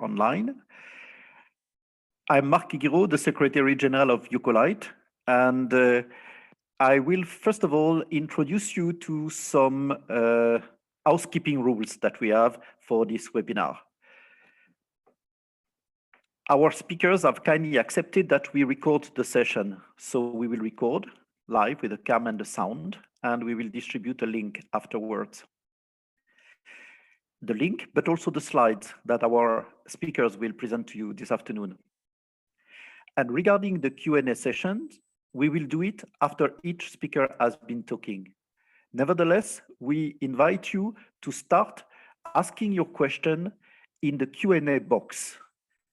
online. I'm Marc Guiraud, the Secretary General of EucoLight, and I will first of all introduce you to some housekeeping rules that we have for this webinar. Our speakers have kindly accepted that we record the session, so we will record live with the cam and the sound, and we will distribute a link afterwards. The link, but also the slides that our speakers will present to you this afternoon. And regarding the Q&A session, we will do it after each speaker has been talking. Nevertheless, we invite you to start asking your question in the Q&A box.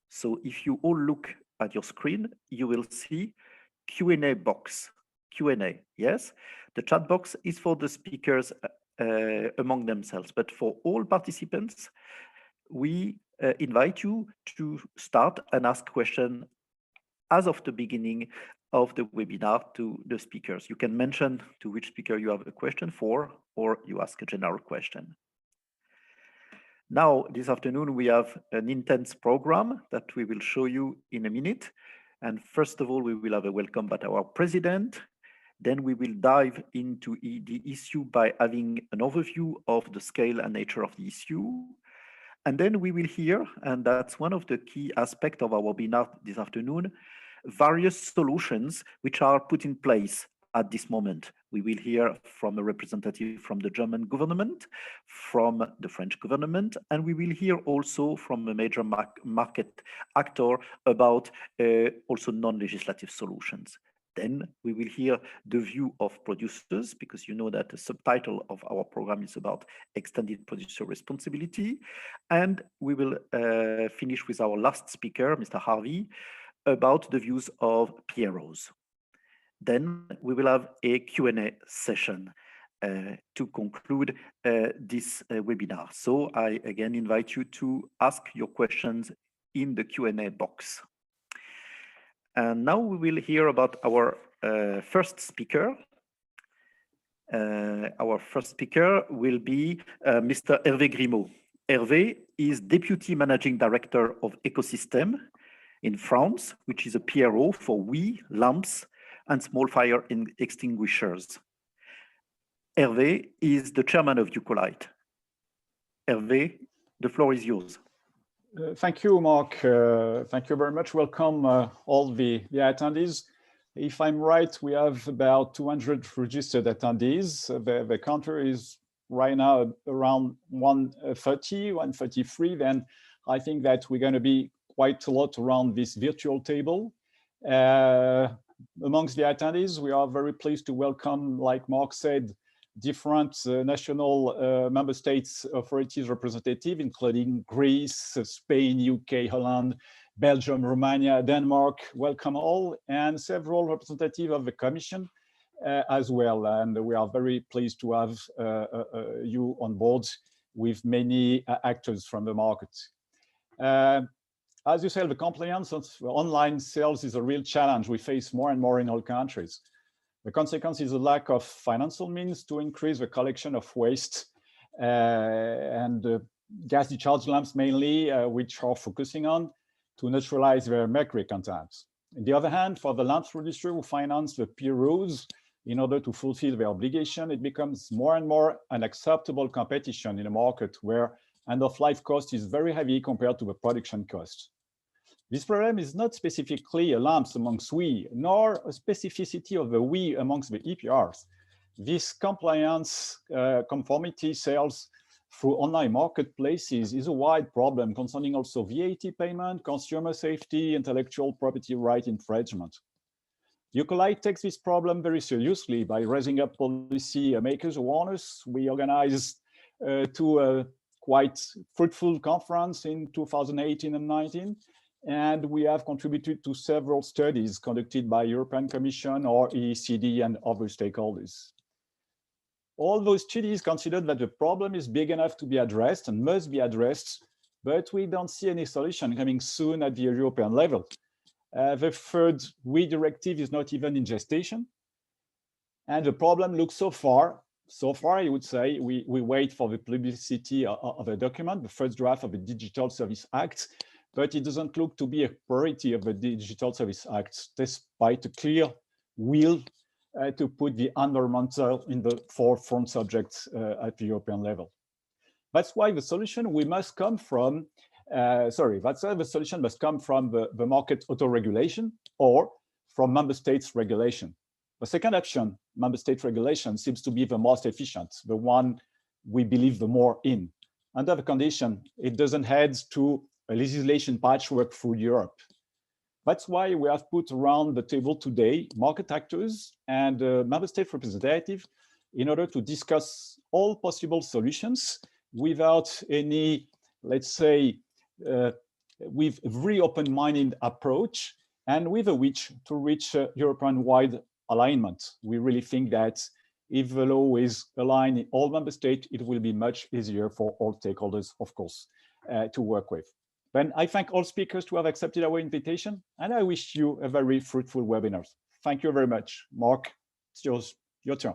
So if you all look at your screen, you will see Q&A box. Q&A, yes? The chat box is for the speakers among themselves, but for all participants, we invite you to start and ask questions as of the beginning of the webinar to the speakers. You can mention to which speaker you have a question for, or you ask a general question. Now, this afternoon, we have an intense program that we will show you in a minute. And first of all, we will have a welcome by our president. Then we will dive into the issue by having an overview of the scale and nature of the issue. And then we will hear, and that's one of the key aspects of our webinar this afternoon, various solutions which are put in place at this moment. We will hear from a representative from the German government, from the French government, and we will hear also from a major market actor about also non-legislative solutions. Then we will hear the view of producers, because you know that the subtitle of our program is about extended producer responsibility. And we will finish with our last speaker, Mr. Harvey, about the views of PROs. Then we will have a Q&A session to conclude this webinar. So I again invite you to ask your questions in the Q&A box. And now we will hear about our first speaker. Our first speaker will be Mr. Hervé Grimaud. Hervé is Deputy Managing Director of Ecosystem in France, which is a PRO for lamps and small fire extinguishers. Hervé is the chairman of EucoLight. Hervé, the floor is yours. Thank you, Mark. Thank you very much. Welcome all the attendees. If I'm right, we have about 200 registered attendees. The counter is right now around 130, 133. Then I think that we're going to be quite a lot around this virtual table. Amongst the attendees, we are very pleased to welcome, like Mark said, different national member states authorities representative, including Greece, Spain, UK, Holland, Belgium, Romania, Denmark. Welcome all, and several representatives of the Commission as well. And we are very pleased to have you on board with many actors from the market. As you said, the compliance of online sales is a real challenge we face more and more in all countries. The consequence is a lack of financial means to increase the collection of waste and gas discharge lamps mainly, which are focusing on to neutralize their mercury contents. On the other hand, for the lamp producer who finance the PROs in order to fulfill their obligation, it becomes more and more an acceptable competition in a market where end-of-life cost is very heavy compared to the production cost. This problem is not specifically a lamps amongst we, nor a specificity of the we amongst the EPRs. This compliance conformity sales through online marketplaces is a wide problem concerning also VAT payment, consumer safety, intellectual property right infringement. EucoLight takes this problem very seriously by raising up policy makers' awareness. We organized two quite fruitful conference in 2018 and 19. And we have contributed to several studies conducted by European Commission or OECD and other stakeholders. All those studies considered that the problem is big enough to be addressed and must be addressed, but we don't see any solution coming soon at the European level. The third WE directive is not even in gestation. And the problem looks so far, I would say, we wait for the publicity of a document, the first draft of the Digital Service Act, but it doesn't look to be a priority of the Digital Service Act, despite a clear will to put the environmental in the forefront subject at the European level. That's why the solution must come from the market auto-regulation or from member states' regulation. The second option, member state regulation, seems to be the most efficient, the one we believe the more in. Under the condition, it doesn't head to a legislation patchwork through Europe. That's why we have put around the table today market actors and member state representatives in order to discuss all possible solutions without any, let's say, with a very open-minded approach and with a wish to reach European-wide alignment. We really think that if the law is aligned in all member states, it will be much easier for all stakeholders, of course, to work with. Then I thank all speakers to have accepted our invitation, and I wish you a very fruitful webinar. Thank you very much. Mark, it's your turn.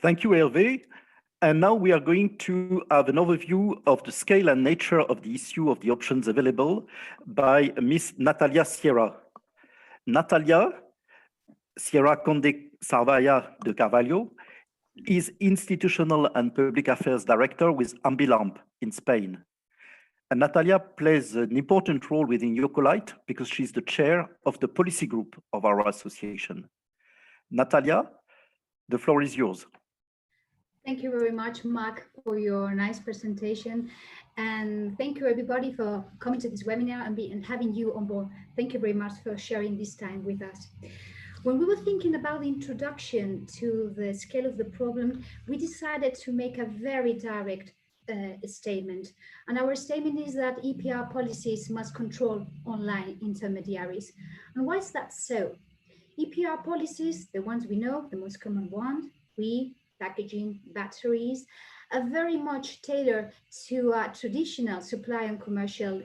Thank you, Hervé. And now we are going to have an overview of the scale and nature of the issue of the options available by Miss Natalia Sierra. Natalia Sierra Conde Sarvaya de Carvalho is Institutional and Public Affairs Director with Ambilamp in Spain. And Natalia plays an important role within EucoLight because she's the chair of the policy group of our association. Natalia, the floor is yours. Thank you very much, Mark, for your nice presentation. And thank you, everybody, for coming to this webinar and having you on board. Thank you very much for sharing this time with us. When we were thinking about the introduction to the scale of the problem, we decided to make a very direct statement. And our statement is that EPR policies must control online intermediaries. And why is that so? EPR policies, the ones we know, the most common one, packaging, batteries, are very much tailored to a traditional supply and commercial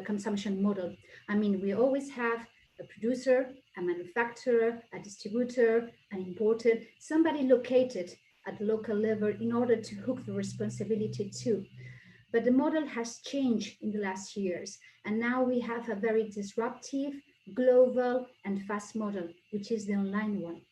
consumption model. I mean, we always have a producer, a manufacturer, a distributor, an importer, somebody located at the local level in order to hook the responsibility to. But the model has changed in the last years. And now we have a very disruptive, global, and fast model, which is the online one.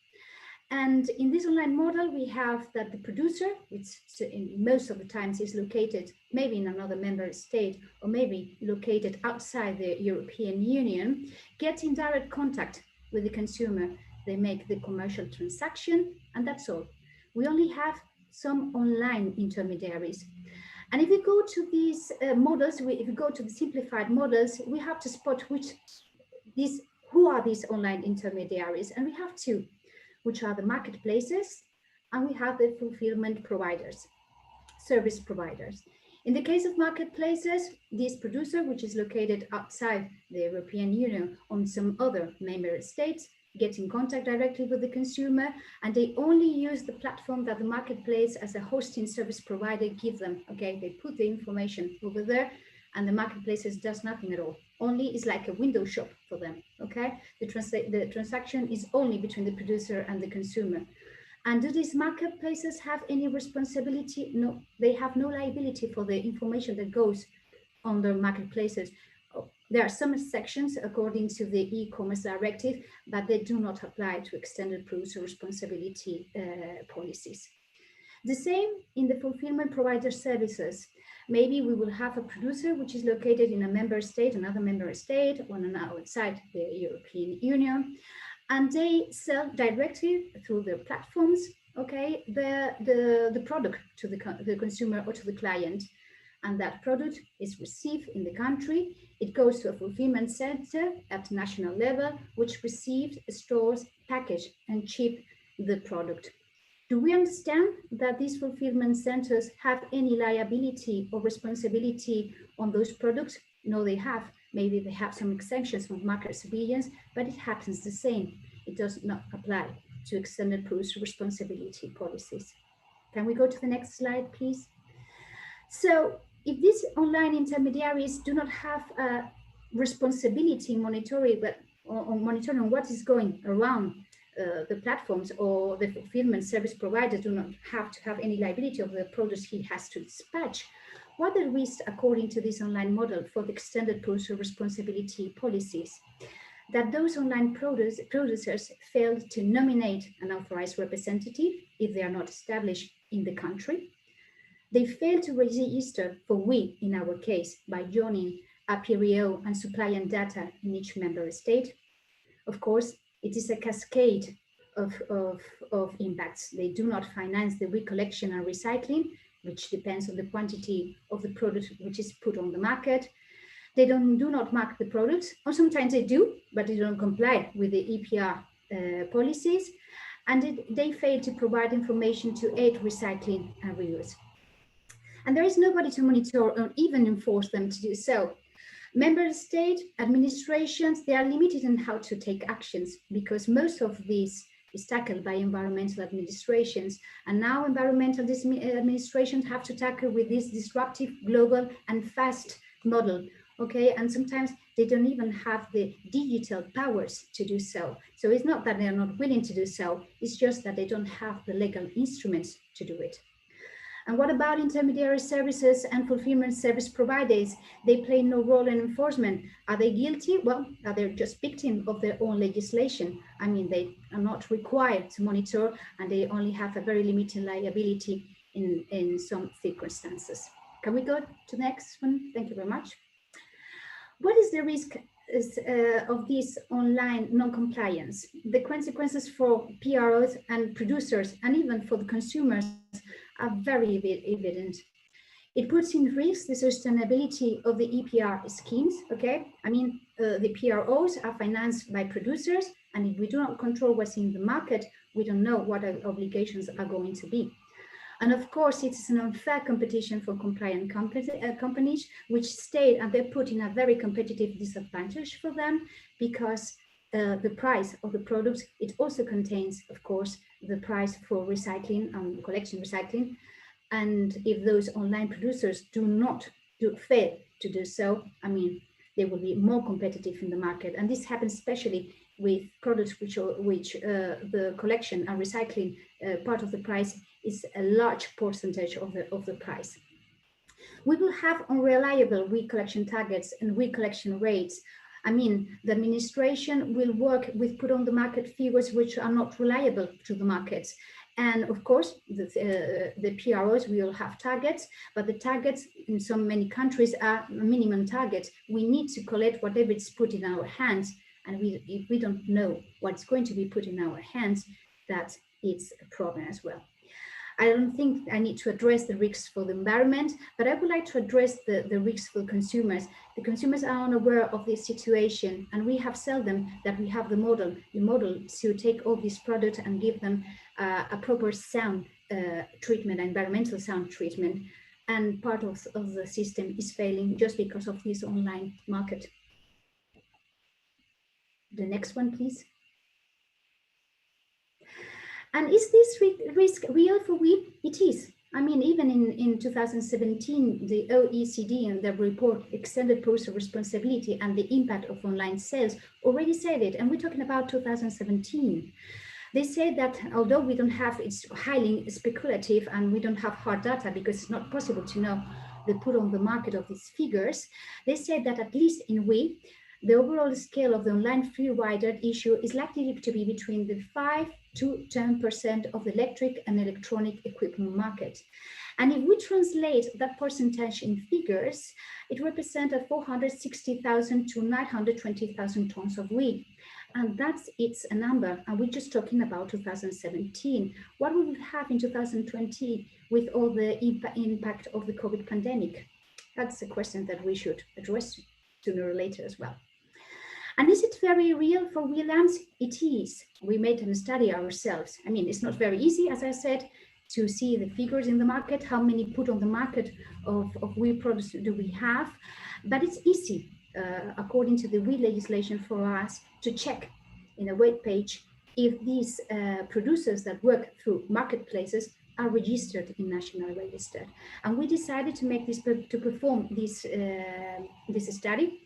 And in this online model, we have that the producer, which in most of the times is located maybe in another member state or maybe located outside the European Union, gets in direct contact with the consumer. They make the commercial transaction, and that's all. We only have some online intermediaries. And if we go to these models, if we go to the simplified models, we have to spot who are these online intermediaries, and we have two, which are the marketplaces, and we have the fulfillment providers, service providers. In the case of marketplaces, this producer, which is located outside the European Union on some other member states, gets in contact directly with the consumer, and they only use the platform that the marketplace as a hosting service provider give them. Okay, they put the information over there, and the marketplaces does nothing at all. Only is like a window shop for them, okay? The transaction is only between the producer and the consumer. And do these marketplaces have any responsibility? No, they have no liability for the information that goes on the marketplaces. There are some sections according to the e-commerce directive, but they do not apply to extended producer responsibility policies. The same in the fulfillment provider services. Maybe we will have a producer which is located in a member state, another member state, or outside the European Union, and they sell directly through their platforms, okay, the product to the consumer or to the client. And that product is received in the country. It goes to a fulfillment center at national level, which receives, stores, package, and ship the product. Do we understand that these fulfillment centers have any liability or responsibility on those products? No, they have. Maybe they have some exemptions from market surveillance, but it happens the same. It does not apply to extended producer responsibility policies. Can we go to the next slide, please? So if these online intermediaries do not have a responsibility monitoring, but on monitoring what is going around the platforms or the fulfillment service providers do not have to have any liability of the products he has to dispatch. What are the risks according to this online model for the extended producer responsibility policies? That those online producers failed to nominate an authorized representative if they are not established in the country. They failed to register for we, in our case, by joining a PRO and supplying data in each member state. Of course, it is a cascade of impacts. They do not finance the recollection and recycling, which depends on the quantity of the product which is put on the market. They do not mark the products, or sometimes they do, but they don't comply with the EPR policies, and they fail to provide information to aid recycling and reuse. And there is nobody to monitor or even enforce them to do so. Member state administrations, they are limited in how to take actions because most of this is tackled by environmental administrations. And now environmental administrations have to tackle with this disruptive, global and fast model. Okay, and sometimes they don't even have the digital powers to do so. So it's not that they are not willing to do so, it's just that they don't have the legal instruments to do it. And what about intermediary services and fulfillment service providers? They play no role in enforcement. Are they guilty? Well, are they just victims of their own legislation? I mean, they are not required to monitor and they only have a very limited liability in some circumstances. Can we go to the next one? Thank you very much. What is the risk of this online non-compliance? The consequences for PROs and producers and even for the consumers are very evident. It puts in risk the sustainability of the EPR schemes, okay? I mean, the PROs are financed by producers, and if we do not control what's in the market, we don't know what our obligations are going to be. And of course, it is an unfair competition for compliant companies, which stayed and they're put in a very competitive disadvantage for them because the price of the products, it also contains, of course, the price for recycling and collection recycling. And if those online producers do not fail to do so, I mean, they will be more competitive in the market. And this happens especially with products which the collection and recycling part of the price is a large percentage of the price. We will have unreliable recollection targets and recollection rates. I mean, the administration will work with put on the market figures which are not reliable to the markets. And of course, the PROs will have targets, but the targets in so many countries are minimum targets. We need to collect whatever is put in our hands. And if we don't know what's going to be put in our hands, that it's a problem as well. I don't think I need to address the risks for the environment, but I would like to address the risks for consumers. The consumers are unaware of this situation, and we have seldom that we have the model to take all these products and give them a proper sound treatment, environmental sound treatment. And part of the system is failing just because of this online market. The next one, please. And is this risk real for we? It is. I mean, even in 2017, the OECD in their report, Extended Producer Responsibility and the Impact of Online Sales, already said it. And we're talking about 2017. They said that although we don't have, it's highly speculative and we don't have hard data because it's not possible to know the put on the market of these figures, they said that at least in we, the overall scale of the online free rider issue is likely to be between the 5 to 10% of the electric and electronic equipment market. And if we translate that percentage in figures, it represents 460,000 to 920,000 tons of wheat. And it's a number, and we're just talking about 2017. What we will have in 2020 with all the impact of the COVID pandemic? That's a question that we should address sooner or later as well. And is it very real for wheel lamps? It is. We made a study ourselves. I mean, it's not very easy, as I said, to see the figures in the market, how many put on the market of wheel products do we have, but it's easy, according to the wheel legislation for us, to check in a web page if these producers that work through marketplaces are registered in National Register. And we decided to make this, to perform this study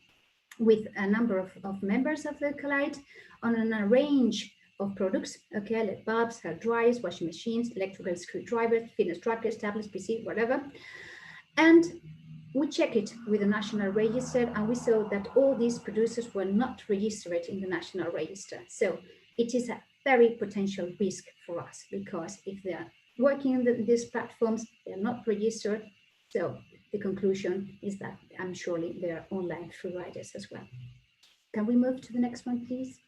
with a number of members of the EucoLight on a range of products, okay, like bulbs, hair dryers, washing machines, electrical screwdrivers, fitness trackers, tablets, PC, whatever. And we check it with the national register, and we saw that all these producers were not registered in the national register. So it is a very potential risk for us, because if they are working in these platforms, they're not registered. So the conclusion is that I'm surely they're online free riders as well. Can we move to the next one, please?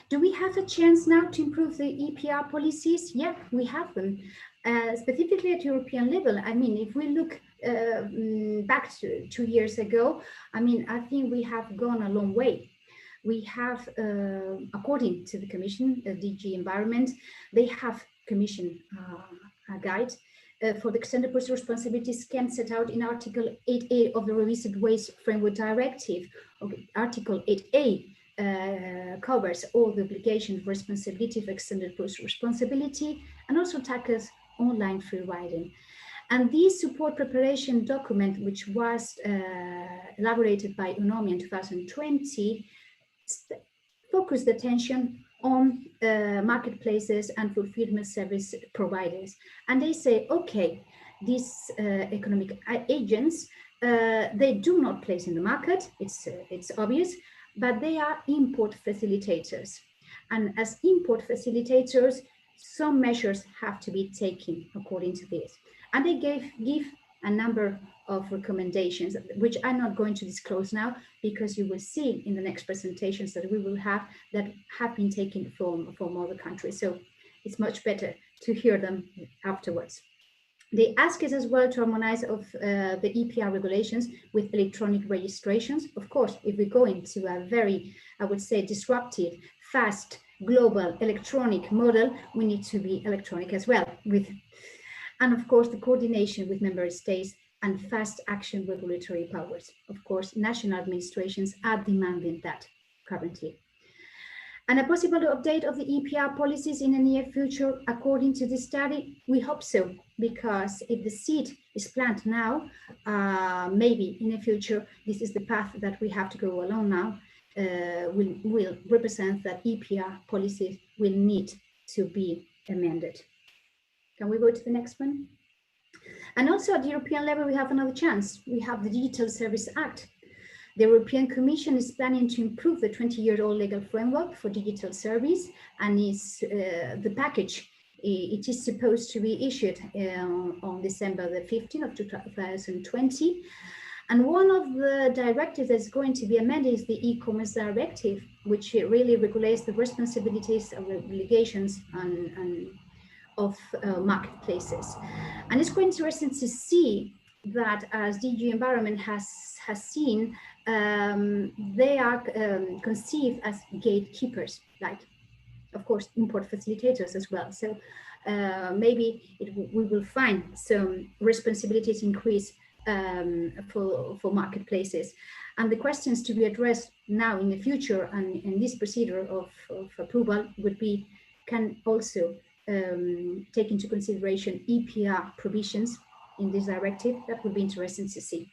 Do we have a chance now to improve the EPR policies? Yeah, we have them. Specifically at European level. I mean, if we look back to 2 years ago, I mean, I think we have gone a long way. We have, according to the Commission, DG Environment, they have commissioned a guide for the extended personal responsibility scheme set out in Article 8A of the Revised Waste Framework Directive. Okay, Article 8A covers all the obligations, responsibility for extended personal responsibility, and also tackles online free riding. And this support preparation document, which was elaborated by UNOMI in 2020, focused attention on marketplaces and fulfillment service providers. And they say, okay, these economic agents, they do not place in the market, it's obvious, but they are import facilitators. And as import facilitators, some measures have to be taken according to this. And they give a number of recommendations, which I'm not going to disclose now, because you will see in the next presentations that we will have that have been taken from other countries. So it's much better to hear them afterwards. They ask us as well to harmonize of the EPR regulations with electronic registrations. Of course, if we go into a very, I would say, disruptive, fast, global electronic model, we need to be electronic as well. And of course, the coordination with member states and fast action regulatory powers. Of course, national administrations are demanding that currently. And a possible update of the EPR policies in the near future, according to this study, we hope so, because if the seed is planted now, maybe in the future, this is the path that we have to go along now, will represent that EPR policies will need to be amended. Can we go to the next one? And also at the European level, we have another chance. We have the Digital Service Act. The European Commission is planning to improve the 20-year-old legal framework for digital service, and is the package. It is supposed to be issued on December the 15th of 2020. And one of the directives that's going to be amended is the e-commerce directive, which really regulates the responsibilities and obligations of marketplaces. And it's quite interesting to see that, as DG Environment has seen, they are conceived as gatekeepers, like, of course, import facilitators as well. So maybe we will find some responsibilities increase for marketplaces. And the questions to be addressed now in the future and in this procedure of approval would be, can also take into consideration EPR provisions in this directive. That would be interesting to see.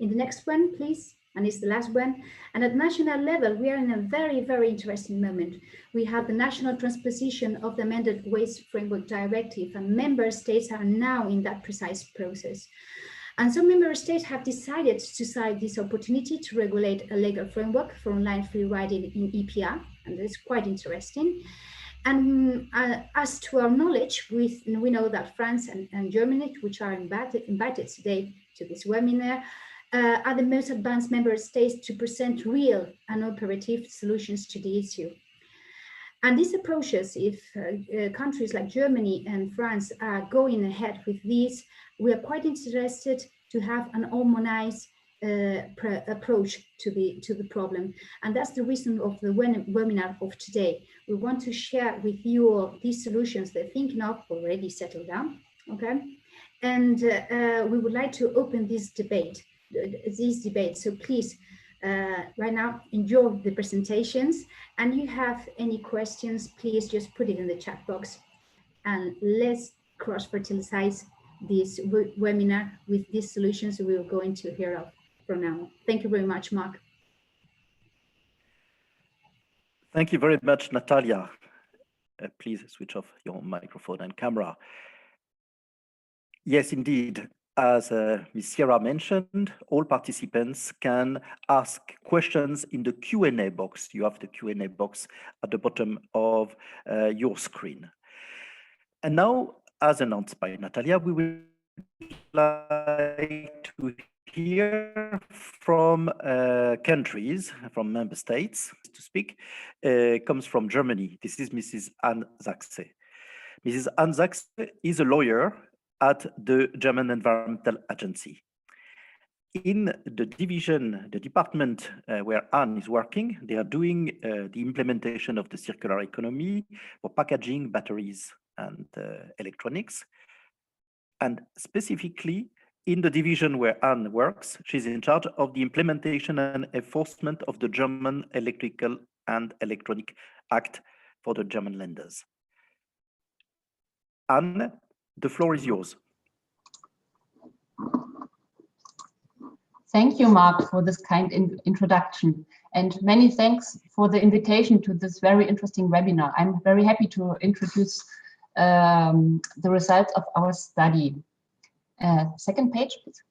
In the next one, please, and it's the last one. And at national level, we are in a very, very interesting moment. We have the national transposition of the amended Waste Framework Directive, and member states are now in that precise process. And some member states have decided to seize this opportunity to regulate a legal framework for online free riding in EPR, and that's quite interesting. And as to our knowledge, we know that France and Germany, which are invited today to this webinar, are the most advanced member states to present real and operative solutions to the issue. And these approaches, if countries like Germany and France are going ahead with these, we are quite interested to have an harmonized approach to the problem. And that's the reason of the webinar of today. We want to share with you all these solutions they're thinking of, already settled down, okay? And we would like to open this debate. So please, right now, enjoy the presentations. And you have any questions, please just put it in the chat box. And let's cross-fertilize this webinar with these solutions we are going to hear of from now. Thank you very much, Mark. Thank you very much, Natalia. Please switch off your microphone and camera. Yes, indeed. As Ms. Sierra mentioned, all participants can ask questions in the Q&A box. You have the Q&A box at the bottom of your screen. And now, as announced by Natalia, we would like to hear from countries, from member states. To speak comes from Germany. This is Mrs. Anne Sachse. Mrs. Anne Sachse is a lawyer at the German Environmental Agency. In the division, the department where Anne is working, they are doing the implementation of the circular economy for packaging, batteries, and electronics. And specifically, in the division where Anne works, she's in charge of the implementation and enforcement of the German Electrical and Electronic Act for the German lenders. Anne, the floor is yours. Thank you, Mark, for this kind introduction. And many thanks for the invitation to this very interesting webinar. I'm very happy to introduce the results of our study. Second page, please.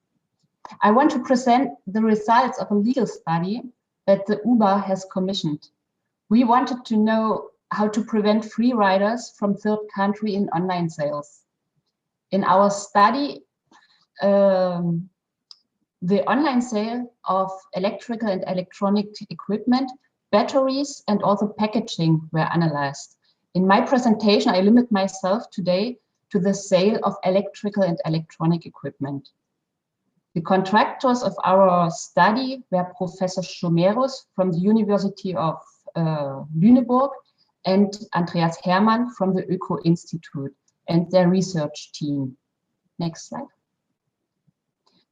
I want to present the results of a legal study that the Uber has commissioned. We wanted to know how to prevent free riders from third country in online sales. In our study, the online sale of electrical and electronic equipment, batteries, and also packaging were analyzed. In my presentation, I limit myself today to the sale of electrical and electronic equipment. The contractors of our study were Professor Schomerus from the University of Lüneburg and Andreas Hermann from the Öko Institute and their research team. Next slide.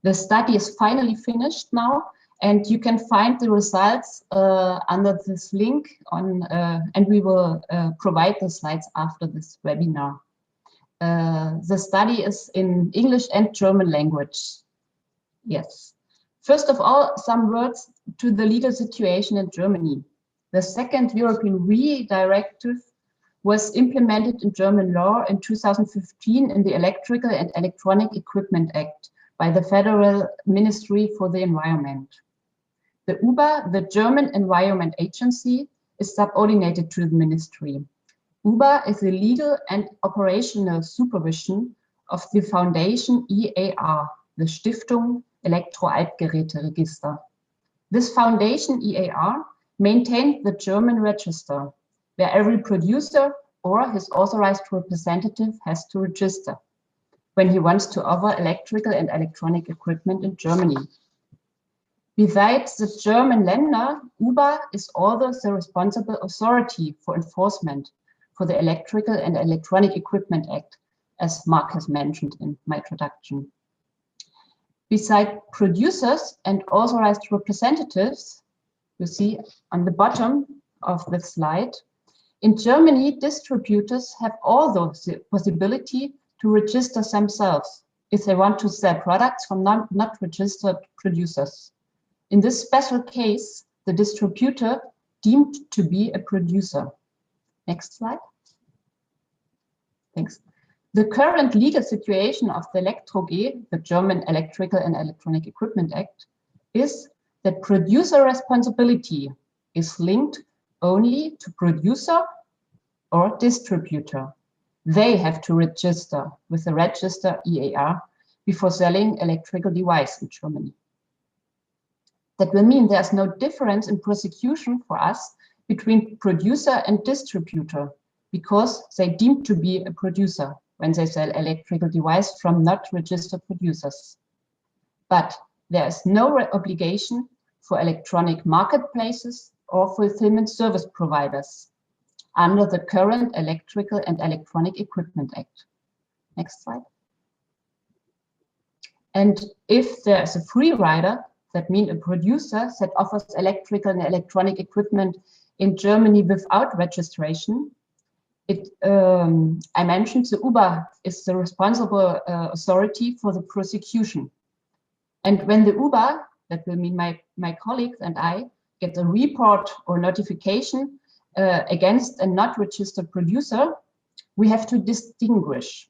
The study is finally finished now, and you can find the results under this link on, and we will provide the slides after this webinar. The study is in English and German language. Yes. First of all, some words to the legal situation in Germany. The second European RE directive was implemented in German law in 2015 in the Electrical and Electronic Equipment Act by the Federal Ministry for the Environment. The UBA, the German Environment Agency, is subordinated to the ministry. UBA is the legal and operational supervision of the foundation EAR, the Stiftung Elektroaltgeräteregister. This foundation EAR maintained the German register, where every producer or his authorized representative has to register when he wants to offer electrical and electronic equipment in Germany. Besides the German lender, UBA is also the responsible authority for enforcement for the Electrical and Electronic Equipment Act, as Mark has mentioned in my introduction. Besides producers and authorized representatives, you see on the bottom of the slide, in Germany, distributors have also the possibility to register themselves if they want to sell products from not registered producers. In this special case, the distributor deemed to be a producer. Next slide. Thanks. The current legal situation of the ElectroG, the German Electrical and Electronic Equipment Act, is that producer responsibility is linked only to producer or distributor. They have to register with the register EAR before selling electrical device in Germany. That will mean there's no difference in prosecution for us between producer and distributor because they deem to be a producer when they sell electrical device from not registered producers. But there is no obligation for electronic marketplaces or fulfillment service providers under the current Electrical and Electronic Equipment Act. Next slide. And if there is a free rider, that means a producer that offers electrical and electronic equipment in Germany without registration, I mentioned the UBA is the responsible authority for the prosecution. And when the UBA, that will mean my colleagues and I, get a report or notification against a not registered producer, we have to distinguish.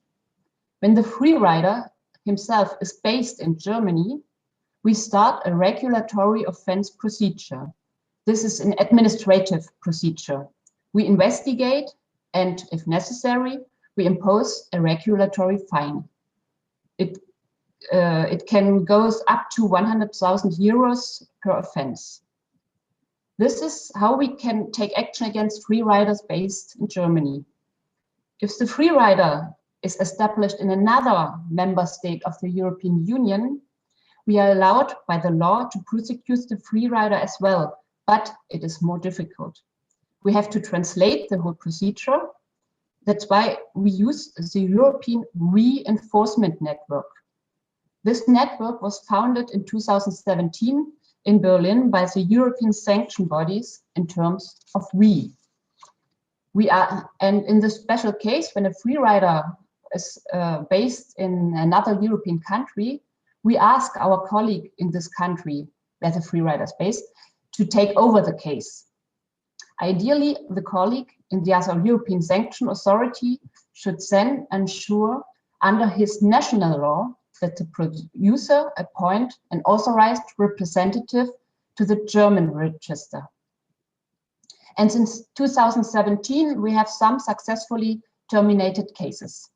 When the free rider himself is based in Germany, we start a regulatory offense procedure. This is an administrative procedure. We investigate, and if necessary, we impose a regulatory fine. It can go up to 100,000 euros per offense. This is how we can take action against free riders based in Germany. If the free rider is established in another member state of the European Union, we are allowed by the law to prosecute the free rider as well, but it is more difficult. We have to translate the whole procedure. That's why we use the European Reinforcement Network. This network was founded in 2017 in Berlin by the European sanction bodies in terms of and in the special case, when a free rider is based in another European country, we ask our colleague in this country where the free rider is based to take over the case. Ideally, the colleague in the other European sanction authority should then ensure under his national law that the producer appoint an authorized representative to the German register. And since 2017, we have some successfully terminated cases.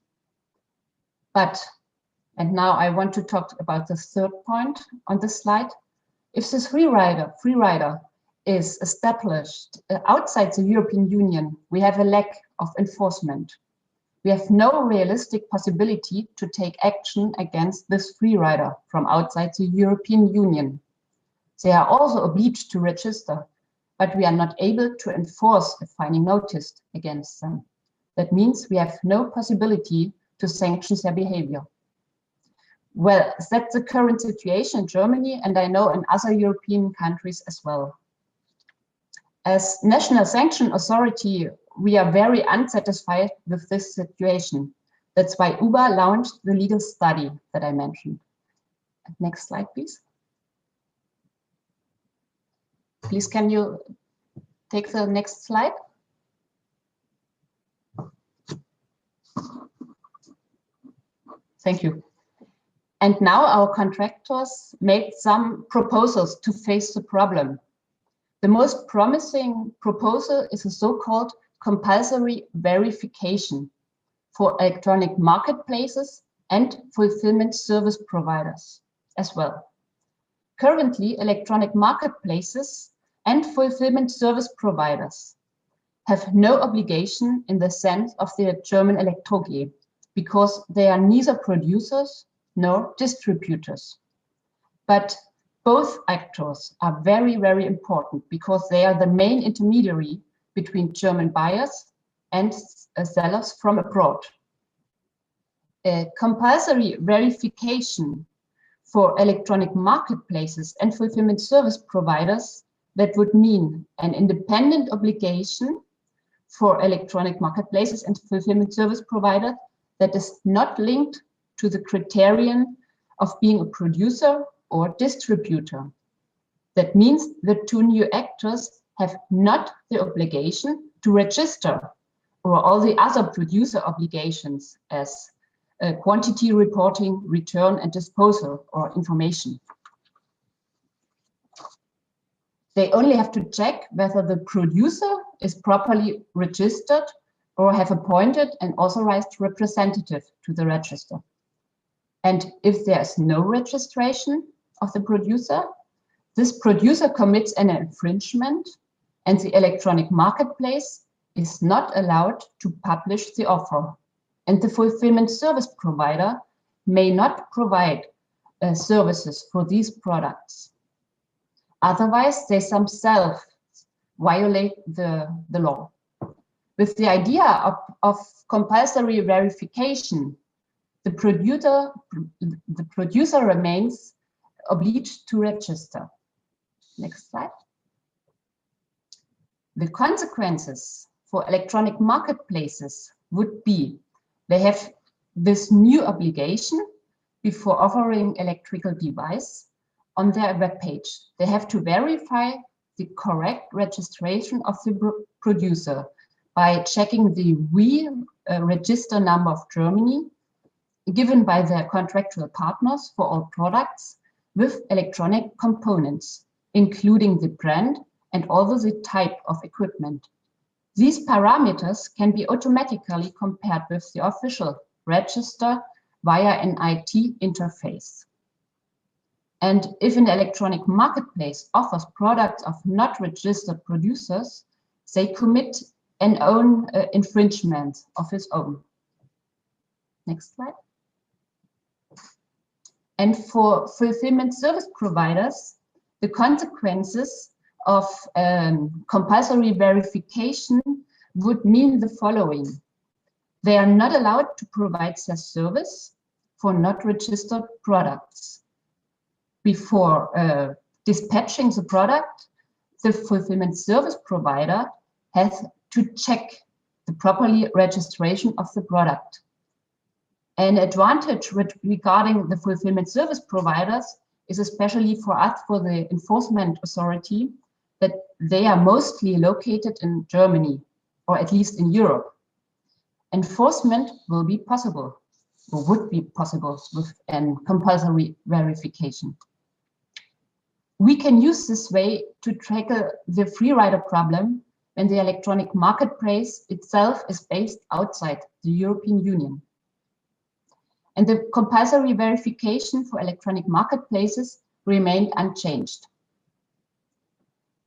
And now I want to talk about the third point on this slide. If this free rider is established outside the European Union, we have a lack of enforcement. We have no realistic possibility to take action against this free rider from outside the European Union. They are also obliged to register, but we are not able to enforce a fining notice against them. That means we have no possibility to sanction their behavior. Well, that's the current situation in Germany, and I know in other European countries as well. As National Sanction Authority, we are very unsatisfied with this situation. That's why Uber launched the legal study that I mentioned. Next slide, please. Please, can you take the next slide? Thank you. And now our contractors made some proposals to face the problem. The most promising proposal is a so-called compulsory verification for electronic marketplaces and fulfillment service providers as well. Currently, electronic marketplaces and fulfillment service providers have no obligation in the sense of the German EucoLight because they are neither producers nor distributors. But both actors are very, very important because they are the main intermediary between German buyers and sellers from abroad. A compulsory verification for electronic marketplaces and fulfillment service providers, that would mean an independent obligation for electronic marketplaces and fulfillment service providers that is not linked to the criterion of being a producer or distributor. That means the two new actors have not the obligation to register or all the other producer obligations as quantity reporting, return and disposal or information. They only have to check whether the producer is properly registered or have appointed an authorized representative to the register. And if there is no registration of the producer, this producer commits an infringement and the electronic marketplace is not allowed to publish the offer. And the fulfillment service provider may not provide services for these products. Otherwise, they themselves violate the law. With the idea of compulsory verification, the producer remains obliged to register. Next slide. The consequences for electronic marketplaces would be they have this new obligation before offering electrical device on their web page. They have to verify the correct registration of the producer by checking the register number of Germany given by their contractual partners for all products with electronic components, including the brand and also the type of equipment. These parameters can be automatically compared with the official register via an IT interface. And if an electronic marketplace offers products of not registered producers, they commit an own infringement of his own. Next slide. And for fulfillment service providers, the consequences of compulsory verification would mean the following. They are not allowed to provide their service for not registered products. Before dispatching the product, the fulfillment service provider has to check the properly registration of the product. An advantage regarding the fulfillment service providers is especially for us, for the enforcement authority, that they are mostly located in Germany, or at least in Europe. Enforcement will be possible, or would be possible with a compulsory verification. We can use this way to tackle the free rider problem when the electronic marketplace itself is based outside the European Union. And the compulsory verification for electronic marketplaces remained unchanged.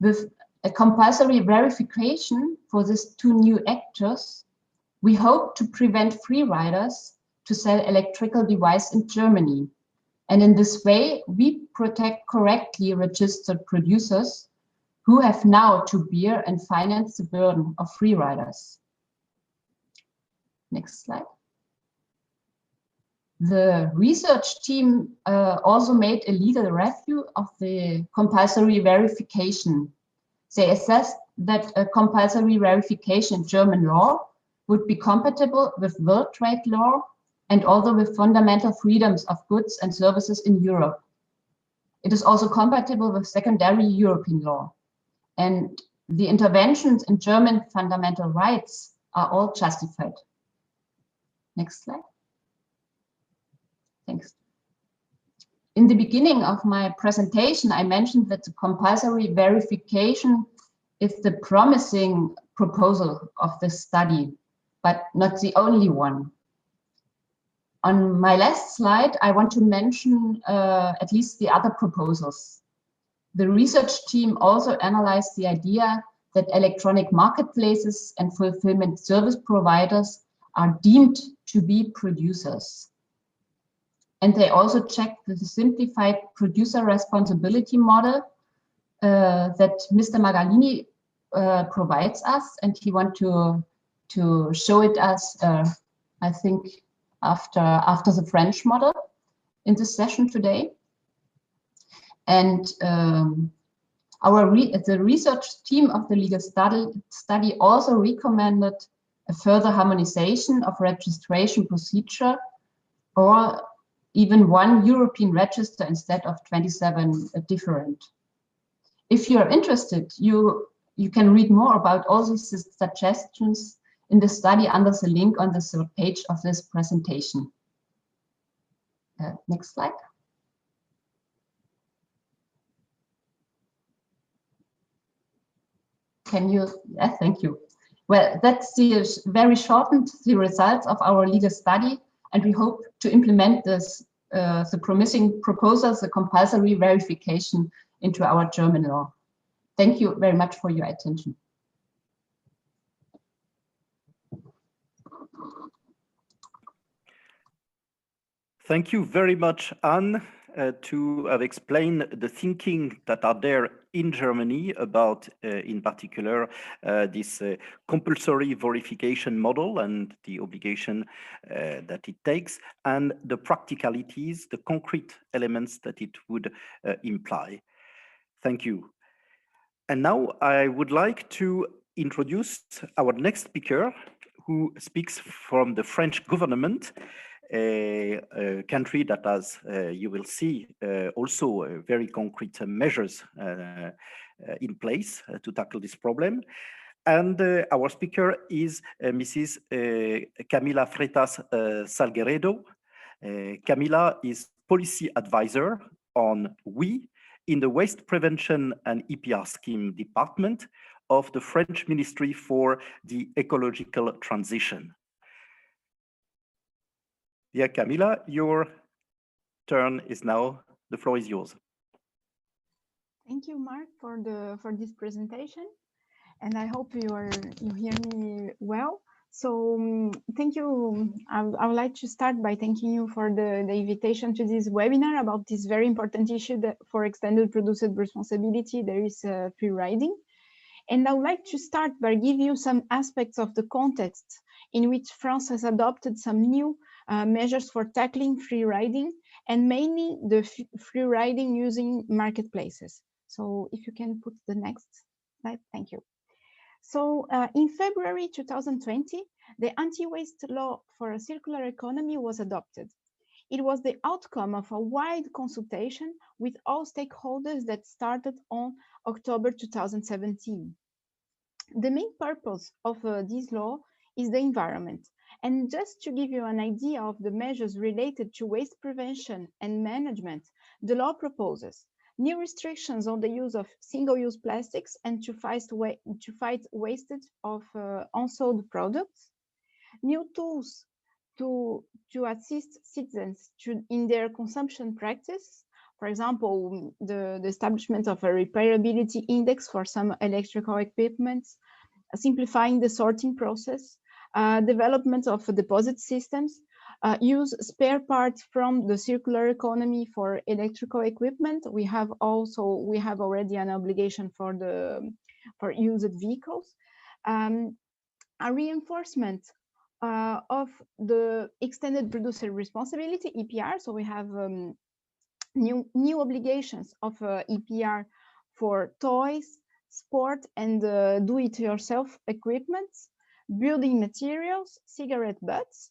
With a compulsory verification for these two new actors, we hope to prevent free riders to sell electrical devices in Germany. And in this way, we protect correctly registered producers who have now to bear and finance the burden of free riders. Next slide. The research team also made a legal review of the compulsory verification. They assessed that a compulsory verification in German law would be compatible with world trade law and also with fundamental freedoms of goods and services in Europe. It is also compatible with secondary European law. And the interventions in German fundamental rights are all justified. Next slide. Thanks. In the beginning of my presentation, I mentioned that the compulsory verification is the promising proposal of this study, but not the only one. On my last slide, I want to mention at least the other proposals. The research team also analyzed the idea that electronic marketplaces and fulfillment service providers are deemed to be producers. And they also checked the simplified producer responsibility model that Mr. Magalini provides us, and he wants to show it us, I think, after the French model in this session today. And the research team of the legal study also recommended a further harmonization of registration procedure, or even one European register instead of 27 different. If you are interested, you can read more about all these suggestions in the study under the link on the third page of this presentation. Next slide. Can you, thank you. Well, that's very shortened the results of our legal study, and we hope to implement this, the promising proposals, the compulsory verification into our German law. Thank you very much for your attention. Thank you very much, Anne, to have explained the thinking that are there in Germany about, in particular, this compulsory verification model and the obligation that it takes, and the practicalities, the concrete elements that it would imply. Thank you. And now I would like to introduce our next speaker, who speaks from the French government. a country that has, you will see, also very concrete measures in place to tackle this problem. And our speaker is Mrs. Camila Freitas Salgueredo. Camila is policy advisor on WE in the Waste Prevention and EPR Scheme Department of the French Ministry for the Ecological Transition. Dear Camila, your turn is now, the floor is yours. Thank you, Mark, for this presentation, and I hope you hear me well. So thank you. I would like to start by thanking you for the invitation to this webinar about this very important issue that for extended producer responsibility, there is free riding. And I would like to start by giving you some aspects of the context in which France has adopted some new measures for tackling free riding, and mainly the free riding using marketplaces. So if you can put the next slide, thank you. So in February 2020, the anti-waste law for a circular economy was adopted. It was the outcome of a wide consultation with all stakeholders that started on October 2017. The main purpose of this law is the environment. And just to give you an idea of the measures related to waste prevention and management, the law proposes new restrictions on the use of single-use plastics and to fight wastage of unsold products, new tools to assist citizens in their consumption practice. For example, the establishment of a repairability index for some electrical equipment, simplifying the sorting process, development of deposit systems, use spare parts from the circular economy for electrical equipment. We have already an obligation for used vehicles, a reinforcement of the extended producer responsibility, EPR. So we have new obligations of EPR for toys, sport and do-it-yourself equipment, building materials, cigarette butts,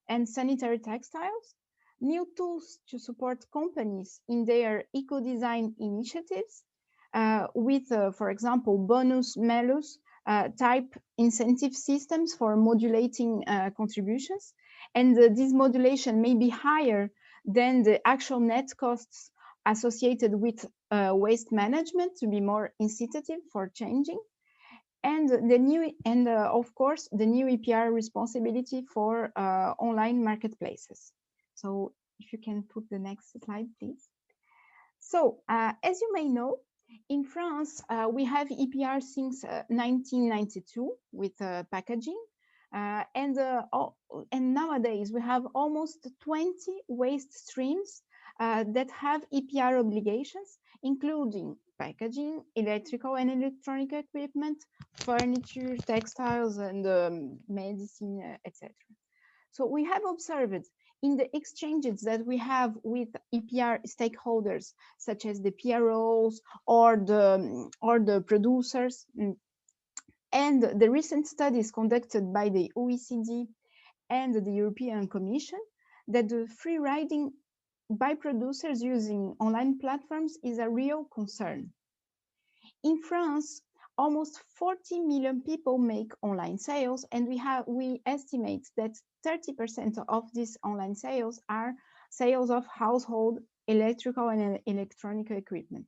and sanitary textiles, new tools to support companies in their eco-design initiatives with, for example, bonus-malus type incentive systems for modulating contributions. And this modulation may be higher than the actual net costs associated with waste management to be more incitative for changing. And of course, the new EPR responsibility for online marketplaces. So if you can put the next slide, please. So as you may know, in France, we have EPR since 1992 with packaging. And nowadays, we have almost 20 waste streams that have EPR obligations, including packaging, electrical and electronic equipment, furniture, textiles, and medicine, etc. So we have observed in the exchanges that we have with EPR stakeholders, such as the PROs or the producers, and the recent studies conducted by the OECD and the European Commission, that the free riding by producers using online platforms is a real concern. In France, almost 40 million people make online sales, and we estimate that 30% of these online sales are sales of household electrical and electronic equipment.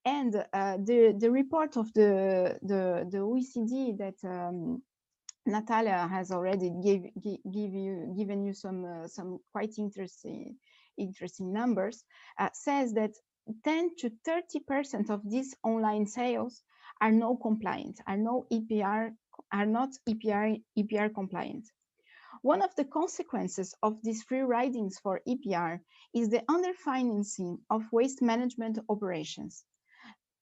And the report of the OECD that Natalia has already given you some quite interesting numbers, says that 10 to 30% of these online sales are not compliant, are not EPR compliant. One of the consequences of these free ridings for EPR is the underfinancing of waste management operations.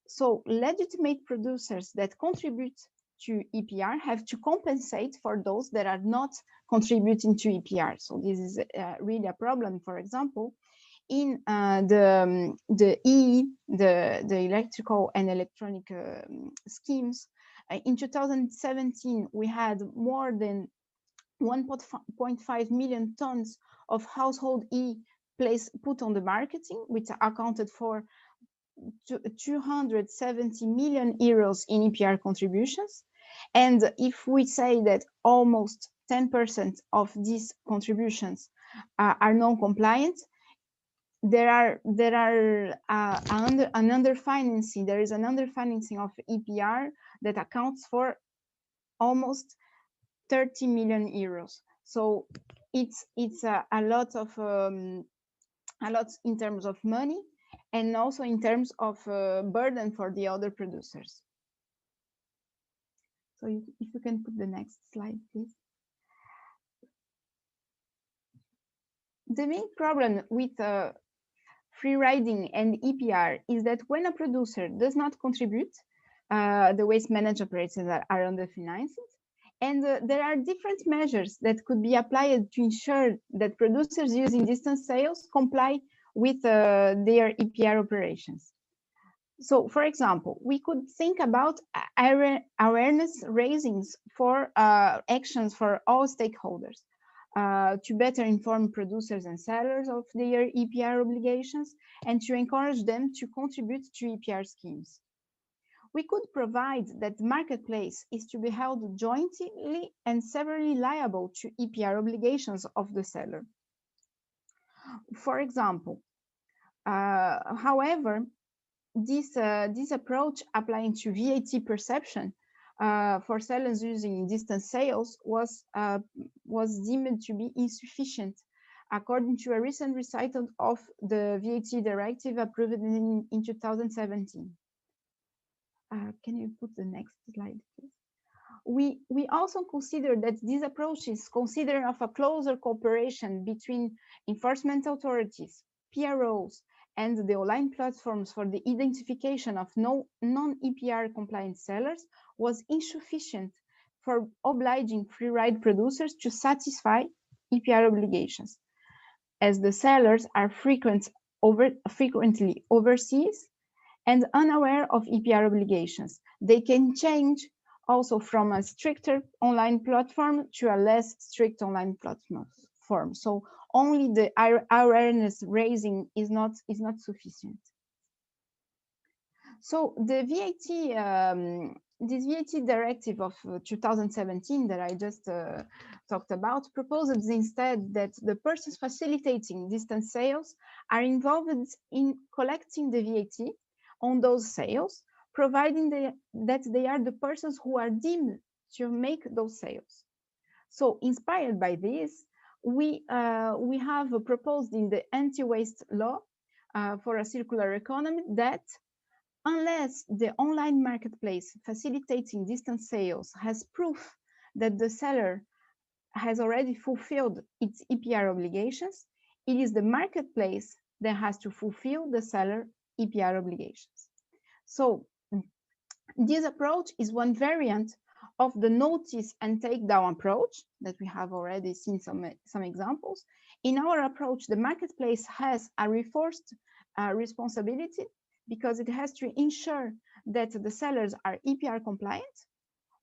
So legitimate producers that contribute to EPR have to compensate for those that are not contributing to EPR. So this is really a problem. For example, in the electrical and electronic schemes, in 2017, we had more than 1.5 million tons of household E put on the marketing, which accounted for 270 million euros in EPR contributions. And if we say that almost 10% of these contributions are non-compliant, there is an underfinancing of EPR that accounts for almost 30 million euros. So it's a lot in terms of money, and also in terms of burden for the other producers. So if you can put the next slide, please. The main problem with free riding and EPR is that when a producer does not contribute, the waste management operators are underfinanced. And there are different measures that could be applied to ensure that producers using distance sales comply with their EPR operations. So, for example, we could think about awareness raisings for actions for all stakeholders to better inform producers and sellers of their EPR obligations and to encourage them to contribute to EPR schemes. We could provide that the marketplace is to be held jointly and severally liable to EPR obligations of the seller. For example, however, this approach applying to VAT perception for sellers using distance sales was deemed to be insufficient, according to a recent recital of the VAT directive approved in 2017. Can you put the next slide, please? We also consider that these approaches consider of a closer cooperation between enforcement authorities, PROs, and the online platforms for the identification of non-EPR compliant sellers was insufficient for obliging free ride producers to satisfy EPR obligations, as the sellers are frequently overseas and unaware of EPR obligations. They can change also from a stricter online platform to a less strict online platform. So only the awareness raising is not sufficient. So the this VAT directive of 2017 that I just talked about proposes instead that the persons facilitating distance sales are involved in collecting the VAT on those sales, providing that they are the persons who are deemed to make those sales. So inspired by this, we have proposed in the anti-waste law for a circular economy that unless the online marketplace facilitating distance sales has proof that the seller has already fulfilled its EPR obligations, it is the marketplace that has to fulfill the seller EPR obligations. So this approach is one variant of the notice and takedown approach that we have already seen some examples. In our approach, the marketplace has a reinforced responsibility because it has to ensure that the sellers are EPR compliant.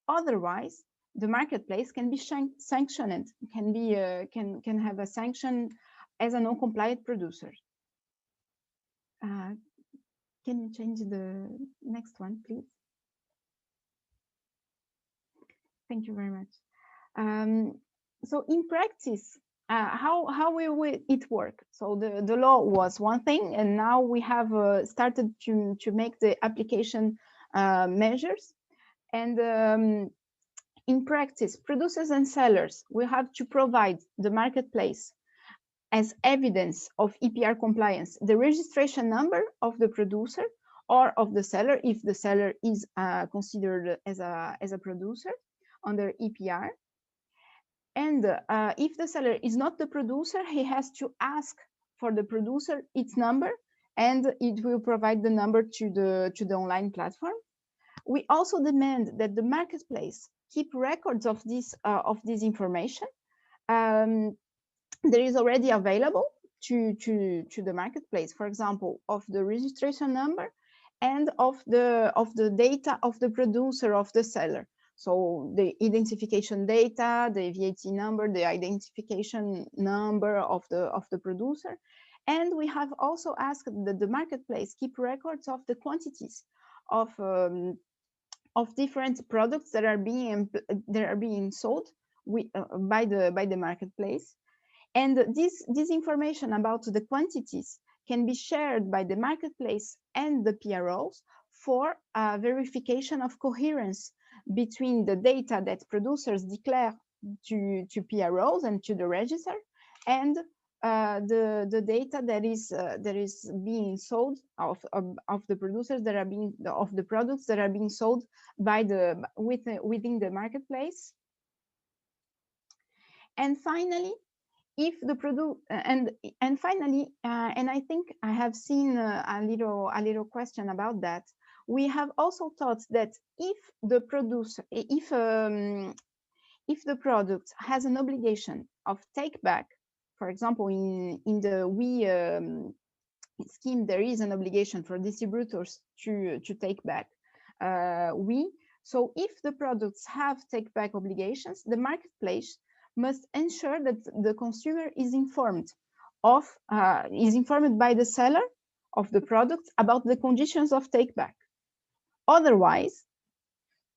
Otherwise, the marketplace can be sanctioned, can have a sanction as a non-compliant producer. Can you change the next one, please? Thank you very much. So in practice, how will it work? So the law was one thing, and now we have started to make the application measures. And in practice, producers and sellers will have to provide the marketplace as evidence of EPR compliance the registration number of the producer or of the seller, if the seller is considered as a producer under EPR. And if the seller is not the producer, he has to ask for the producer its number, and it will provide the number to the online platform. We also demand that the marketplace keep records of this information. There is already available to the marketplace, for example, of the registration number and of the data of the producer, of the seller. So the identification data, the VAT number, the identification number of the producer. And we have also asked that the marketplace keep records of the quantities of different products that are being sold by the marketplace. And this information about the quantities can be shared by the marketplace and the PROs for verification of coherence between the data that producers declare to PROs and to the register, and the data that is being sold of the producers that are being of the products that are being sold by within the marketplace. And finally, if the product and finally, and I think I have seen a little question about that. We have also thought that if the producer, if the product has an obligation of take back, for example, in the scheme, there is an obligation for distributors to take back So if the products have take back obligations, the marketplace must ensure that the consumer is informed by the seller of the product about the conditions of take back. Otherwise,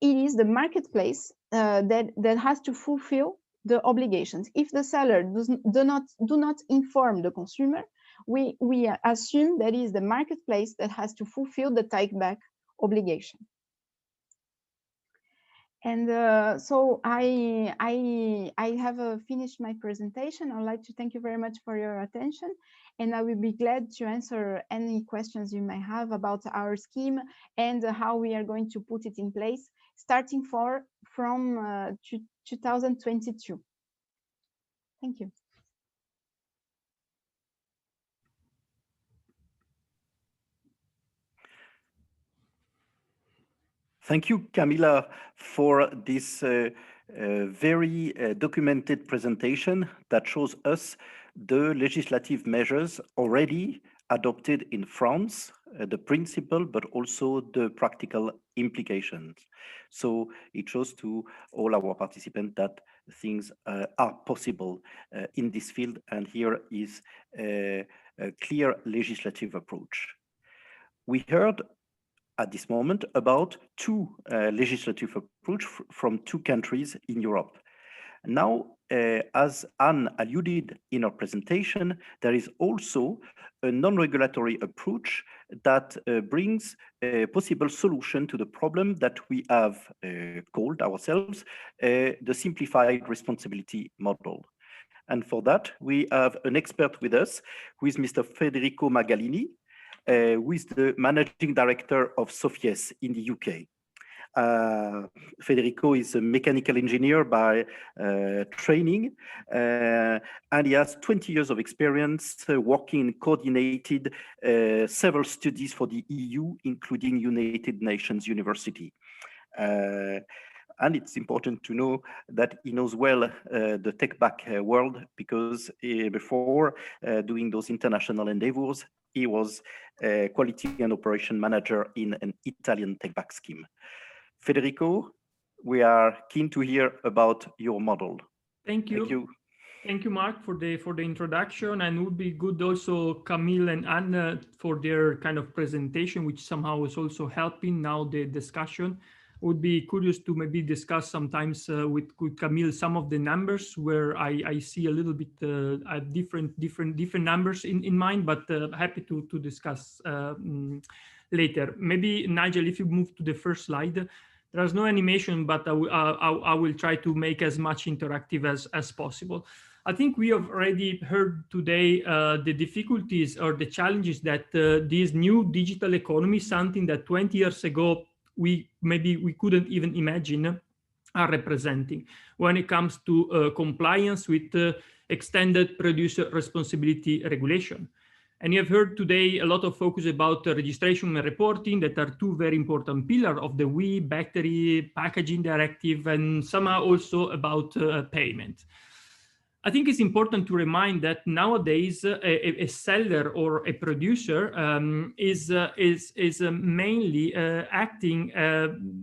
it is the marketplace that has to fulfill the obligations. If the seller do not inform the consumer, we assume that is the marketplace that has to fulfill the take back obligation. And so I have finished my presentation. I'd like to thank you very much for your attention, and I will be glad to answer any questions you may have about our scheme and how we are going to put it in place, starting from 2022. Thank you. Thank you, Camila, for this very documented presentation that shows us the legislative measures already adopted in France, the principle, but also the practical implications. So it shows to all our participants that things are possible in this field, and here is a clear legislative approach. We heard at this moment about two legislative approaches from two countries in Europe. Now, as Anne alluded in her presentation, there is also a non-regulatory approach that brings a possible solution to the problem that we have called ourselves the simplified responsibility model. And for that, we have an expert with us, who is Mr. Federico Magalini, who is the managing director of Sofies in the UK. Federico is a mechanical engineer by training, and he has 20 years of experience working coordinated several studies for the EU, including United Nations University. And it's important to know that he knows well the take-back world, because before doing those international endeavors, he was a quality and operation manager in an Italian take-back scheme. Federico, we are keen to hear about your model. Thank you. Thank you. Thank you, Mark, for the introduction, and it would be good also Camille and Anne for their kind of presentation, which somehow is also helping now the discussion. Would be curious to maybe discuss sometimes with Camille some of the numbers where I see a little bit different numbers in mind, but happy to discuss later. Maybe Nigel, if you move to the first slide. There's no animation, but I will try to make as much interactive as possible. I think we have already heard today the difficulties or the challenges that this new digital economy, something that 20 years ago we couldn't even imagine, are representing when it comes to compliance with extended producer responsibility regulation. And you have heard today a lot of focus about registration and reporting, that are two very important pillars of the WEEE battery packaging directive, and somehow also about payment. I think it's important to remind that nowadays a seller or a producer is mainly acting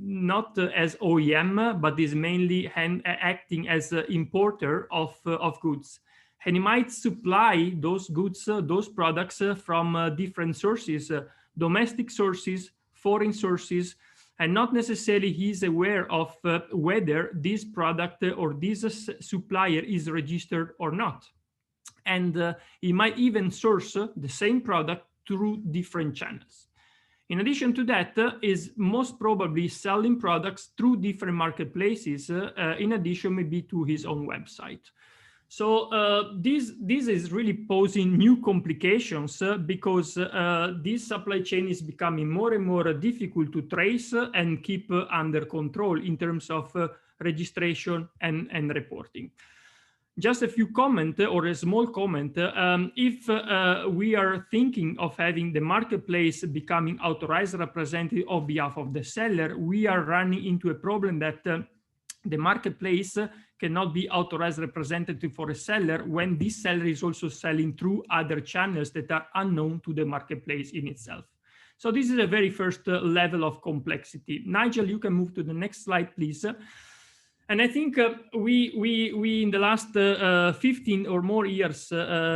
not as OEM, but is mainly acting as an importer of goods. And he might supply those goods, those products from different sources, domestic sources, foreign sources, and not necessarily he's aware of whether this product or this supplier is registered or not. And he might even source the same product through different channels. In addition to that, is most probably selling products through different marketplaces, in addition maybe to his own website. So this is really posing new complications because this supply chain is becoming more and more difficult to trace and keep under control in terms of registration and reporting. Just a few comments or a small comment. If we are thinking of having the marketplace becoming authorized representative on behalf of the seller, we are running into a problem that the marketplace cannot be authorized representative for a seller when this seller is also selling through other channels that are unknown to the marketplace in itself. So this is a very first level of complexity. Nigel, you can move to the next slide, please. And I think we in the last 15 or more years,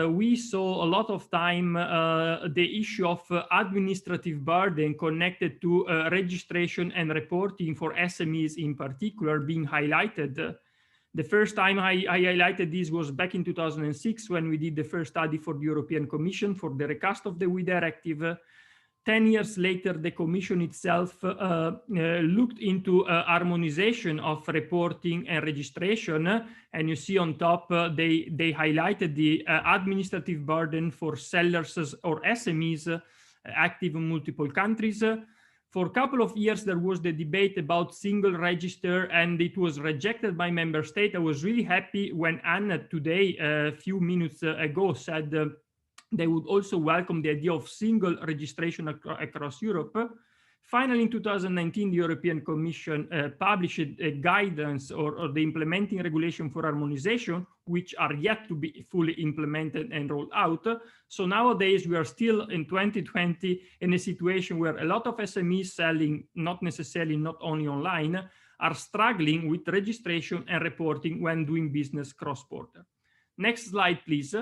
we saw a lot of time the issue of administrative burden connected to registration and reporting for SMEs in particular being highlighted. The first time I highlighted this was back in 2006 when we did the first study for the European Commission for the recast of the WEEE directive. 10 years later, the Commission itself looked into harmonization of reporting and registration. And you see on top, they highlighted the administrative burden for sellers or SMEs active in multiple countries. For a couple of years, there was the debate about single register, and it was rejected by member state. I was really happy when Anna today, a few minutes ago, said they would also welcome the idea of single registration across Europe. Finally, in 2019, the European Commission published a guidance or the implementing regulation for harmonization, which are yet to be fully implemented and rolled out. So nowadays, we are still in 2020 in a situation where a lot of SMEs selling, not necessarily not only online, are struggling with registration and reporting when doing business cross-border. Next slide, please.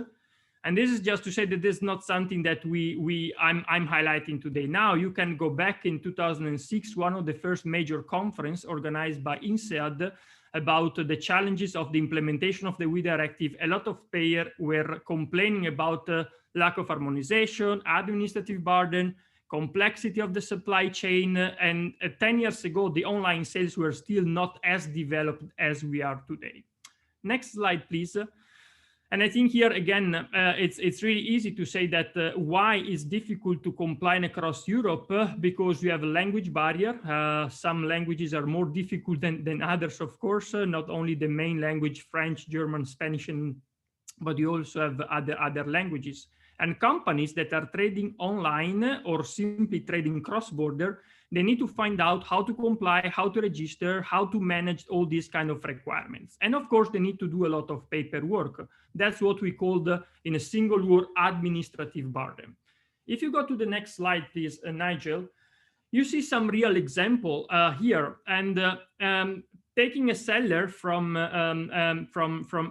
And this is just to say that this is not something that I'm highlighting today. Now you can go back in 2006, one of the first major conference organized by INSEAD about the challenges of the implementation of the WEEE directive. A lot of payers were complaining about lack of harmonization, administrative burden, complexity of the supply chain. And 10 years ago, the online sales were still not as developed as we are today. Next slide, please. And I think here again, it's really easy to say that why it's difficult to comply across Europe, because we have a language barrier. Some languages are more difficult than others, of course, not only the main language, French, German, Spanish, but you also have other languages. And companies that are trading online or simply trading cross-border, they need to find out how to comply, how to register, how to manage all these kind of requirements. And of course, they need to do a lot of paperwork. That's what we call in a single word, administrative burden. If you go to the next slide, please, Nigel, you see some real example here. And taking a seller from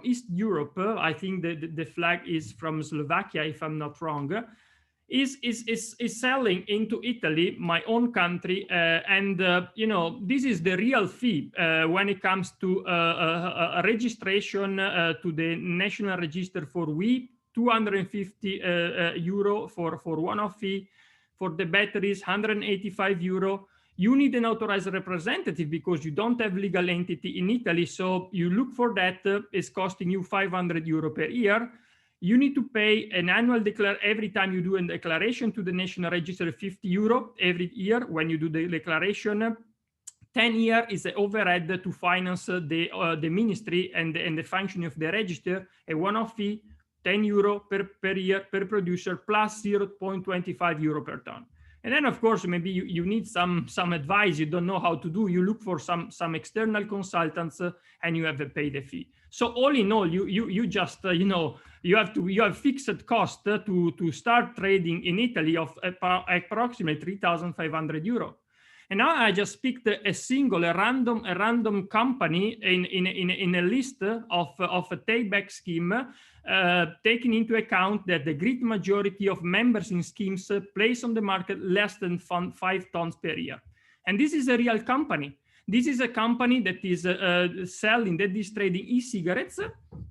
East Europe, I think the flag is from Slovakia, if I'm not wrong, is selling into Italy, my own country, and you know, this is the real fee when it comes to a registration to the National Register for WEEE, 250 euro for one-off fee. For the batteries, 185 euro. You need an authorized representative because you don't have legal entity in Italy. So you look for that, it's costing you 500 euro per year. You need to pay an annual every time you do a declaration to the National Register, 50 euro every year when you do the declaration. 10 years is the overhead to finance the ministry and the functioning of the register, a one-off fee, 10 euro per year per producer plus 0.25 euro per ton. And then, of course, maybe you need some advice. You don't know how to do. You look for some external consultants and you have to pay the fee. So all in all, you just you have fixed cost to start trading in Italy of approximately 3,500 euro. And now I just picked a random company in a list of a take-back scheme, taking into account that the great majority of members in schemes place on the market less than 5 tons per year. And this is a real company. This is a company that is selling, that is trading e-cigarettes.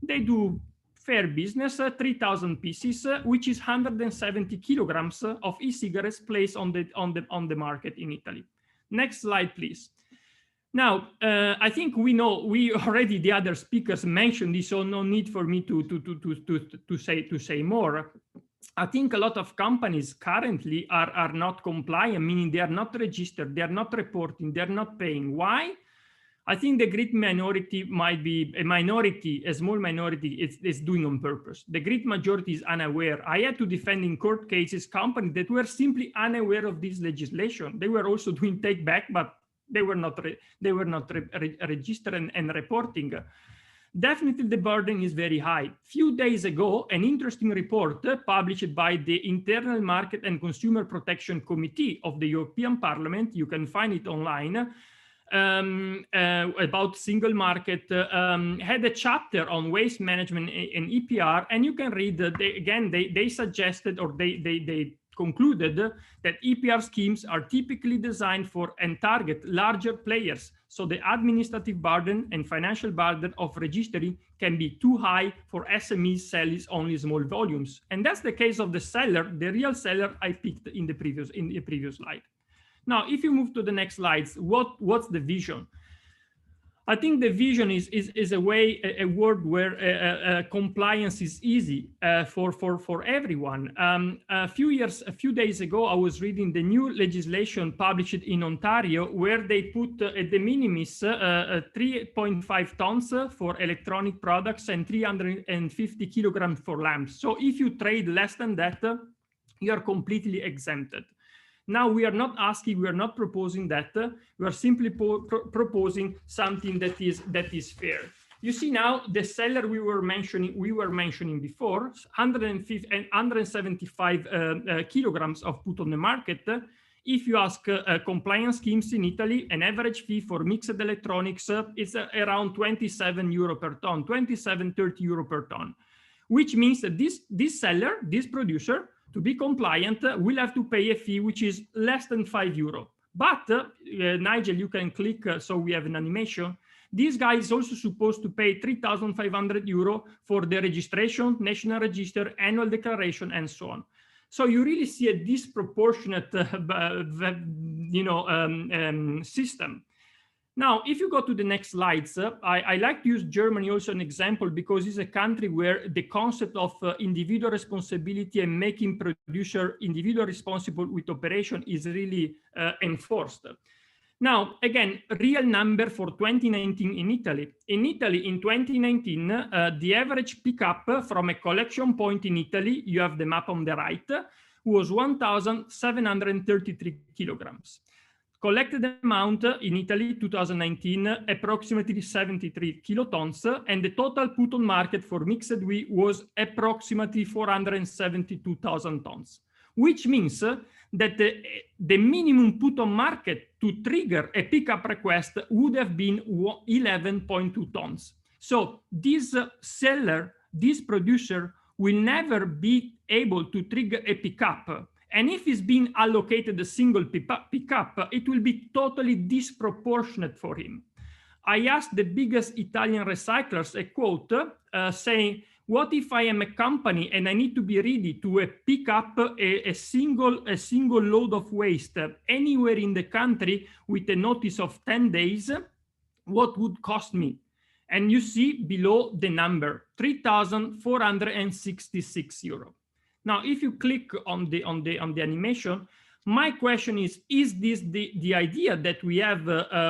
They do fair business, 3,000 pieces, which is 170 kilograms of e-cigarettes placed on the market in Italy. Next slide, please. Now, I think we already, the other speakers mentioned this, so no need for me to say more. I think a lot of companies currently are not compliant, meaning they are not registered, they are not reporting, they're not paying. Why? I think the great minority might be a small minority is doing on purpose. The great majority is unaware. I had to defend in court cases companies that were simply unaware of this legislation. They were also doing take back, but they were not registered and reporting. Definitely the burden is very high. Few days ago, an interesting report published by the Internal Market and Consumer Protection Committee of the European Parliament, you can find it online, about single market, had a chapter on waste management and EPR, and you can read that they suggested, or they concluded that EPR schemes are typically designed for and target larger players. So the administrative burden and financial burden of registering can be too high for SMEs selling only small volumes. And that's the case of the seller, the real seller I picked in the previous slide. Now, if you move to the next slides, what's the vision? I think the vision is a world where compliance is easy for everyone. A few days ago, I was reading the new legislation published in Ontario, where they put at the minimis 3.5 tons for electronic products and 350 kilograms for lamps. So if you trade less than that, you are completely exempted. Now we are not asking, we are not proposing that. We are simply proposing something that is fair. You see now the seller we were mentioning before, 175 kilograms of put on the market. If you ask compliance schemes in Italy, an average fee for mixed electronics is around 27 euro per ton, 27-30 euro per ton, which means that this seller, this producer, to be compliant, will have to pay a fee which is less than 5 euro. But Nigel, you can click, so we have an animation. This guy is also supposed to pay 3,500 euro for the registration, national register, annual declaration, and so on. So you really see a disproportionate, system. Now, if you go to the next slides, I like to use Germany also an example, because it's a country where the concept of individual responsibility and making producer individual responsible with operation is really enforced. Now, again, real number for 2019 in Italy. In Italy, in 2019, the average pickup from a collection point in Italy, you have the map on the right, was 1,733 kilograms. Collected amount in Italy, 2019, approximately 73 kilotons, and the total put on market for mixed wheat was approximately 472,000 tons, which means that the minimum put on market to trigger a pickup request would have been 11.2 tons. So this seller, this producer, will never be able to trigger a pickup. And if it's being allocated a single pickup, it will be totally disproportionate for him. I asked the biggest Italian recyclers a quote saying, what if I am a company and I need to be ready to pick up a single load of waste anywhere in the country with a notice of 10 days, what would cost me? And you see below the number, 3,466 euro. Now, if you click on the animation, my question is this the idea that we have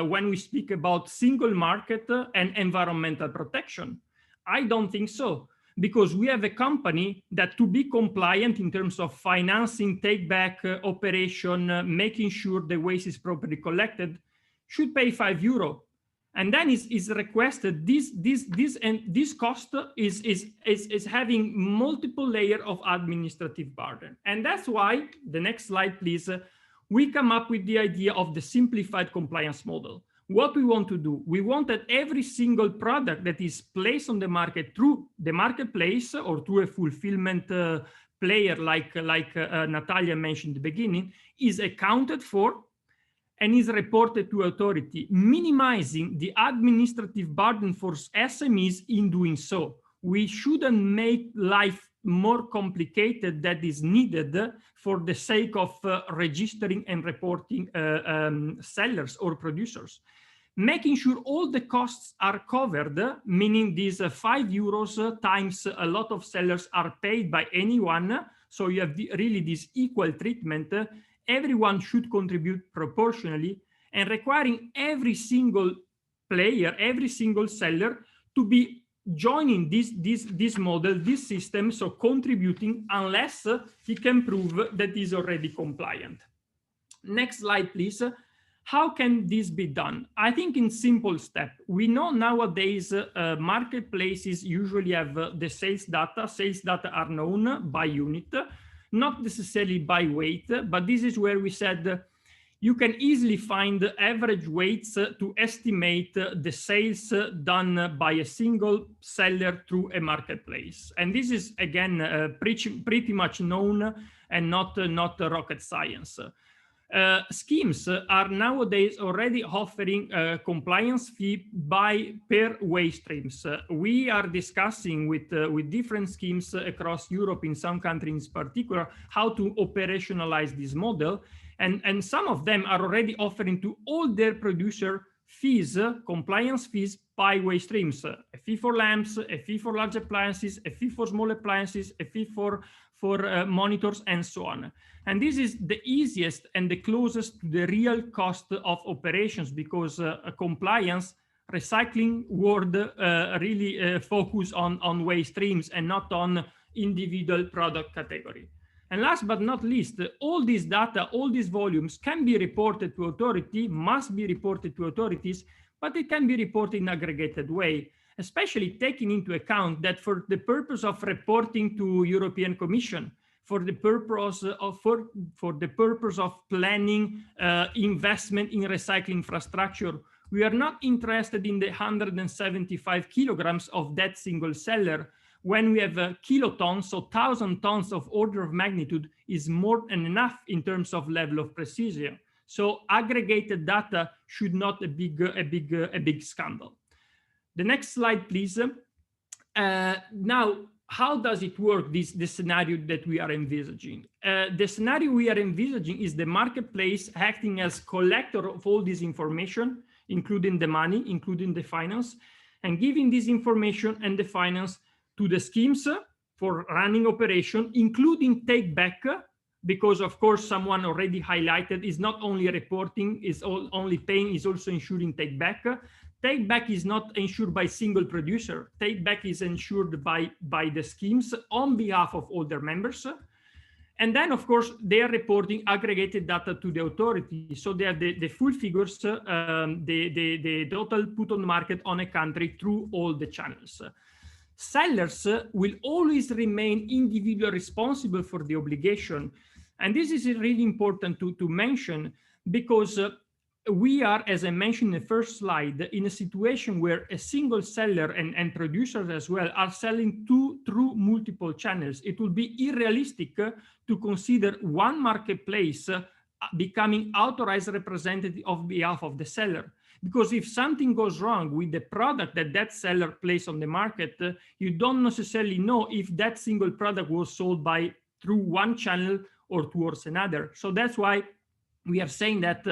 when we speak about single market and environmental protection? I don't think so, because we have a company that, to be compliant in terms of financing, take back operation, making sure the waste is properly collected, should pay 5 euro. And then is requested this cost is having multiple layer of administrative burden. And that's why, the next slide, please, we come up with the idea of the simplified compliance model. What we want to do, we want that every single product that is placed on the market through the marketplace or through a fulfillment player like Natalia mentioned in the beginning, is accounted for and is reported to authority, minimizing the administrative burden for SMEs in doing so. We shouldn't make life more complicated than is needed for the sake of registering and reporting sellers or producers. Making sure all the costs are covered, meaning these 5 euros times a lot of sellers are paid by anyone. So you have really this equal treatment. Everyone should contribute proportionally, and requiring every single player, every single seller to be joining this model, this system, so contributing unless he can prove that he's already compliant. Next slide, please. How can this be done? I think in simple step. We know nowadays marketplaces usually have the sales data. Sales data are known by unit, not necessarily by weight, but this is where we said you can easily find average weights to estimate the sales done by a single seller through a marketplace. And this is, again, pretty much known and not rocket science. Schemes are nowadays already offering a compliance fee per waste streams. We are discussing with different schemes across Europe, in some countries in particular, how to operationalize this model. And some of them are already offering to all their producer fees, compliance fees by waste streams. A fee for lamps, a fee for large appliances, a fee for small appliances, a fee for monitors, and so on. And this is the easiest and the closest to the real cost of operations, because compliance, recycling world really focus on waste streams and not on individual product category. And last but not least, all this data, all these volumes can be reported to authority, must be reported to authorities, but it can be reported in aggregated way, especially taking into account that for the purpose of reporting to European Commission, for the purpose of planning investment in recycling infrastructure, we are not interested in the 175 kilograms of that single seller. When we have kilotons, so 1,000 tons of order of magnitude is more than enough in terms of level of precision. So aggregated data should not be a big scandal. The next slide, please. Now, how does it work, the scenario that we are envisaging? The scenario we are envisaging is the marketplace acting as collector of all this information, including the money, including the finance, and giving this information and the finance to the schemes for running operation, including take back, because of course someone already highlighted is not only reporting, is only paying, is also ensuring take back. Take back is not ensured by single producer. Take back is ensured by the schemes on behalf of all their members. And then, of course, they are reporting aggregated data to the authority. So they have the full figures, the total put on the market on a country through all the channels. Sellers will always remain individually responsible for the obligation. And this is really important to mention, because we are, as I mentioned in the first slide, in a situation where a single seller and producers as well are selling through multiple channels. It will be unrealistic to consider one marketplace becoming authorized representative on behalf of the seller. Because if something goes wrong with the product that seller placed on the market, you don't necessarily know if that single product was sold through one channel or towards another. So that's why we are saying that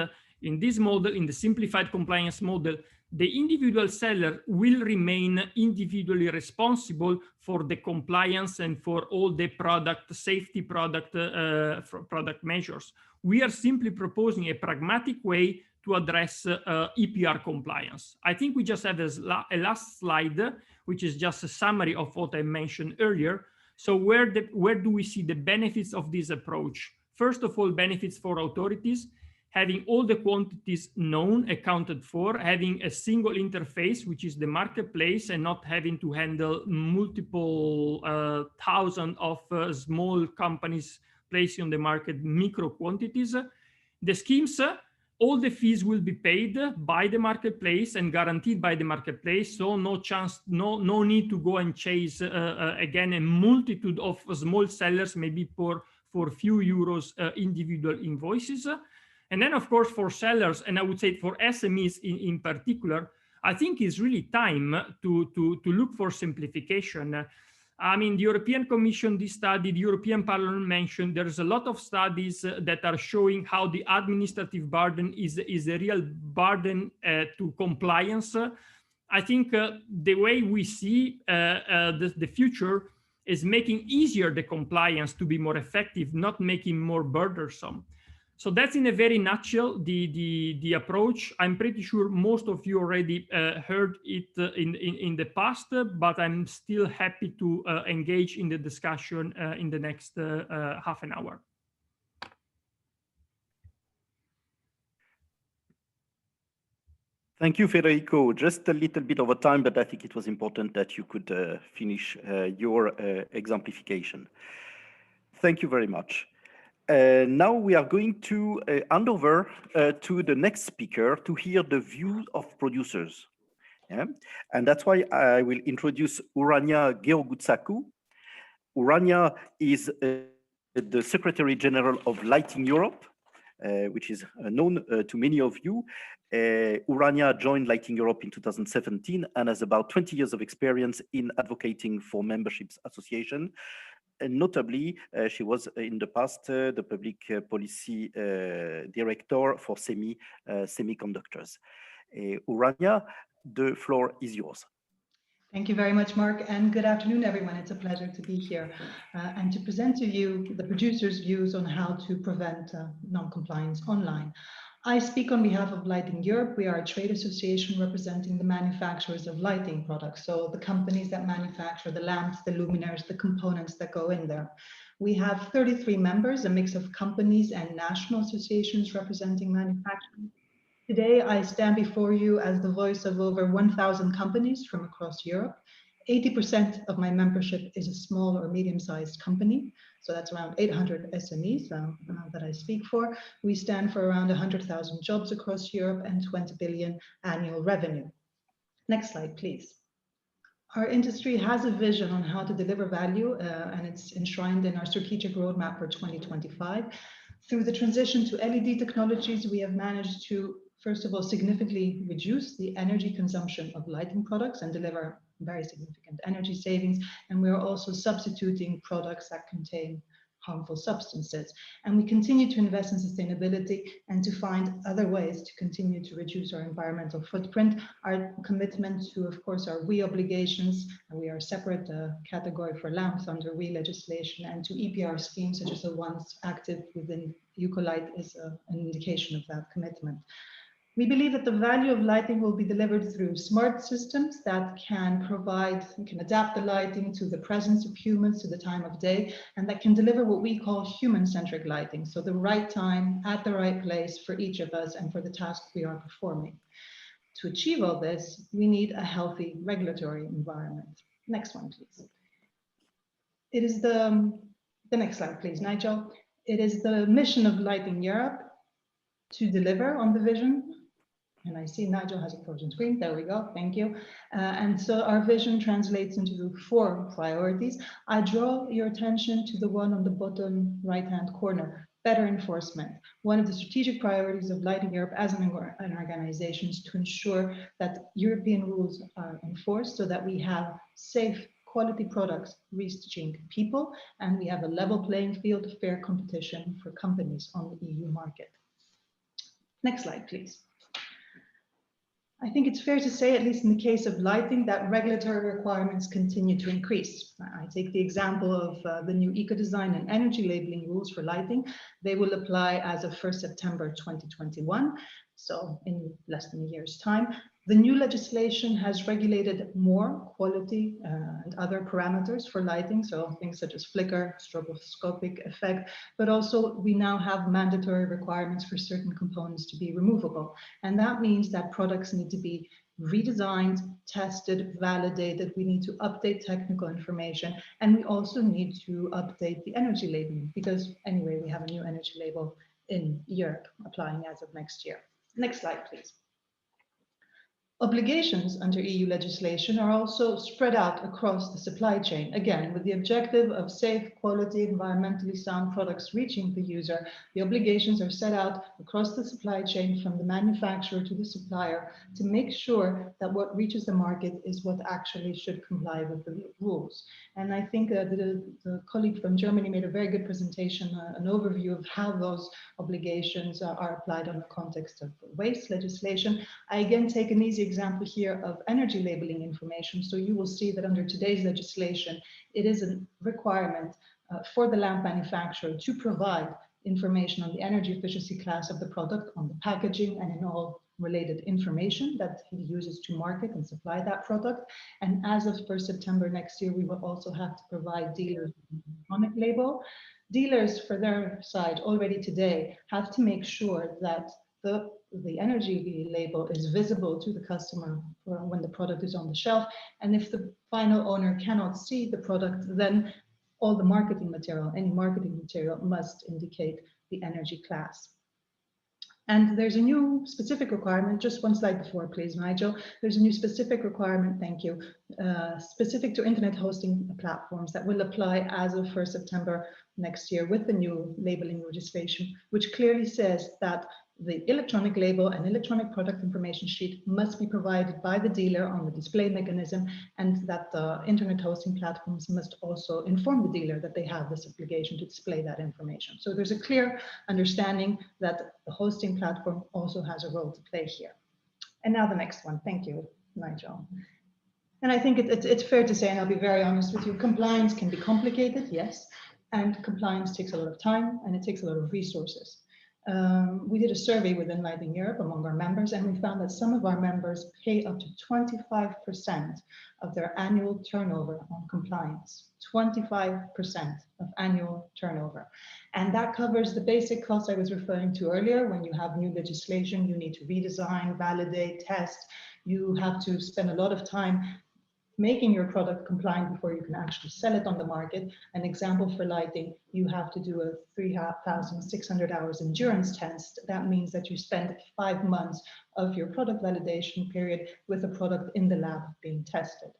in this model, in the simplified compliance model, the individual seller will remain individually responsible for the compliance and for all the product safety product measures. We are simply proposing a pragmatic way to address EPR compliance. I think we just have a last slide, which is just a summary of what I mentioned earlier. So where do we see the benefits of this approach? First of all, benefits for authorities. having all the quantities known, accounted for, having a single interface, which is the marketplace, and not having to handle multiple thousands of small companies placing on the market micro quantities. The schemes, all the fees will be paid by the marketplace and guaranteed by the marketplace. So no need to go and chase again a multitude of small sellers, maybe for few euros individual invoices. And then, of course, for sellers, and I would say for SMEs in particular, I think it's really time to look for simplification. I mean, the European Commission, this study, the European Parliament mentioned, there's a lot of studies that are showing how the administrative burden is a real burden to compliance. I think the way we see the future is making easier the compliance to be more effective, not making more burdensome. So that's in a very nutshell the approach. I'm pretty sure most of you already heard it in the past, but I'm still happy to engage in the discussion in the next half an hour. Thank you, Federico. Just a little bit over time, but I think it was important that you could finish your exemplification. Thank you very much. Now we are going to hand over to the next speaker to hear the view of producers. Yeah? And that's why I will introduce Urania Georgutsaku. Urania is the Secretary General of Lighting Europe, which is known to many of you. Urania joined Lighting Europe in 2017 and has about 20 years of experience in advocating for memberships association. And notably, she was in the past the public policy director for semiconductors. Urania, the floor is yours. Thank you very much, Mark, and good afternoon, everyone. It's a pleasure to be here and to present to you the producers' views on how to prevent non-compliance online. I speak on behalf of Lighting Europe. We are a trade association representing the manufacturers of lighting products, so the companies that manufacture the lamps, the luminaires, the components that go in there. We have 33 members, a mix of companies and national associations representing manufacturing. Today, I stand before you as the voice of over 1,000 companies from across Europe. 80% of my membership is a small or medium-sized company. So that's around 800 SMEs that I speak for. We stand for around 100,000 jobs across Europe and 20 billion annual revenue. Next slide, please. Our industry has a vision on how to deliver value, and it's enshrined in our strategic roadmap for 2025. Through the transition to LED technologies, we have managed to, first of all, significantly reduce the energy consumption of lighting products and deliver very significant energy savings. And we are also substituting products that contain harmful substances. And we continue to invest in sustainability and to find other ways to continue to reduce our environmental footprint. Our commitment to, of course, our WEEE obligations, and we are a separate category for lamps under WEEE legislation, and to EPR schemes such as the ones active within EucoLight is an indication of that commitment. We believe that the value of lighting will be delivered through smart systems that can adapt the lighting to the presence of humans, to the time of day, and that can deliver what we call human-centric lighting. So the right time at the right place for each of us and for the task we are performing. To achieve all this, we need a healthy regulatory environment. Next one, please. It is the next slide, please, Nigel. It is the mission of Lighting Europe to deliver on the vision. And I see Nigel has a frozen screen. There we go. Thank you. And so our vision translates into 4 priorities. I draw your attention to the one on the bottom right-hand corner, better enforcement. One of the strategic priorities of Lighting Europe as an organization is to ensure that European rules are enforced so that we have safe, quality products reaching people, and we have a level playing field, fair competition for companies on the EU market. Next slide, please. I think it's fair to say, at least in the case of lighting, that regulatory requirements continue to increase. I take the example of the new eco-design and energy labeling rules for lighting. They will apply as of 1st September 2021, so in less than a year's time. The new legislation has regulated more quality and other parameters for lighting, so things such as flicker, stroboscopic effect, but also we now have mandatory requirements for certain components to be removable. And that means that products need to be redesigned, tested, validated. We need to update technical information, and we also need to update the energy labeling, because anyway, we have a new energy label in Europe applying as of next year. Next slide, please. Obligations under EU legislation are also spread out across the supply chain, again, with the objective of safe, quality, environmentally sound products reaching the user. The obligations are set out across the supply chain from the manufacturer to the supplier to make sure that what reaches the market is what actually should comply with the rules. And I think the colleague from Germany made a very good presentation, an overview of how those obligations are applied on the context of waste legislation. I again take an easy example here of energy labeling information. So you will see that under today's legislation, it is a requirement for the lamp manufacturer to provide information on the energy efficiency class of the product, on the packaging, and in all related information that he uses to market and supply that product. And as of 1st September next year, we will also have to provide dealers an electronic label. Dealers, for their side, already today have to make sure that the energy label is visible to the customer when the product is on the shelf. And if the final owner cannot see the product, then all the marketing material, any marketing material must indicate the energy class. And there's a new specific requirement, just one slide before, please, Nigel. There's a new specific requirement, thank you, specific to internet hosting platforms that will apply as of 1st September next year with the new labeling legislation, which clearly says that the electronic label and electronic product information sheet must be provided by the dealer on the display mechanism, and that the internet hosting platforms must also inform the dealer that they have this obligation to display that information. So there's a clear understanding that the hosting platform also has a role to play here. And now the next one. Thank you, Nigel. And I think it's fair to say, and I'll be very honest with you, compliance can be complicated, yes, and compliance takes a lot of time and it takes a lot of resources. We did a survey within Lighting Europe among our members, and we found that some of our members pay up to 25% of their annual turnover on compliance. 25% of annual turnover. And that covers the basic costs I was referring to earlier. When you have new legislation, you need to redesign, validate, test. You have to spend a lot of time making your product compliant before you can actually sell it on the market. An example for lighting, you have to do a 3,600 hours endurance test. That means that you spend 5 months of your product validation period with the product in the lab being tested.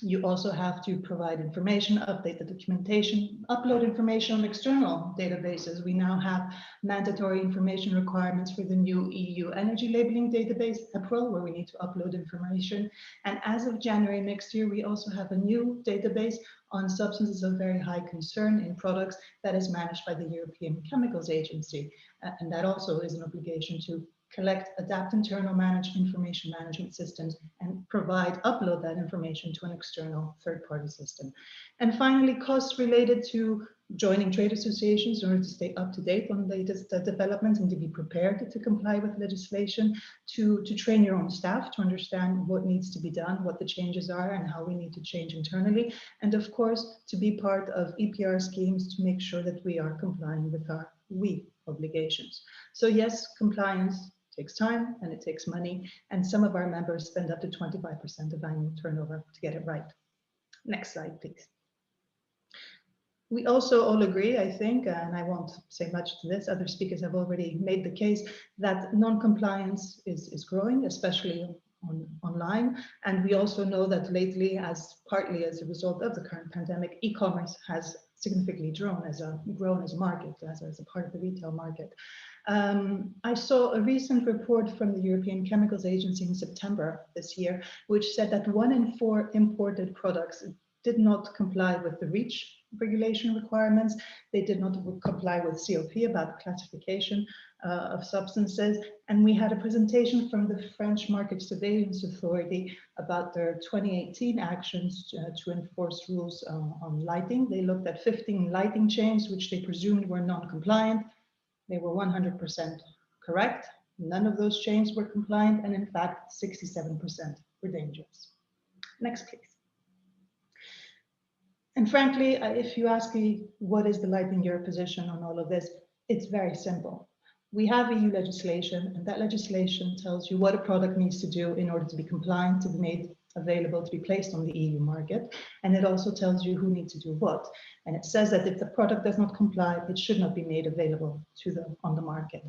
You also have to provide information, update the documentation, upload information on external databases. We now have mandatory information requirements for the new EU energy labeling database, EPRL, where we need to upload information. And as of January next year, we also have a new database on substances of very high concern in products that is managed by the European Chemicals Agency. And that also is an obligation to collect, adapt, internal manage information management systems, and upload that information to an external third-party system. And finally, costs related to joining trade associations in order to stay up to date on the latest developments and to be prepared to comply with legislation, to train your own staff to understand what needs to be done, what the changes are, and how we need to change internally. And of course, to be part of EPR schemes to make sure that we are complying with our WE obligations. So yes, compliance takes time and it takes money, and some of our members spend up to 25% of annual turnover to get it right. Next slide, please. We also all agree, I think, and I won't say much to this, other speakers have already made the case, that non-compliance is growing, especially online. And we also know that lately, partly as a result of the current pandemic, e-commerce has significantly grown as a market, as a part of the retail market. I saw a recent report from the European Chemicals Agency in September this year, which said that 1 in 4 imported products did not comply with the REACH regulation requirements. They did not comply with COP about the classification of substances. And we had a presentation from the French Market Surveillance Authority about their 2018 actions to enforce rules on lighting. They looked at 15 lighting chains, which they presumed were non-compliant. They were 100% correct. None of those chains were compliant, and in fact, 67% were dangerous. Next, please. And frankly, if you ask me what is the Lighting Europe position on all of this, it's very simple. We have EU legislation, and that legislation tells you what a product needs to do in order to be compliant, to be made available, to be placed on the EU market. And it also tells you who needs to do what. And it says that if the product does not comply, it should not be made available on the market.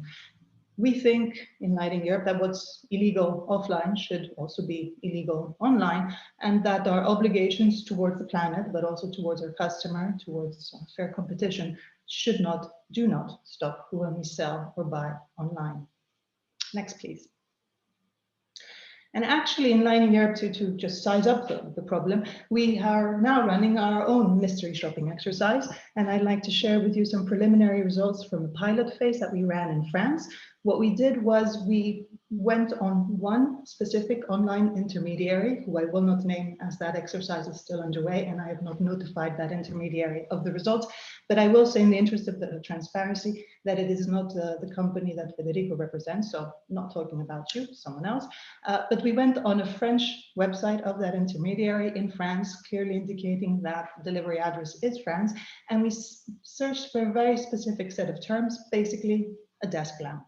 We think in Lighting Europe that what's illegal offline should also be illegal online, and that our obligations towards the planet, but also towards our customer, towards fair competition, do not stop when we sell or buy online. Next, please. And actually in Lighting Europe, to just size up the problem, we are now running our own mystery shopping exercise. And I'd like to share with you some preliminary results from a pilot phase that we ran in France. What we did was we went on one specific online intermediary, who I will not name as that exercise is still underway, and I have not notified that intermediary of the results. But I will say, in the interest of the transparency, that it is not the company that Federico represents, so not talking about you, someone else. But we went on a French website of that intermediary in France, clearly indicating that delivery address is France, and we searched for a very specific set of terms, basically a desk lamp.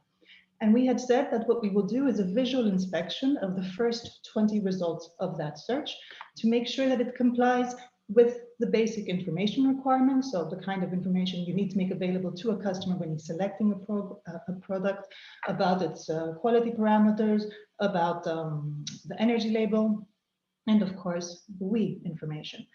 And we had said that what we will do is a visual inspection of the first 20 results of that search to make sure that it complies with the basic information requirements, so the kind of information you need to make available to a customer when he's selecting a product, about its quality parameters, about the energy label, and of course, the WE information.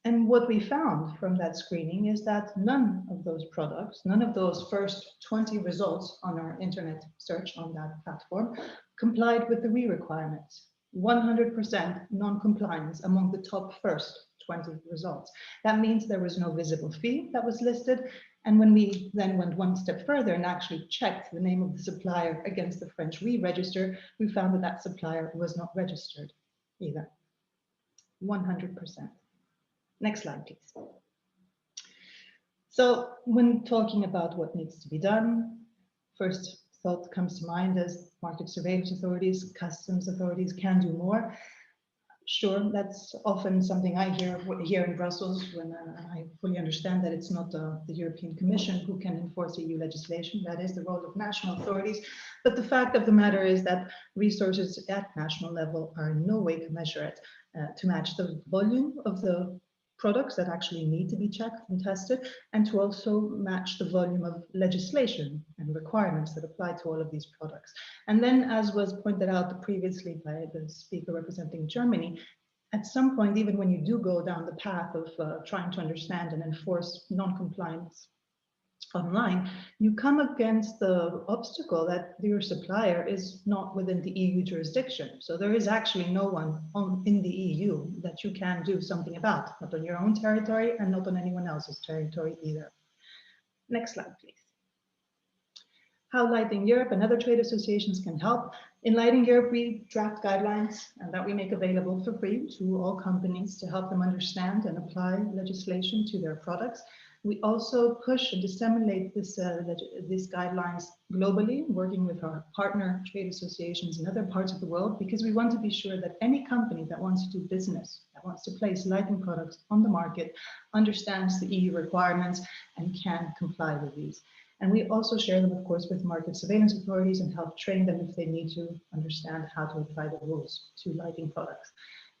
And what we found from that screening is that none of those products, none of those first 20 results on our internet search on that platform complied with the WE requirements. 100% non-compliance among the top first 20 results. That means there was no visible fee that was listed. And when we then went one step further and actually checked the name of the supplier against the French WE register, we found that that supplier was not registered either. 100%. Next slide, please. So when talking about what needs to be done, first thought comes to mind is market surveillance authorities, customs authorities can do more. Sure, that's often something I hear here in Brussels when I fully understand that it's not the European Commission who can enforce EU legislation. That is the role of national authorities. But the fact of the matter is that resources at national level are in no way commensurate to match the volume of the products that actually need to be checked and tested, and to also match the volume of legislation and requirements that apply to all of these products. And then, as was pointed out previously by the speaker representing Germany, at some point, even when you do go down the path of trying to understand and enforce non-compliance online, you come against the obstacle that your supplier is not within the EU jurisdiction. So there is actually no one in the EU that you can do something about, not on your own territory and not on anyone else's territory either. Next slide, please. How Lighting Europe and other trade associations can help. In Lighting Europe, we draft guidelines and that we make available for free to all companies to help them understand and apply legislation to their products. We also push and disseminate these guidelines globally, working with our partner trade associations in other parts of the world, because we want to be sure that any company that wants to do business, that wants to place lighting products on the market, understands the EU requirements and can comply with these. And we also share them, of course, with market surveillance authorities and help train them if they need to understand how to apply the rules to lighting products.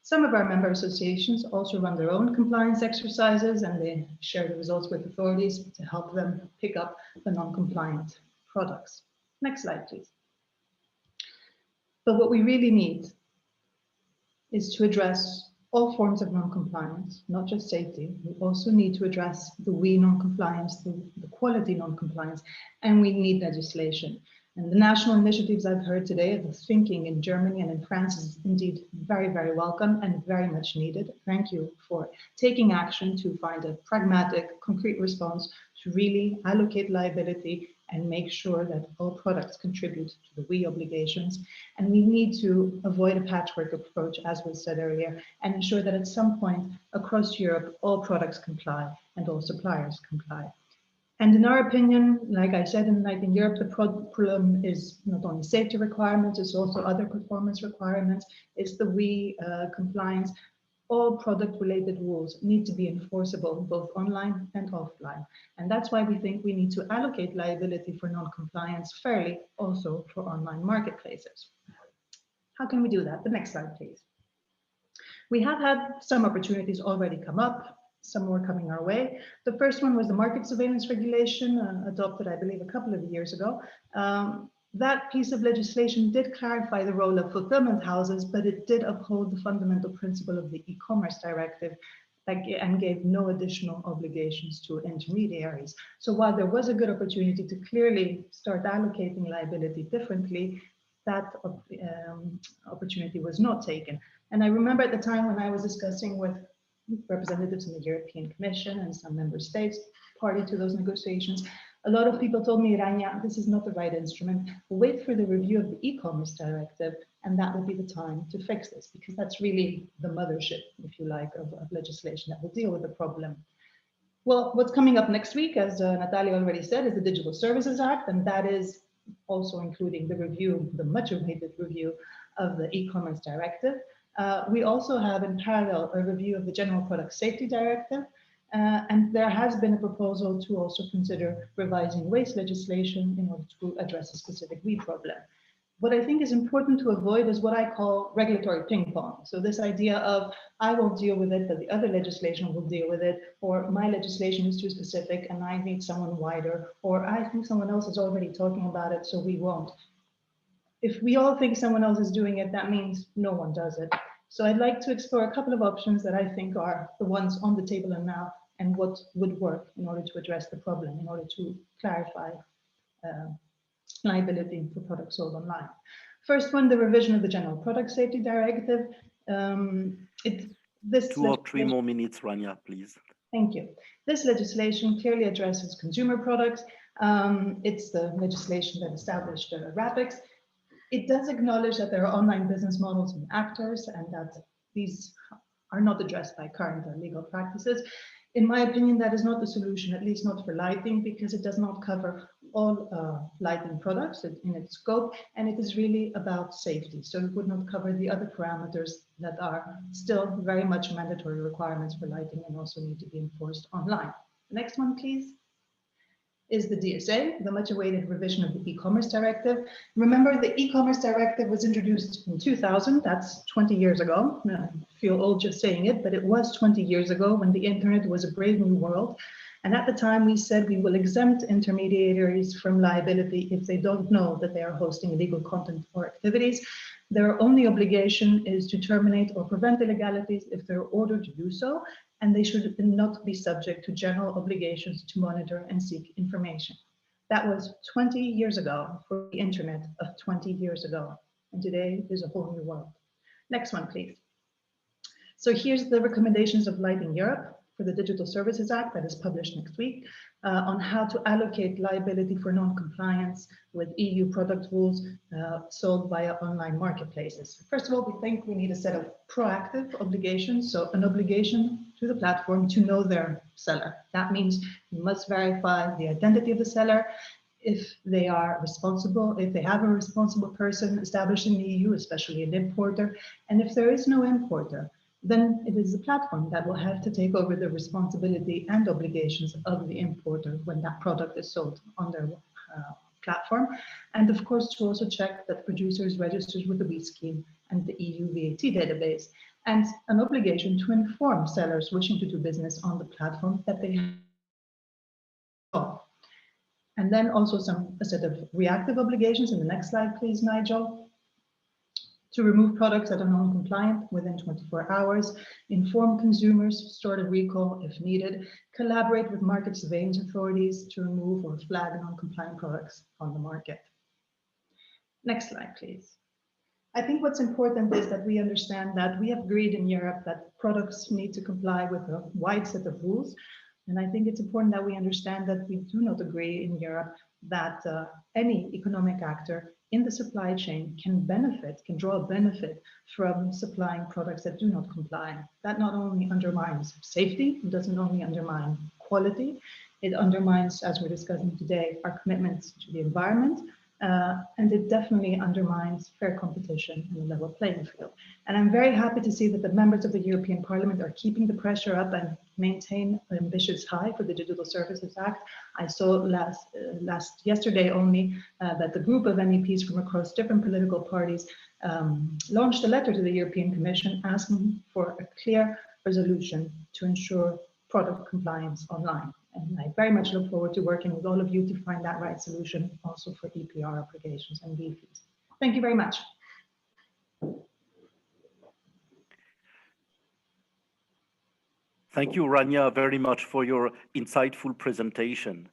Some of our member associations also run their own compliance exercises, and they share the results with authorities to help them pick up the non-compliant products. Next slide, please. But what we really need is to address all forms of non-compliance, not just safety. We also need to address the WE non-compliance, the quality non-compliance, and we need legislation. And the national initiatives I've heard today, the thinking in Germany and in France is indeed very, very welcome and very much needed. Thank you for taking action to find a pragmatic, concrete response to really allocate liability and make sure that all products contribute to the WE obligations. And we need to avoid a patchwork approach, as was said earlier, and ensure that at some point across Europe, all products comply and all suppliers comply. And in our opinion, like I said, in Europe, the problem is not only safety requirements, it's also other performance requirements, it's the WEEE compliance. All product-related rules need to be enforceable both online and offline. And that's why we think we need to allocate liability for non-compliance fairly also for online marketplaces. How can we do that? The next slide, please. We have had some opportunities already come up, some more coming our way. The first one was the market surveillance regulation adopted, I believe, a couple of years ago. That piece of legislation did clarify the role of fulfillment houses, but it did uphold the fundamental principle of the e-commerce directive and gave no additional obligations to intermediaries. So while there was a good opportunity to clearly start allocating liability differently, that opportunity was not taken. And I remember at the time when I was discussing with representatives in the European Commission and some member states party to those negotiations, a lot of people told me, Rania, this is not the right instrument. Wait for the review of the e-commerce directive, and that will be the time to fix this, because that's really the mothership, if you like, of legislation that will deal with the problem. Well, what's coming up next week, as Natalia already said, is the Digital Services Act, and that is also including the review, the much awaited review of the e-commerce directive. We also have in parallel a review of the General Product Safety Directive, and there has been a proposal to also consider revising waste legislation in order to address a specific WEEE problem. What I think is important to avoid is what I call regulatory ping pong. So this idea of I will deal with it, but the other legislation will deal with it, or my legislation is too specific and I need someone wider, or I think someone else is already talking about it, so we won't. If we all think someone else is doing it, that means no one does it. So I'd like to explore a couple of options that I think are the ones on the table and now, and what would work in order to address the problem, in order to clarify liability for products sold online. First one, the revision of the General Product Safety Directive. This 2 or 3 more minutes, Rania, please. Thank you. This legislation clearly addresses consumer products. It's the legislation that established RAPEX. It does acknowledge that there are online business models and actors, and that these are not addressed by current legal practices. In my opinion, that is not the solution, at least not for lighting, because it does not cover all lighting products in its scope, and it is really about safety. So it would not cover the other parameters that are still very much mandatory requirements for lighting and also need to be enforced online. Next one, please, is the DSA, the much awaited revision of the e-commerce directive. Remember, the e-commerce directive was introduced in 2000, that's 20 years ago. I feel old just saying it, but it was 20 years ago when the internet was a brave new world. And at the time we said we will exempt intermediaries from liability if they don't know that they are hosting illegal content or activities. Their only obligation is to terminate or prevent illegalities if they're ordered to do so, and they should not be subject to general obligations to monitor and seek information. That was 20 years ago for the internet of 20 years ago. And today is a whole new world. Next one, please. So here's the recommendations of Lighting Europe for the Digital Services Act that is published next week on how to allocate liability for non-compliance with EU product rules sold via online marketplaces. First of all, we think we need a set of proactive obligations, so an obligation to the platform to know their seller. That means you must verify the identity of the seller, if they are responsible, if they have a responsible person established in the EU, especially an importer, and if there is no importer, then it is the platform that will have to take over the responsibility and obligations of the importer when that product is sold on their platform. And of course, to also check that producers registered with the WEEE scheme and the EU VAT database, and an obligation to inform sellers wishing to do business on the platform that they have. And then also a set of reactive obligations. In the next slide, please, Nigel. To remove products that are non-compliant within 24 hours, inform consumers, start a recall if needed, collaborate with market surveillance authorities to remove or flag non-compliant products on the market. Next slide, please. I think what's important is that we understand that we have agreed in Europe that products need to comply with a wide set of rules. And I think it's important that we understand that we do not agree in Europe that any economic actor in the supply chain can draw a benefit from supplying products that do not comply. That not only undermines safety, it doesn't only undermine quality, It undermines, as we're discussing today, our commitments to the environment, and it definitely undermines fair competition and a level playing field. And I'm very happy to see that the members of the European Parliament are keeping the pressure up and maintain an ambitious high for the Digital Services Act. I saw yesterday only that the group of MEPs from across different political parties launched a letter to the European Commission asking for a clear resolution to ensure product compliance online. And I very much look forward to working with all of you to find that right solution also for EPR obligations and fees. Thank you very much. Thank you, Rania, very much for your insightful presentation.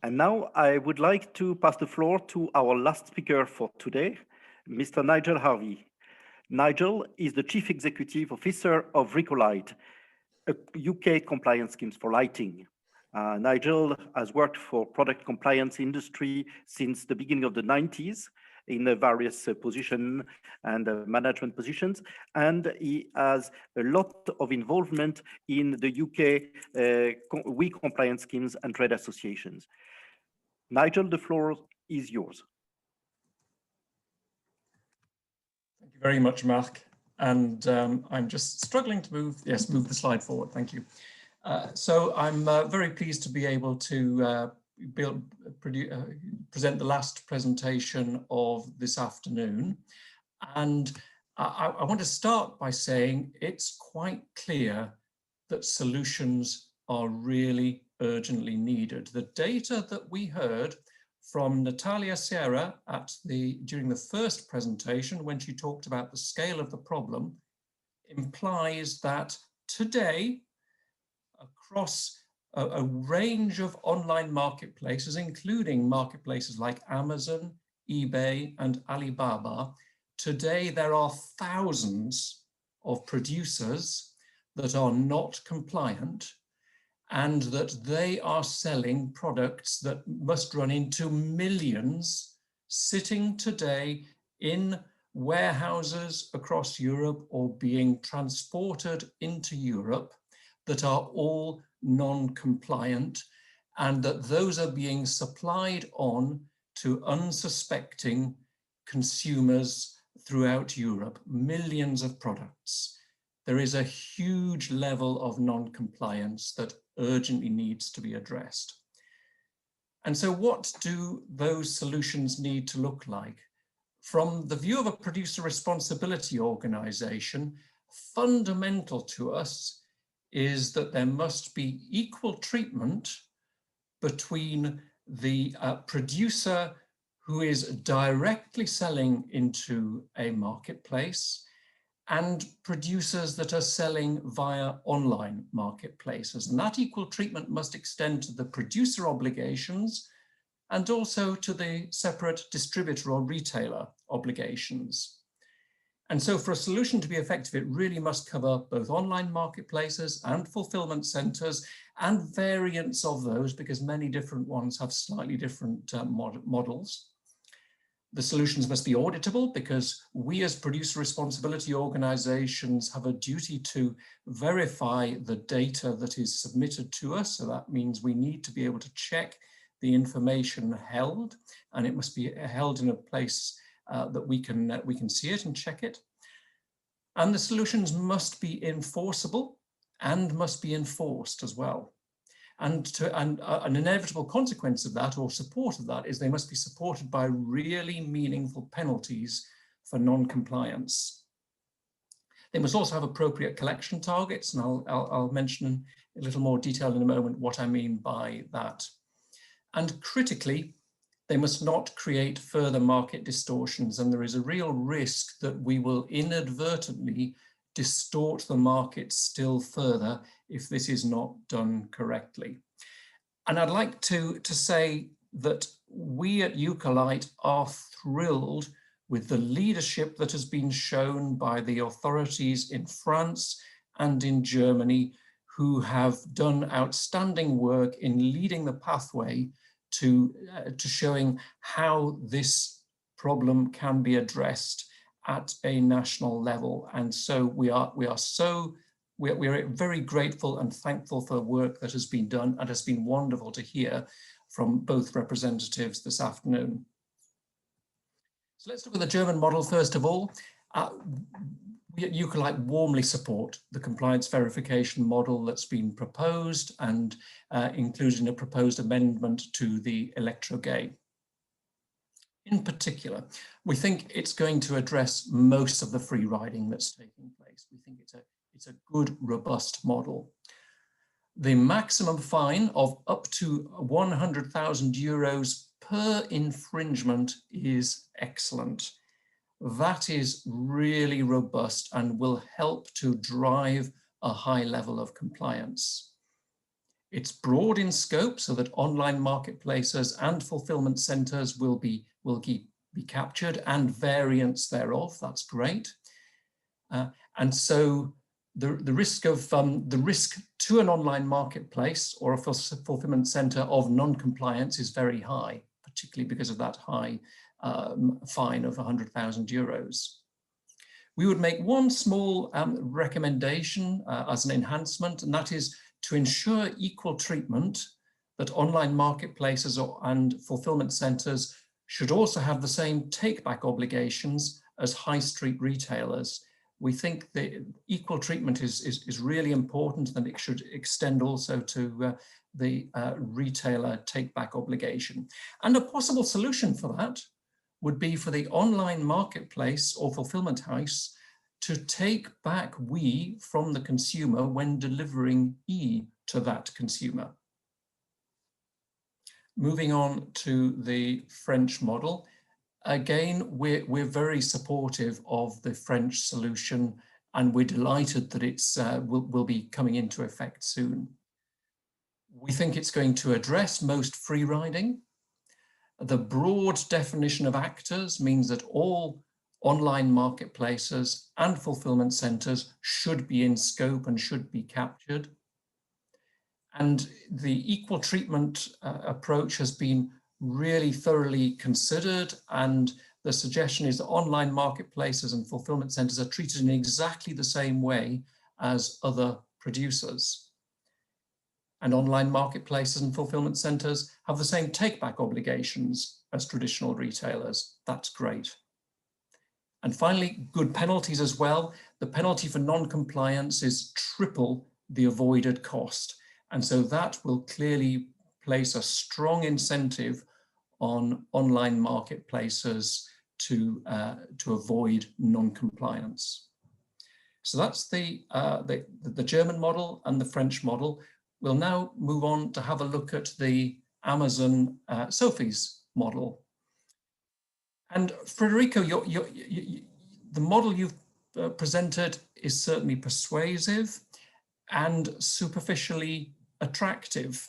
And now I would like to pass the floor to our last speaker for today, Mr. Nigel Harvey. Nigel is the Chief Executive Officer of EucoLight, a UK compliance schemes for lighting. Nigel has worked for product compliance industry since the beginning of the 90s in various positions and management positions, and he has a lot of involvement in the UK WE compliance schemes and trade associations. Nigel, the floor is yours. Thank you very much, Mark. And I'm just struggling to move the slide forward. Thank you. So I'm very pleased to be able to present the last presentation of this afternoon. And I want to start by saying it's quite clear that solutions are really urgently needed. The data that we heard from Natalia Sierra during the first presentation, when she talked about the scale of the problem, implies that today, across a range of online marketplaces, including marketplaces like Amazon, eBay, and Alibaba, today there are thousands of producers that are not compliant, and that they are selling products that must run into millions, sitting today in warehouses across Europe or being transported into Europe, that are all non-compliant, and that those are being supplied on to unsuspecting consumers throughout Europe, millions of products. There is a huge level of non-compliance that urgently needs to be addressed. And so what do those solutions need to look like? From the view of a producer responsibility organization, fundamental to us is that there must be equal treatment between the producer who is directly selling into a marketplace and producers that are selling via online marketplaces. And that equal treatment must extend to the producer obligations and also to the separate distributor or retailer obligations. And so for a solution to be effective, it really must cover both online marketplaces and fulfillment centers and variants of those, because many different ones have slightly different models. The solutions must be auditable, because we as producer responsibility organizations have a duty to verify the data that is submitted to us. So that means we need to be able to check the information held, and it must be held in a place that we can see it and check it. And the solutions must be enforceable and must be enforced as well. And an inevitable consequence of that, or support of that, is they must be supported by really meaningful penalties for non-compliance. They must also have appropriate collection targets, and I'll mention in a little more detail in a moment what I mean by that. And critically, they must not create further market distortions, and there is a real risk that we will inadvertently distort the market still further if this is not done correctly. And I'd like to say that we at EucoLight are thrilled with the leadership that has been shown by the authorities in France and in Germany, who have done outstanding work in leading the pathway to showing how this problem can be addressed at a national level. And so we are so we're very grateful and thankful for the work that has been done, and it's been wonderful to hear from both representatives this afternoon. So let's look at the German model first of all. We at EucoLight warmly support the compliance verification model that's been proposed and included in a proposed amendment to the electro-gay. In particular, we think it's going to address most of the free riding that's taking place. We think it's a good, robust model. The maximum fine of up to 100,000 euros per infringement is excellent. That is really robust and will help to drive a high level of compliance. It's broad in scope so that online marketplaces and fulfillment centers will be captured, and variants thereof. That's great. And so the risk to an online marketplace or a fulfillment center of non-compliance is very high, particularly because of that high fine of 100,000 euros. We would make one small recommendation as an enhancement, and that is to ensure equal treatment, that online marketplaces and fulfillment centers should also have the same take-back obligations as high street retailers. We think the equal treatment is really important, and it should extend also to the retailer take-back obligation. And a possible solution for that would be for the online marketplace or fulfillment house to take back we from the consumer when delivering E to that consumer. Moving on to the French model. Again, we're very supportive of the French solution, and we're delighted that it's will be coming into effect soon. We think it's going to address most free riding. The broad definition of actors means that all online marketplaces and fulfillment centers should be in scope and should be captured. And the equal treatment approach has been really thoroughly considered, and the suggestion is that online marketplaces and fulfillment centers are treated in exactly the same way as other producers. And online marketplaces and fulfillment centers have the same take-back obligations as traditional retailers. That's great. And finally, good penalties as well. The penalty for non-compliance is triple the avoided cost. And so that will clearly place a strong incentive on online marketplaces to avoid non-compliance. So that's the German model and the French model. We'll now move on to have a look at the Amazon Sophie's model. And Federico, the model you've presented is certainly persuasive and superficially attractive.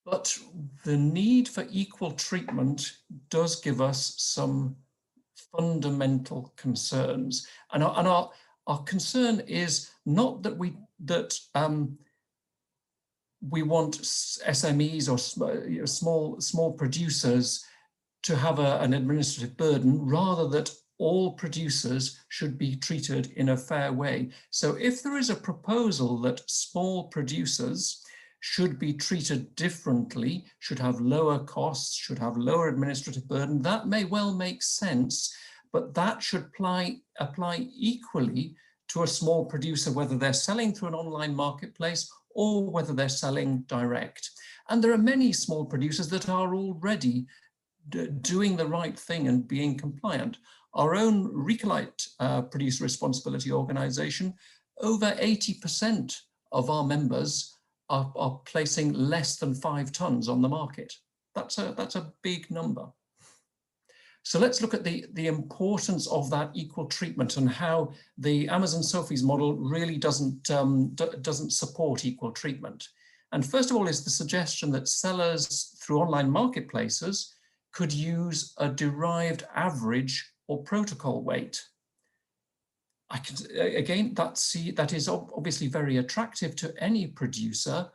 But the need for equal treatment does give us some fundamental concerns. And our concern is not that we want SMEs or small producers to have an administrative burden, rather that all producers should be treated in a fair way. So if there is a proposal that small producers should be treated differently, should have lower costs, should have lower administrative burden, that may well make sense, but that should apply equally to a small producer, whether they're selling through an online marketplace or whether they're selling direct. And there are many small producers that are already doing the right thing and being compliant. Our own EucoLight Producer Responsibility Organization, over 80% of our members are placing less than 5 tons on the market. That's a big number. So let's look at the importance of that equal treatment and how the Amazon Sophie's model really doesn't support equal treatment. And first of all is the suggestion that sellers through online marketplaces could use a derived average or protocol weight. That is obviously very attractive to any producer,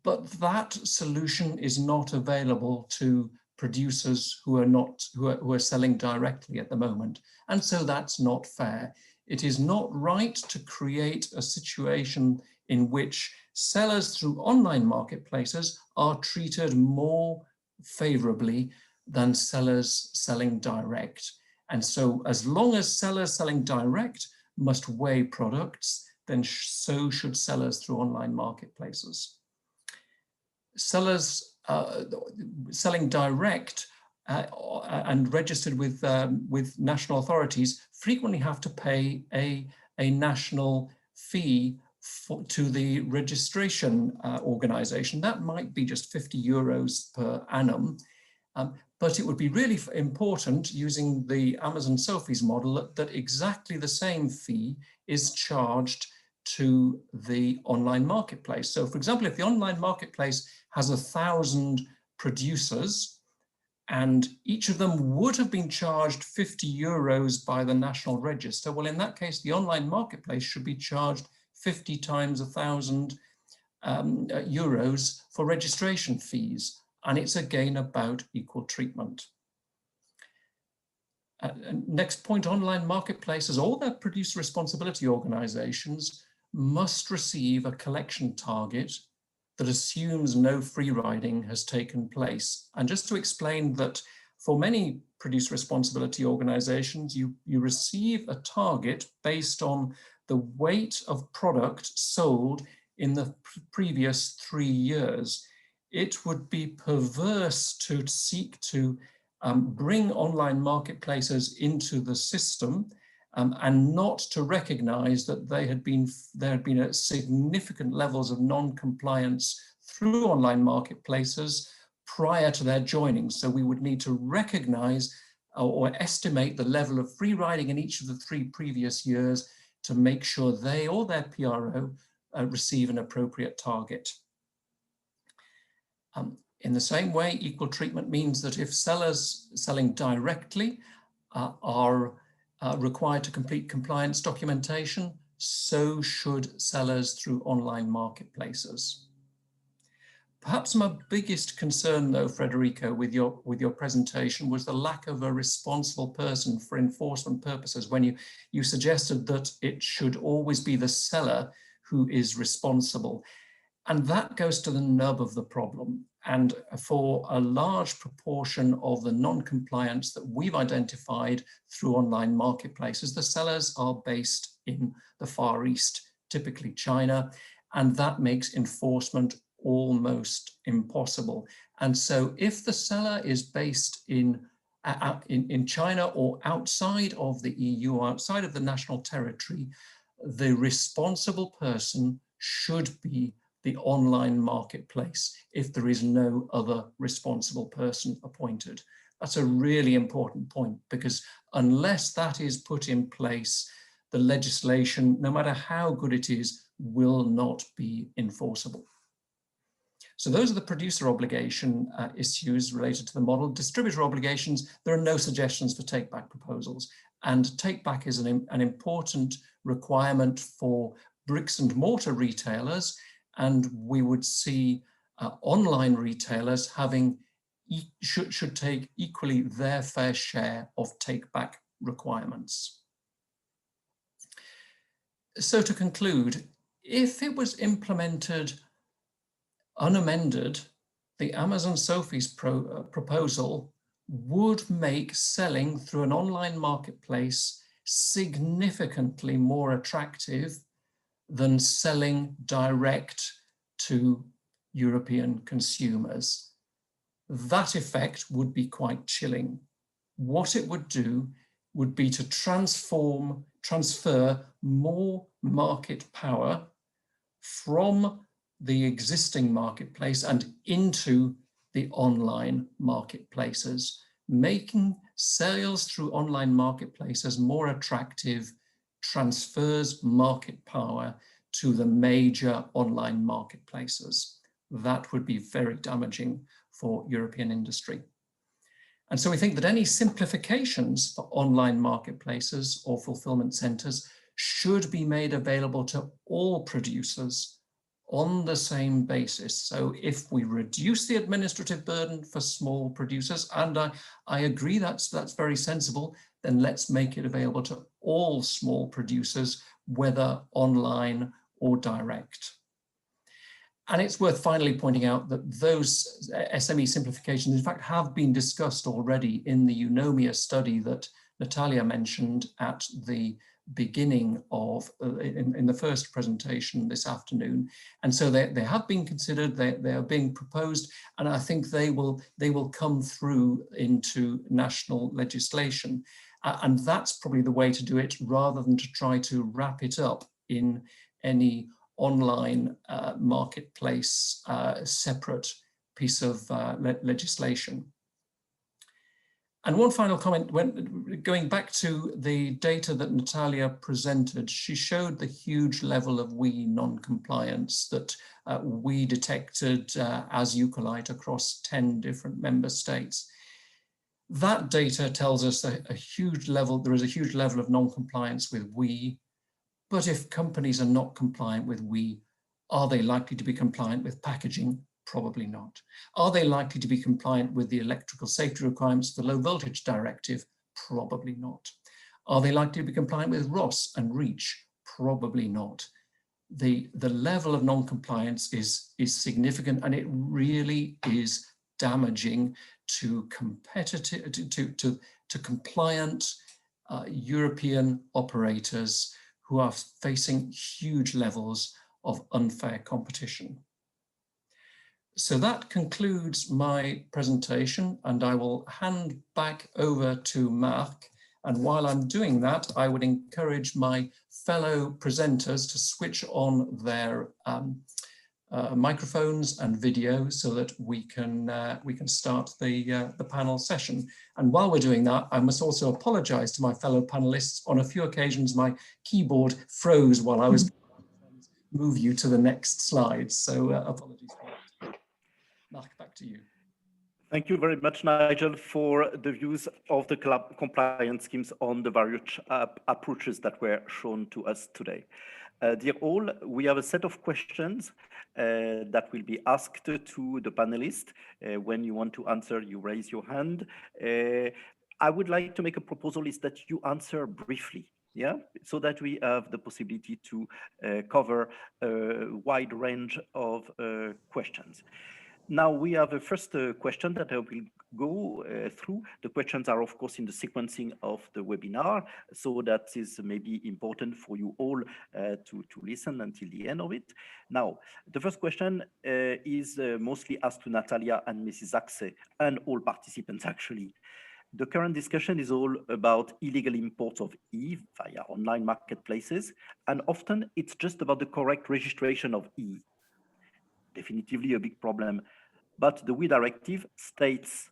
but that solution is not available to producers who are selling directly at the moment, and so that's not fair. It is not right to create a situation in which sellers through online marketplaces are treated more favorably than sellers selling direct. And so as long as sellers selling direct must weigh products, then so should sellers through online marketplaces. Sellers selling direct and registered with national authorities frequently have to pay a national fee to the registration organization. That might be just 50 euros per annum, but it would be really important, using the Amazon Sophies model, that exactly the same fee is charged to the online marketplace. So for example, if the online marketplace has 1,000 producers, and each of them would have been charged 50 euros by the National Register, well, in that case, the online marketplace should be charged 50 times 1,000 euros for registration fees. And it's again about equal treatment. Next point, online marketplaces, all their producer responsibility organizations must receive a collection target that assumes no free riding has taken place. And just to explain that for many producer responsibility organizations, you receive a target based on the weight of product sold in the previous 3 years. It would be perverse to seek to bring online marketplaces into the system and not to recognize that there had been significant levels of non-compliance through online marketplaces prior to their joining. So we would need to recognize or estimate the level of free riding in each of the 3 previous years to make sure they or their PRO receive an appropriate target. In the same way, equal treatment means that if sellers selling directly are required to complete compliance documentation, so should sellers through online marketplaces. Perhaps my biggest concern, though, Federico, with your presentation was the lack of a responsible person for enforcement purposes, when you suggested that it should always be the seller who is responsible. And that goes to the nub of the problem. And for a large proportion of the non-compliance that we've identified through online marketplaces, the sellers are based in the Far East, typically China, and that makes enforcement almost impossible. And so if the seller is based in China or outside of the EU, or outside of the national territory, the responsible person should be the online marketplace if there is no other responsible person appointed. That's a really important point, because unless that is put in place, the legislation, no matter how good it is, will not be enforceable. So those are the producer obligation issues related to the model. Distributor obligations, there are no suggestions for take-back proposals. And take-back is an important requirement for bricks and mortar retailers, and we would see online retailers should take equally their fair share of take-back requirements. So to conclude, if it was implemented unamended, the Amazon Sophies proposal would make selling through an online marketplace significantly more attractive than selling direct to European consumers. That effect would be quite chilling. What it would do would be to transfer more market power from the existing marketplace and into the online marketplaces, making sales through online marketplaces more attractive, transfers market power to the major online marketplaces. That would be very damaging for European industry. And so we think that any simplifications for online marketplaces or fulfillment centers should be made available to all producers on the same basis. So if we reduce the administrative burden for small producers, and I agree that's very sensible, then let's make it available to all small producers, whether online or direct. And it's worth finally pointing out that those SME simplifications, in fact, have been discussed already in the Eunomia study that Natalia mentioned at the beginning of, in the first presentation this afternoon. And so they have been considered, they are being proposed, and I think they will come through into national legislation. And that's probably the way to do it, rather than to try to wrap it up in any online marketplace separate piece of legislation. And one final comment, going back to the data that Natalia presented, she showed the huge level of WEEE non-compliance that we detected as EucoLight across 10 different member states. That data tells us that there is a huge level of non-compliance with WEEE. But if companies are not compliant with WEEE, are they likely to be compliant with packaging? Probably not. Are they likely to be compliant with the electrical safety requirements of the Low Voltage Directive? Probably not. Are they likely to be compliant with RoHS and REACH? Probably not. The level of non-compliance is significant, and it really is damaging to competitive, to compliant European operators who are facing huge levels of unfair competition. So that concludes my presentation, and I will hand back over to Marc. And while I'm doing that, I would encourage my fellow presenters to switch on their microphones and video so that we can start the panel session. And while we're doing that, I must also apologize to my fellow panelists. On a few occasions, my keyboard froze while I was move you to the next slide. So apologies for that. Marc, back to you. Thank you very much, Nigel, for the views of the compliance schemes on the various approaches that were shown to us today. Dear all, we have a set of questions that will be asked to the panelists. When you want to answer, you raise your hand. I would like to make a proposal is that you answer briefly, yeah, so that we have the possibility to cover a wide range of questions. Now we have a first question that I will go through. The questions are, of course, in the sequencing of the webinar, so that is maybe important for you all to listen until the end of it. Now, the first question is mostly asked to Natalia and Mrs. Axe and all participants, actually. The current discussion is all about illegal imports of E via online marketplaces, and often it's just about the correct registration of E. Definitively a big problem, but the WEEE directive states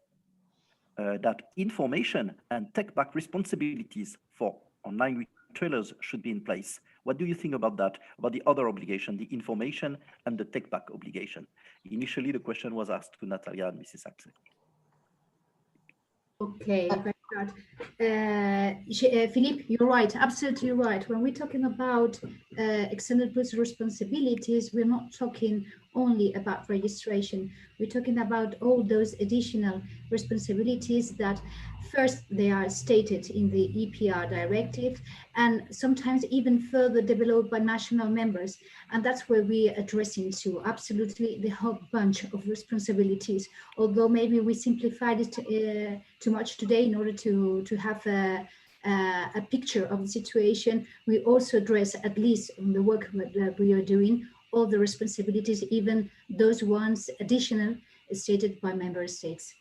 that information and take-back responsibilities for online retailers should be in place. What do you think about that, about the other obligation, the information and the take-back obligation? Initially, the question was asked to Natalia and Mrs. Axe. Okay, Philippe, you're right, absolutely right. When we're talking about extended producer responsibilities, we're not talking only about registration. We're talking about all those additional responsibilities that first they are stated in the EPR directive and sometimes even further developed by national members. And that's where we're addressing to absolutely the whole bunch of responsibilities. Although maybe we simplified it too much today in order to have a picture of the situation, we also address, at least in the work that we are doing, all the responsibilities, even those ones additional stated by member states.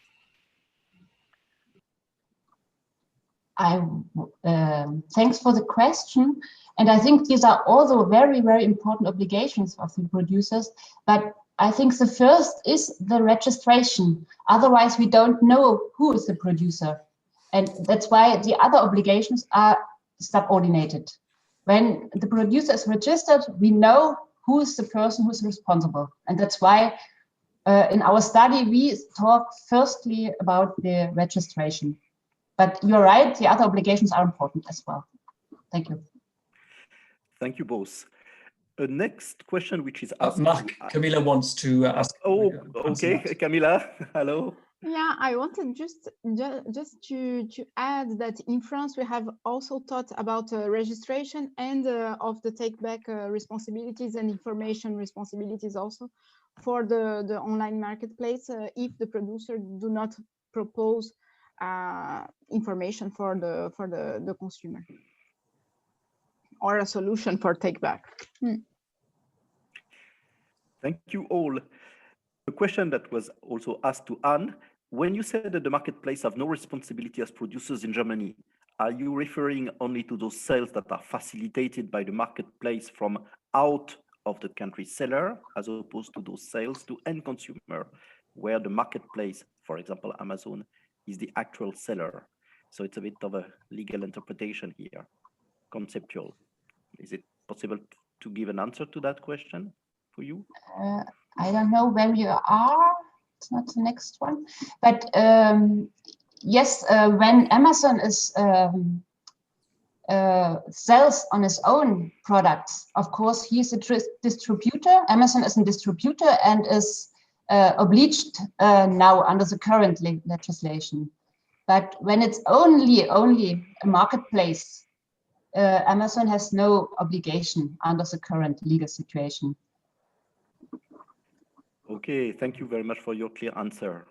Thanks for the question. And I think these are also very, very important obligations of the producers. But I think the first is the registration. Otherwise, we don't know who is the producer. And that's why the other obligations are subordinated. When the producer is registered, we know who is the person who is responsible. And that's why in our study, we talk firstly about the registration. But you're right, the other obligations are important as well. Thank you. Thank you both. Next question, which is asked. Marc, Camilla wants to ask. Oh, okay, Camilla, hello. Yeah, I wanted just to add that in France we have also thought about registration and of the take back responsibilities and information responsibilities also for the online marketplace if the producer do not propose information for the consumer or a solution for take back. Thank you all. A question that was also asked to Anne: when you said that the marketplace have no responsibility as producers in Germany, are you referring only to those sales that are facilitated by the marketplace from out of the country seller, as opposed to those sales to end consumer, where the marketplace, for example, Amazon, is the actual seller? So it's a bit of a legal interpretation here, conceptual. Is it possible to give an answer to that question for you? I don't know where you are. It's not the next one, but yes, when Amazon is sells on his own products, of course, he's a distributor. Amazon is a distributor and is obliged now under the current legislation. But when it's only a marketplace, Amazon has no obligation under the current legal situation. Okay, thank you very much for your clear answer.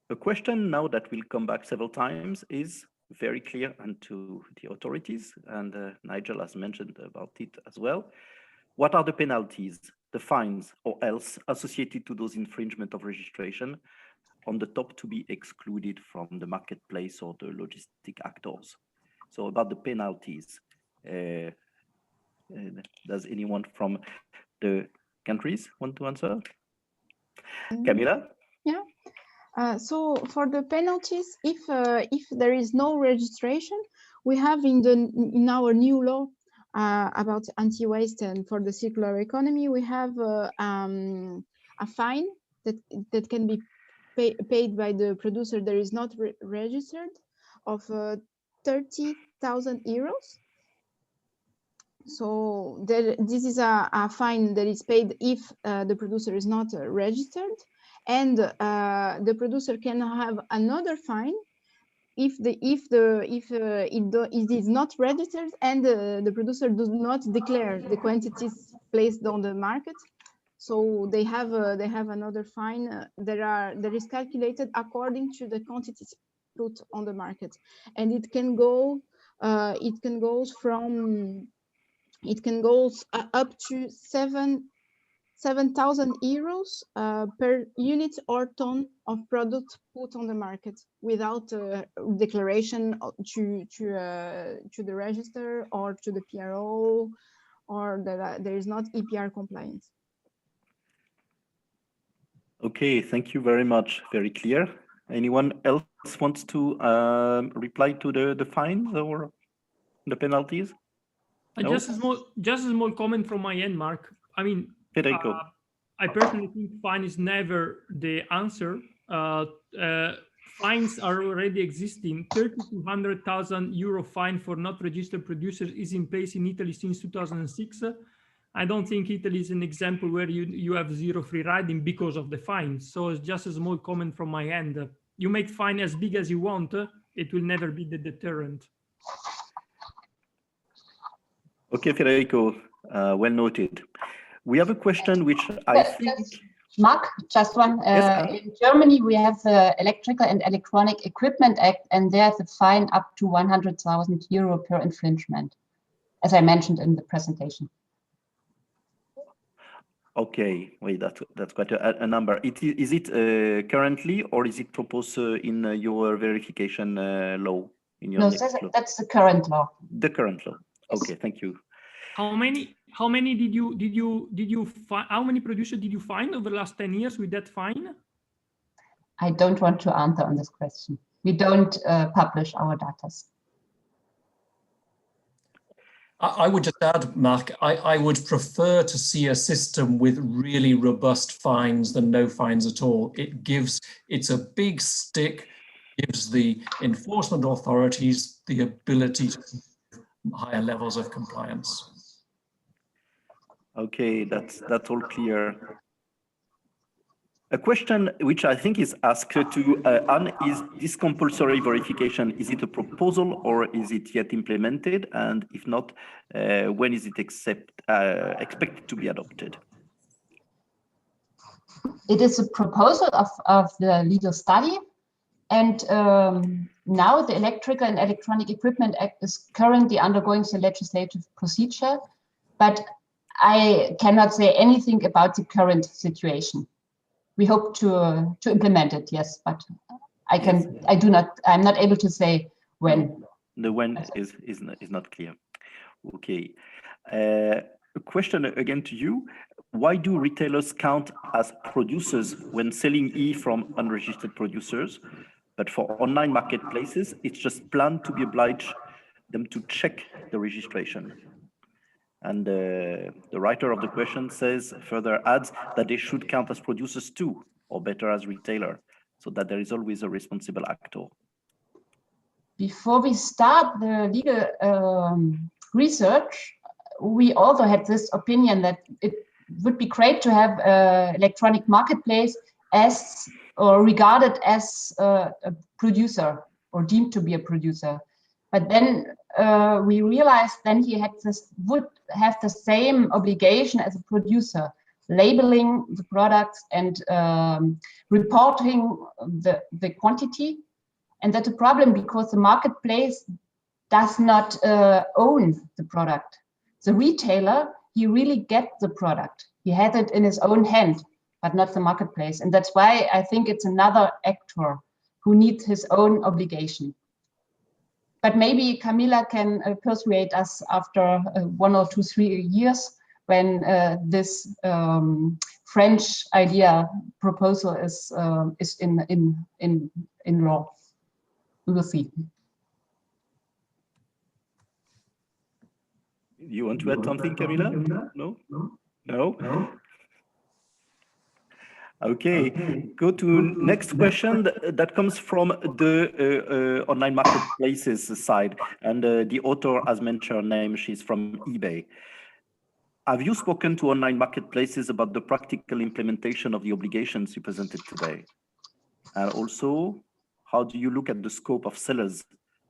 A question now that will come back several times is very clear and to the authorities, and Nigel has mentioned about it as well. What are the penalties, the fines, or else associated to those infringement of registration on the top to be excluded from the marketplace or the logistic actors? So about the penalties, does anyone from the countries want to answer? Camila? Yeah. So for the penalties, if there is no registration, we have in our new law about anti-waste and for the circular economy, we have a fine that can be paid by the producer that is not registered of 30,000 euros. So this is a fine that is paid if the producer is not registered, and the producer can have another fine if it is not registered and the producer does not declare the quantities placed on the market. So they have another fine that is calculated according to the quantities put on the market, and it can go up to 7,000 euros per unit or ton of product put on the market without declaration to the register or to the PRO, or that there is not EPR compliance. Okay, thank you very much. Very clear. Anyone else wants to reply to the fines or the penalties? No? Just a small comment from my end, Mark. I mean, Federico. I personally think fine is never the answer. Fines are already existing. 30 to 100,000 euro fine for not registered producers is in place in Italy since 2006. I don't think Italy is an example where you have zero free riding because of the fine. So it's just a small comment from my end. You make fine as big as you want, it will never be the deterrent. Okay, Federico, well noted. We have a question which I think... Mark, just one. Yes, in Germany, we have the Electrical and Electronic Equipment Act, and there's a fine up to 100,000 euro per infringement, as I mentioned in the presentation. Okay, wait, that's quite a number. Is it currently, or is it proposed in your verification law? In your No, law? that's the current law. The current law. Yes. Okay, thank you. How many producers did you find over the last 10 years with that fine? I don't want to answer on this question. We don't publish our data. I would just add, Mark, I would prefer to see a system with really robust fines than no fines at all. It's a big stick, gives the enforcement authorities the ability to higher levels of compliance. Okay, that's all clear. A question which I think is asked to Anne is this compulsory verification, is it a proposal or is it yet implemented? And if not, when is it expected to be adopted? It is a proposal of the legal study. And now the Electrical and Electronic Equipment Act is currently undergoing the legislative procedure, but I cannot say anything about the current situation. We hope to implement it, yes, but I'm not able to say when. The when is not clear. Okay. A question again to you. Why do retailers count as producers when selling E from unregistered producers? But for online marketplaces, it's just planned to be obliged them to check the registration. And the writer of the question says, further adds that they should count as producers too, or better as retailer, so that there is always a responsible actor. Before we start the legal research, we also had this opinion that it would be great to have an electronic marketplace as or regarded as a producer or deemed to be a producer. But then we realized then he would have the same obligation as a producer, labeling the products and reporting the quantity. And that's a problem because the marketplace does not own the product. The retailer, he really gets the product. He has it in his own hand, but not the marketplace. And that's why I think it's another actor who needs his own obligation. But maybe Camilla can persuade us after 1 or 2, 3 years when this French idea proposal is in law. We will see. You want to add something, Camilla? No? No? Okay, go to next question that comes from the online marketplaces side, and the author has mentioned her name. She's from eBay. Have you spoken to online marketplaces about the practical implementation of the obligations you presented today? And also, how do you look at the scope of sellers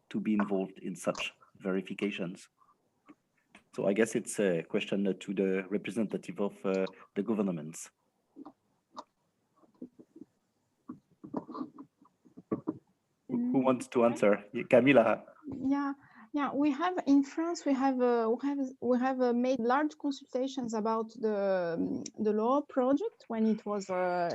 to be involved in such verifications? So I guess it's a question to the representative of the governments. Who wants to answer? Camilla. Yeah. We have in France. We have made large consultations about the law project when it was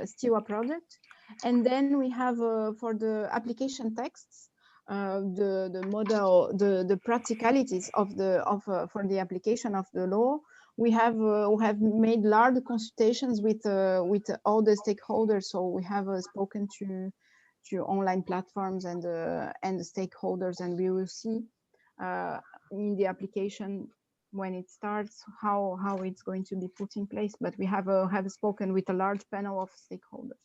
still a project, and then we have for the application texts the model, the practicalities for the application of the law. We have made large consultations with all the stakeholders. So we have spoken to online platforms and the stakeholders, and we will see in the application when it starts how it's going to be put in place. But we have spoken with a large panel of stakeholders.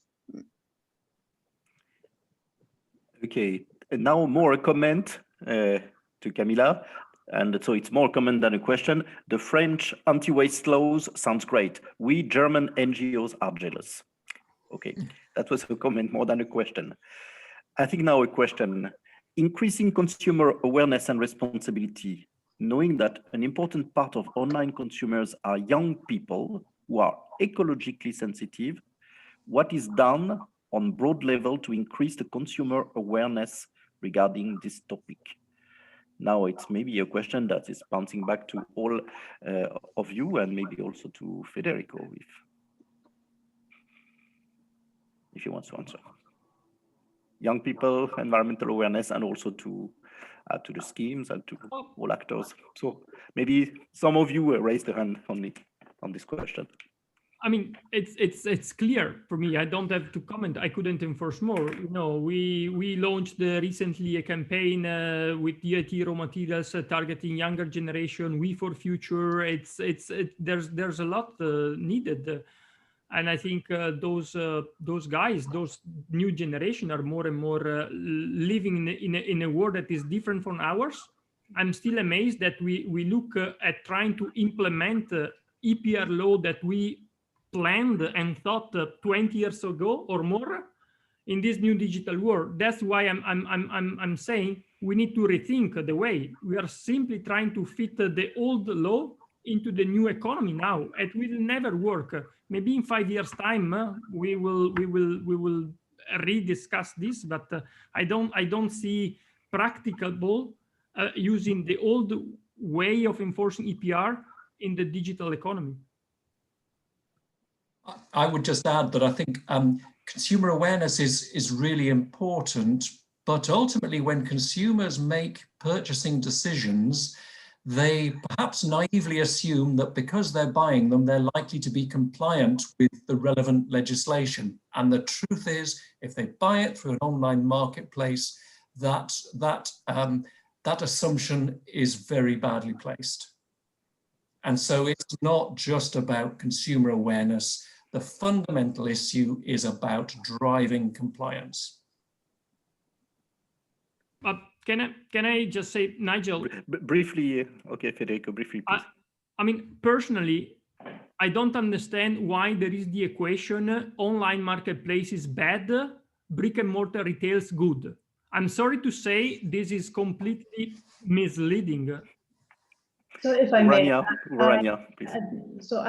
Okay, and now more a comment to Camilla, and so it's more a comment than a question. The French anti-waste laws sounds great. We German NGOs are jealous. Okay, that was a comment more than a question. I think now a question. Increasing consumer awareness and responsibility, knowing that an important part of online consumers are young people who are ecologically sensitive, what is done on broad level to increase the consumer awareness regarding this topic? Now it's maybe a question that is bouncing back to all of you, and maybe also to Federico, if he wants to answer. Young people, environmental awareness, and also to the schemes and to all actors. So maybe some of you raised their hand on this question. I mean, it's clear for me. I don't have to comment. I couldn't enforce more. You know, we launched recently a campaign with DIT raw materials targeting younger generation. We for future. There's a lot needed, and I think those guys, those new generation, are more and more living in a world that is different from ours. I'm still amazed that we look at trying to implement EPR law that we planned and thought 20 years ago or more in this new digital world. That's why I'm saying we need to rethink the way we are simply trying to fit the old law into the new economy now. It will never work. Maybe in 5 years' time we will rediscuss this, but I don't see practicable using the old way of enforcing EPR in the digital economy. I would just add that I think consumer awareness is really important, but ultimately when consumers make purchasing decisions, they perhaps naively assume that because they're buying them, they're likely to be compliant with the relevant legislation. And the truth is, if they buy it through an online marketplace, that assumption is very badly placed. And so it's not just about consumer awareness. The fundamental issue is about driving compliance. Can I just say, Nigel? Briefly, okay, Federico, briefly, please. I mean, personally, I don't understand why there is the equation online marketplace is bad, brick and mortar retail is good. I'm sorry to say this is completely misleading. So if I may, Rania, please. So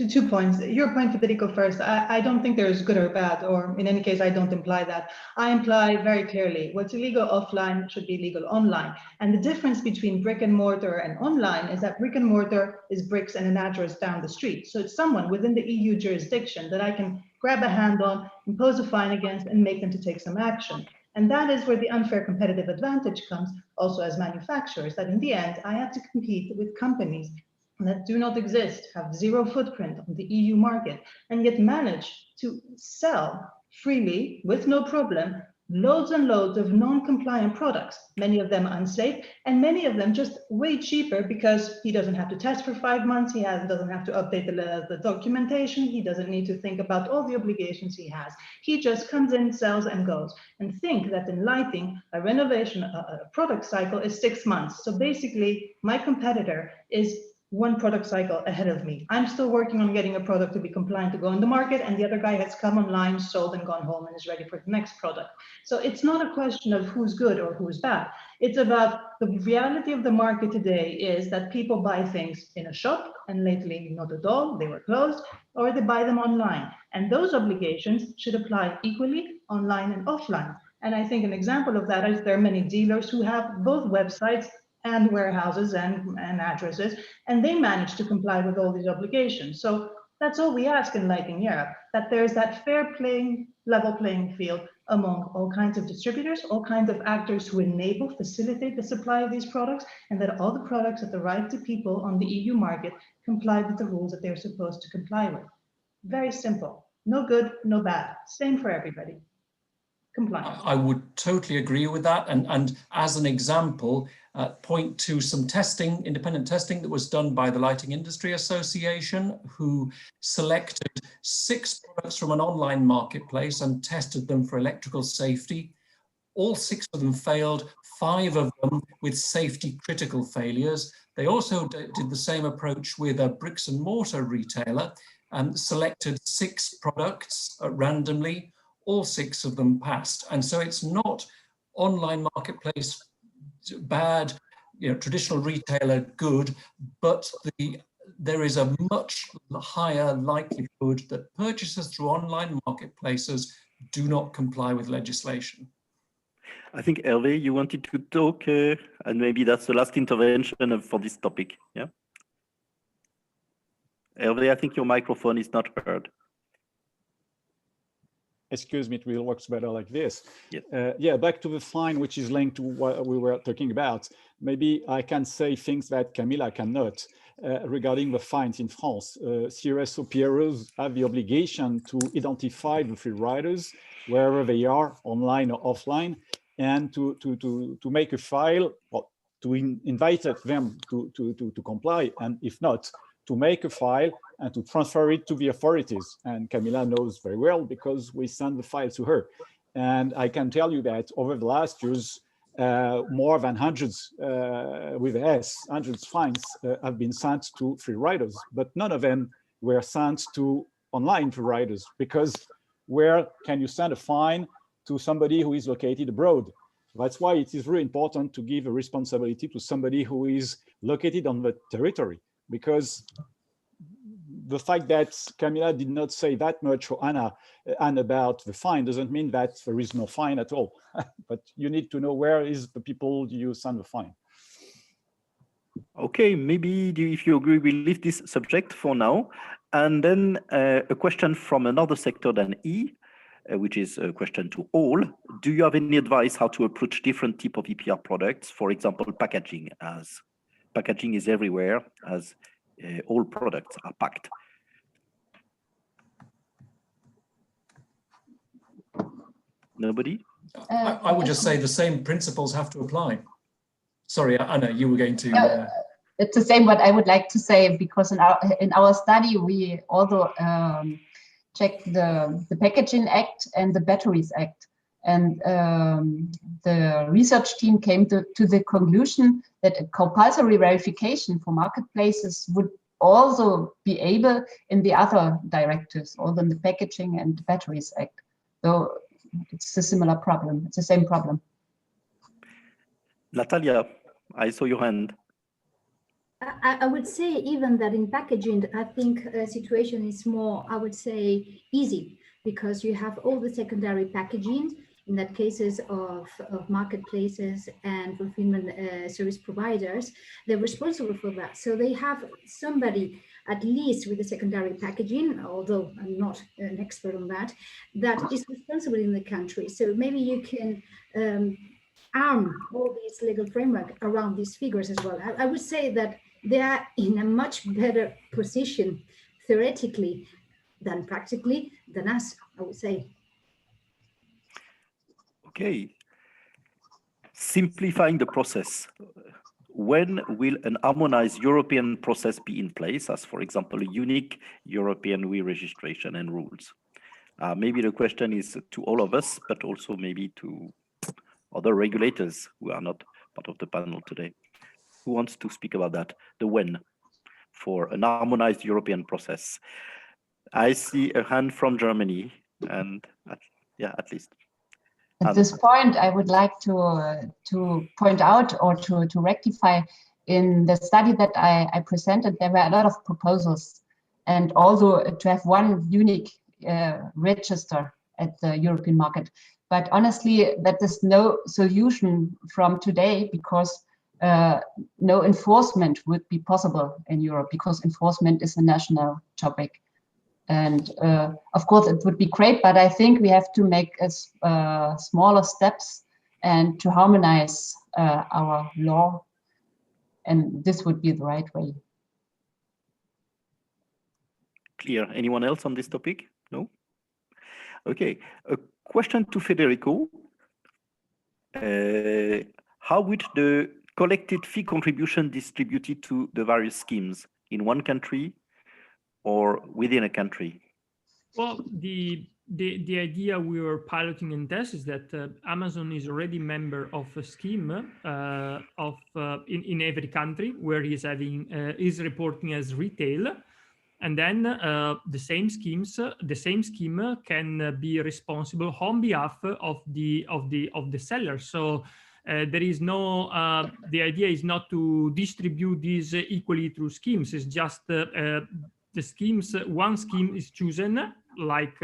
two points. Your point, Federico, first. I don't think there's good or bad, or in any case, I don't imply that. I imply very clearly what's illegal offline should be legal online. And the difference between brick and mortar and online is that brick and mortar is bricks and an address down the street. So it's someone within the EU jurisdiction that I can grab a hand on, impose a fine against, and make them to take some action. And that is where the unfair competitive advantage comes also as manufacturers, that in the end, I have to compete with companies that do not exist, have zero footprint on the EU market, and yet manage to sell freely, with no problem, loads and loads of non-compliant products, many of them unsafe, and many of them just way cheaper because he doesn't have to test for 5 months, he doesn't have to update the documentation, he doesn't need to think about all the obligations he has. He just comes in, sells, and goes. And think that in lighting, a renovation, a product cycle is 6 months. So basically, my competitor is 1 product cycle ahead of me. I'm still working on getting a product to be compliant to go in the market, and the other guy has come online, sold, and gone home and is ready for the next product. So it's not a question of who's good or who's bad. It's about the reality of the market today is that people buy things in a shop, and lately not at all, they were closed, or they buy them online. And those obligations should apply equally online and offline. And I think an example of that is there are many dealers who have both websites and warehouses and addresses, and they manage to comply with all these obligations. So that's all we ask in Lighting Europe, that there's that fair playing, level playing field among all kinds of distributors, all kinds of actors who enable, facilitate the supply of these products, and that all the products that arrive to people on the EU market comply with the rules that they're supposed to comply with. Very simple, no good, no bad, same for everybody. Compliance. I would totally agree with that. And as an example, point to some testing, independent testing that was done by the Lighting Industry Association, who selected 6 products from an online marketplace and tested them for electrical safety. All 6 of them failed, 5 of them with safety critical failures. They also did the same approach with a bricks and mortar retailer and selected 6 products randomly. All 6 of them passed. And so it's not online marketplace bad, traditional retailer good, but there is a much higher likelihood that purchases through online marketplaces do not comply with legislation. I think, Hervé, you wanted to talk, and maybe that's the last intervention for this topic. Yeah. Hervé, I think your microphone is not heard. Excuse me, it will work better like this. Yes. Yeah, back to the fine, which is linked to what we were talking about. Maybe I can say things that Camilla cannot regarding the fines in France. CRS OPROs have the obligation to identify the free riders wherever they are, online or offline, and to make a file, or to invite them to comply, and if not, to make a file and to transfer it to the authorities. And Camilla knows very well because we send the file to her. And I can tell you that over the last years, more than hundreds with S, hundreds fines have been sent to free riders, but none of them were sent to online providers, because where can you send a fine to somebody who is located abroad? That's why it is really important to give a responsibility to somebody who is located on the territory, because the fact that Camilla did not say that much, or Anna about the fine, doesn't mean that there is no fine at all. But you need to know where is the people you send the fine. Okay, maybe if you agree, we leave this subject for now. And then a question from another sector than E, which is a question to all. Do you have any advice how to approach different type of EPR products? For example, packaging, as packaging is everywhere, as all products are packed. Nobody? I would just say the same principles have to apply. Sorry, Anna, you were going to... It's the same what I would like to say, because in our study, we also checked the Packaging Act and the Batteries Act. And the research team came to the conclusion that a compulsory verification for marketplaces would also be able in the other directives, also in the Packaging and the Batteries Act. So it's a similar problem. It's the same problem. Natalia, I saw your hand. I would say even that in packaging, I think a situation is more, I would say, easy, because you have all the secondary packaging, in that cases of marketplaces and fulfillment service providers. They're responsible for that. So they have somebody, at least with the secondary packaging, although I'm not an expert on that, that is responsible in the country. So maybe you can arm all these legal framework around these figures as well. I would say that they are in a much better position theoretically than practically than us, I would say. Okay. Simplifying the process. When will an harmonized European process be in place, as for example, a unique European re-registration and rules? Maybe the question is to all of us, but also maybe to other regulators who are not part of the panel today. Who wants to speak about that? The when for an harmonized European process. I see a hand from Germany, and at least. At this point, I would like to point out or to rectify, in the study that I presented, there were a lot of proposals, and also to have one unique register at the European market. But honestly, that is no solution from today, because no enforcement would be possible in Europe, because enforcement is a national topic. And of course, it would be great, but I think we have to make smaller steps and to harmonize our law. And this would be the right way. Clear. Anyone else on this topic? No? Okay. A question to Federico. How would the collected fee contribution distributed to the various schemes in one country or within a country? Well, the idea we were piloting in this is that Amazon is already member of a scheme in every country where he's is reporting as retail, and then the same scheme can be responsible on behalf of the seller. So there is no the idea is not to distribute these equally through schemes. It's just the schemes, one scheme is chosen like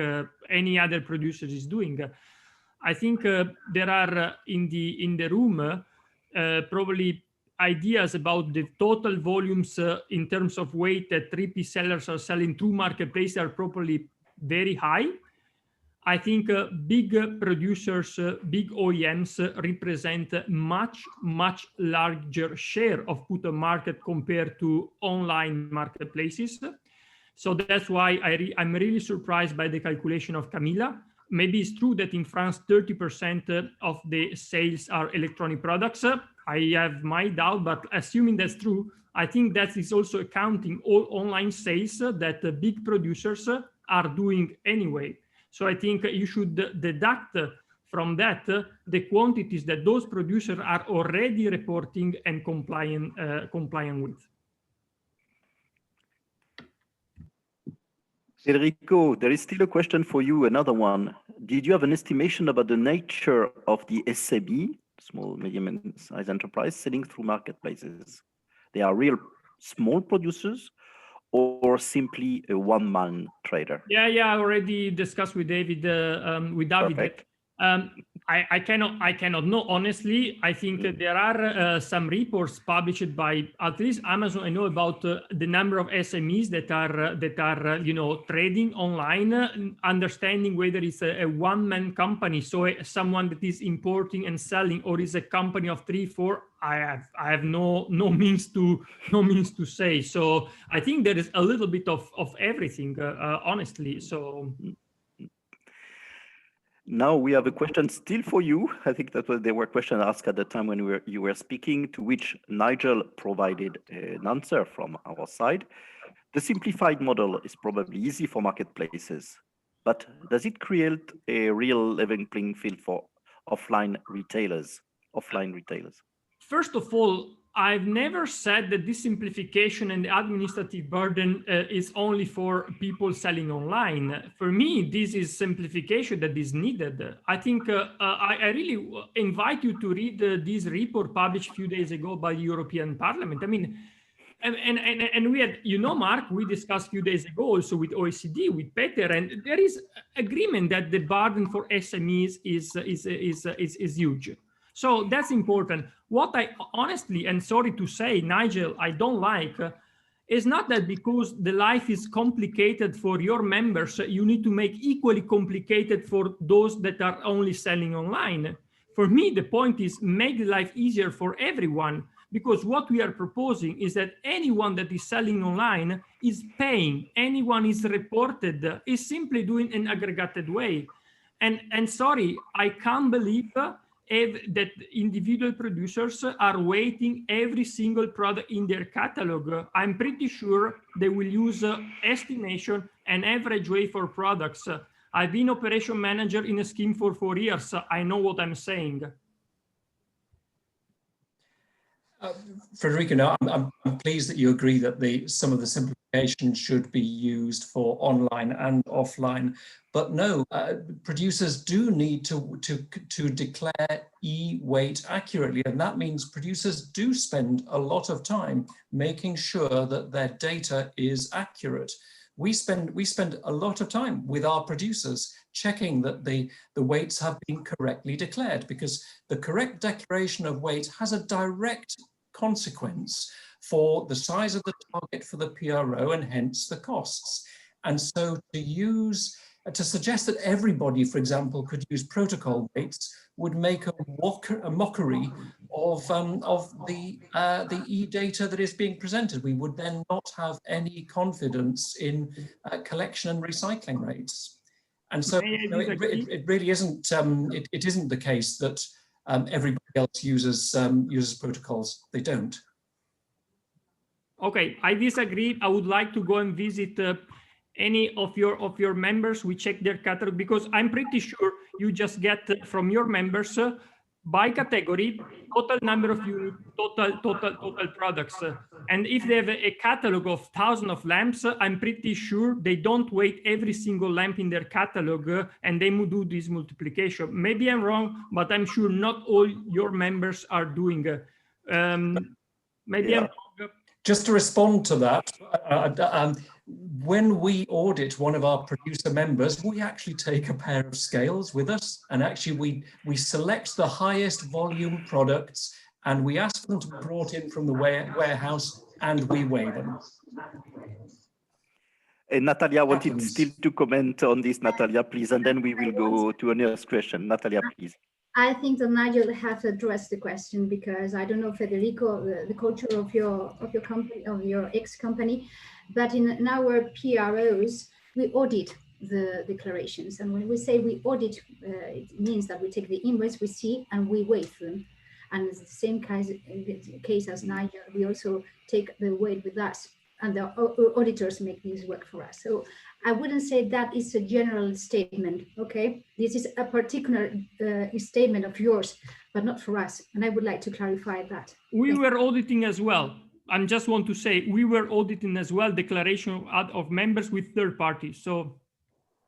any other producer is doing. I think there are in the room probably ideas about the total volumes in terms of weight that 3P sellers are selling through marketplace are probably very high. I think big producers, big OEMs represent much larger share of put on market compared to online marketplaces. So that's why I'm really surprised by the calculation of Camilla. Maybe it's true that in France, 30% of the sales are electronic products. I have my doubt, but assuming that's true, I think that is also accounting all online sales that the big producers are doing anyway. So I think you should deduct from that the quantities that those producers are already reporting and compliant with. Federico, there is still a question for you, another one. Did you have an estimation about the nature of the SME, small, medium and size enterprise, selling through marketplaces? They are real small producers or simply a one-man trader? Yeah, I already discussed with David. Perfect. I cannot know honestly. I think there are some reports published by at least Amazon. I know about the number of SMEs that are trading online, understanding whether it's a one-man company, so someone that is importing and selling, or is a company of 3, 4. I have no means to say. So I think there is a little bit of everything, honestly. So. Now we have a question still for you. I think that there were questions asked at the time when you were speaking, to which Nigel provided an answer from our side. The simplified model is probably easy for marketplaces, but does it create a real level playing field for offline retailers? First of all, I've never said that this simplification and the administrative burden is only for people selling online. For me, this is simplification that is needed. I think I really invite you to read this report published a few days ago by the European Parliament. I mean, and we had, Mark, we discussed a few days ago also with OECD, with Peter, and there is agreement that the burden for SMEs is huge. So that's important. What I honestly, and sorry to say, Nigel, I don't like is not that because the life is complicated for your members, you need to make equally complicated for those that are only selling online. For me, the point is make life easier for everyone, because what we are proposing is that anyone that is selling online is paying, anyone is reported, is simply doing an aggregated way. And sorry, I can't believe that individual producers are weighting every single product in their catalog. I'm pretty sure they will use estimation and average weight for products. I've been operation manager in a scheme for 4 years. I know what I'm saying. Federico, no, I'm pleased that you agree that some of the simplification should be used for online and offline. But no, producers do need to declare e-weight accurately, and that means producers do spend a lot of time making sure that their data is accurate. We spend a lot of time with our producers checking that the weights have been correctly declared, because the correct declaration of weight has a direct consequence for the size of the target for the PRO and hence the costs. And so to suggest that everybody, for example, could use protocol weights would make a mockery of the e-data that is being presented. We would then not have any confidence in collection and recycling rates. And so it really isn't. It isn't the case that everybody else uses protocols. They don't. Okay, I disagree. I would like to go and visit any of your members. We check their catalog, because I'm pretty sure you just get from your members by category, total number of units, total products. And if they have a catalog of thousands of lamps, I'm pretty sure they don't weight every single lamp in their catalog and they do this multiplication. Maybe I'm wrong, but I'm sure not all your members are doing. Maybe I'm wrong. Just to respond to that, when we audit one of our producer members, we actually take a pair of scales with us, and actually we select the highest volume products and we ask them to be brought in from the warehouse and we weigh them. Natalia wanted still to comment on this, Natalia, please, and then we will go to a next question. Natalia, please. I think that Nigel has to address the question, because I don't know, Federico, the culture of your company, of your ex-company, but in our PROs, we audit the declarations. And when we say we audit, it means that we take the invoice we see and we weigh them. And it's the same case as Nigel, we also take the weight with us, and the auditors make this work for us. So I wouldn't say that is a general statement, okay? This is a particular statement of yours, but not for us. And I would like to clarify that. We were auditing as well. I just want to say we were auditing as well declaration of members with third parties. So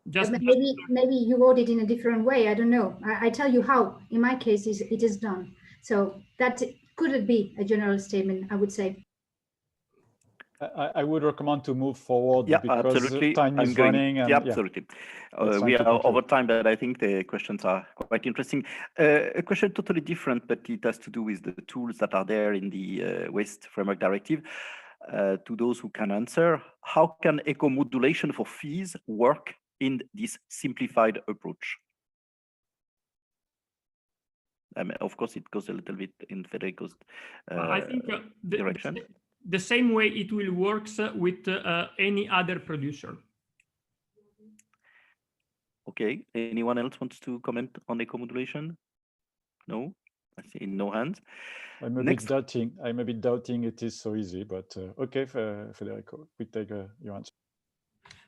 maybe you audit in a different way. I don't know. I tell you how. In my case, it is done. So that could be a general statement, I would say. I would recommend to move forward, yeah, because absolutely. time is running. And yeah, absolutely. We are over time, but I think the questions are quite interesting. A question totally different, but it has to do with the tools that are there in the Waste Framework Directive. To those who can answer, how can eco-modulation for fees work in this simplified approach? Of course, it goes a little bit in Federico's I think direction. The same way it will work with any other producer. Okay, anyone else wants to comment on eco-modulation? No, I see no hands. I'm a bit doubting it is so easy, but okay, Federico, we take your answer.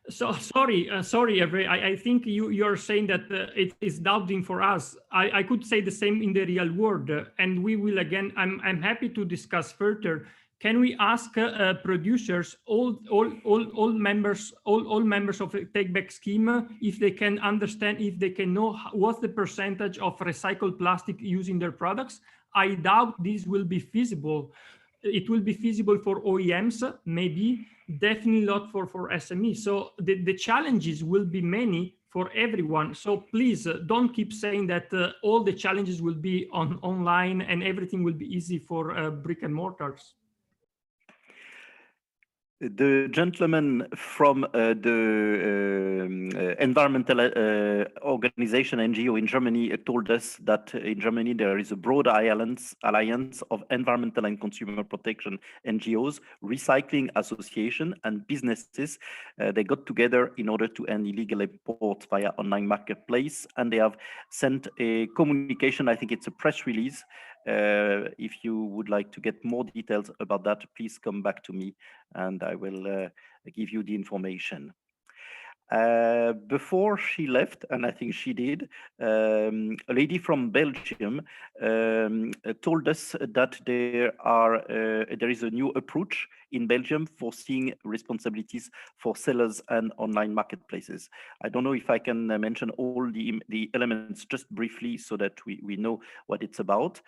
So sorry, I think you're saying that it is doubting for us. I could say the same in the real world, and we will again. I'm happy to discuss further. Can we ask producers, all members of a take-back scheme, if they can understand, if they can know what's the percentage of recycled plastic used in their products? I doubt this will be feasible. It will be feasible for OEMs, maybe, definitely not for SMEs. So the challenges will be many for everyone. So please don't keep saying that all the challenges will be online and everything will be easy for brick and mortars. The gentleman from the environmental organization NGO in Germany told us that in Germany there is a broad alliance of environmental and consumer protection NGOs, recycling association and businesses. They got together in order to end illegal imports via online marketplace, and they have sent a communication. I think it's a press release. If you would like to get more details about that, please come back to me and I will give you the information. Before she left, and I think she did, a lady from Belgium told us that there is a new approach in Belgium for seeing responsibilities for sellers and online marketplaces. I don't know if I can mention all the elements just briefly so that we know what it's about.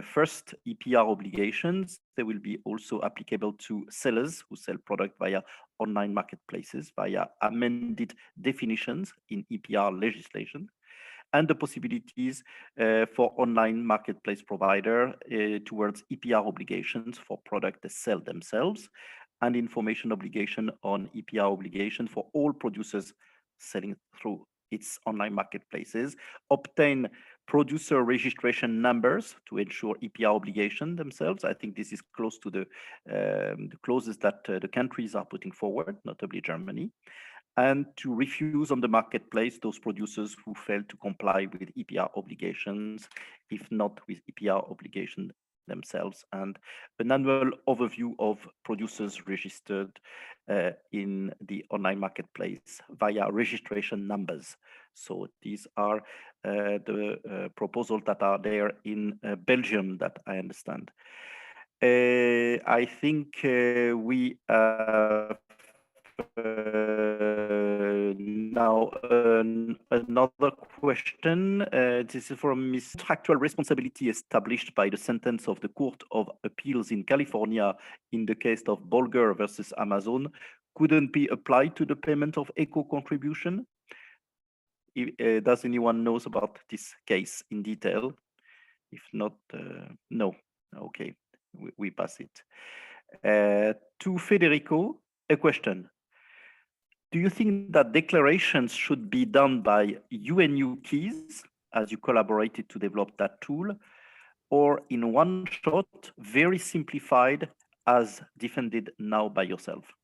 First, EPR obligations. They will be also applicable to sellers who sell product via online marketplaces via amended definitions in EPR legislation, and the possibilities for online marketplace provider towards EPR obligations for products they sell themselves, and information obligation on EPR obligation for all producers selling through its online marketplaces, obtain producer registration numbers to ensure EPR obligation themselves. I think this is close to the clauses that the countries are putting forward, notably Germany, and to refuse on the marketplace those producers who fail to comply with EPR obligations, if not with EPR obligation themselves, and an annual overview of producers registered in the online marketplace via registration numbers. So these are the proposals that are there in Belgium that I understand. I think we have now another question. This is from Ms. Contractual responsibility established by the sentence of the Court of Appeals in California in the case of Bolger versus Amazon couldn't be applied to the payment of eco contribution. Does anyone knows about this case in detail? If not, no. Okay, we pass it. To Federico, a question. Do you think that declarations should be done by EucoLight, as you collaborated to develop that tool, or in one shot, very simplified, as defended now by yourself?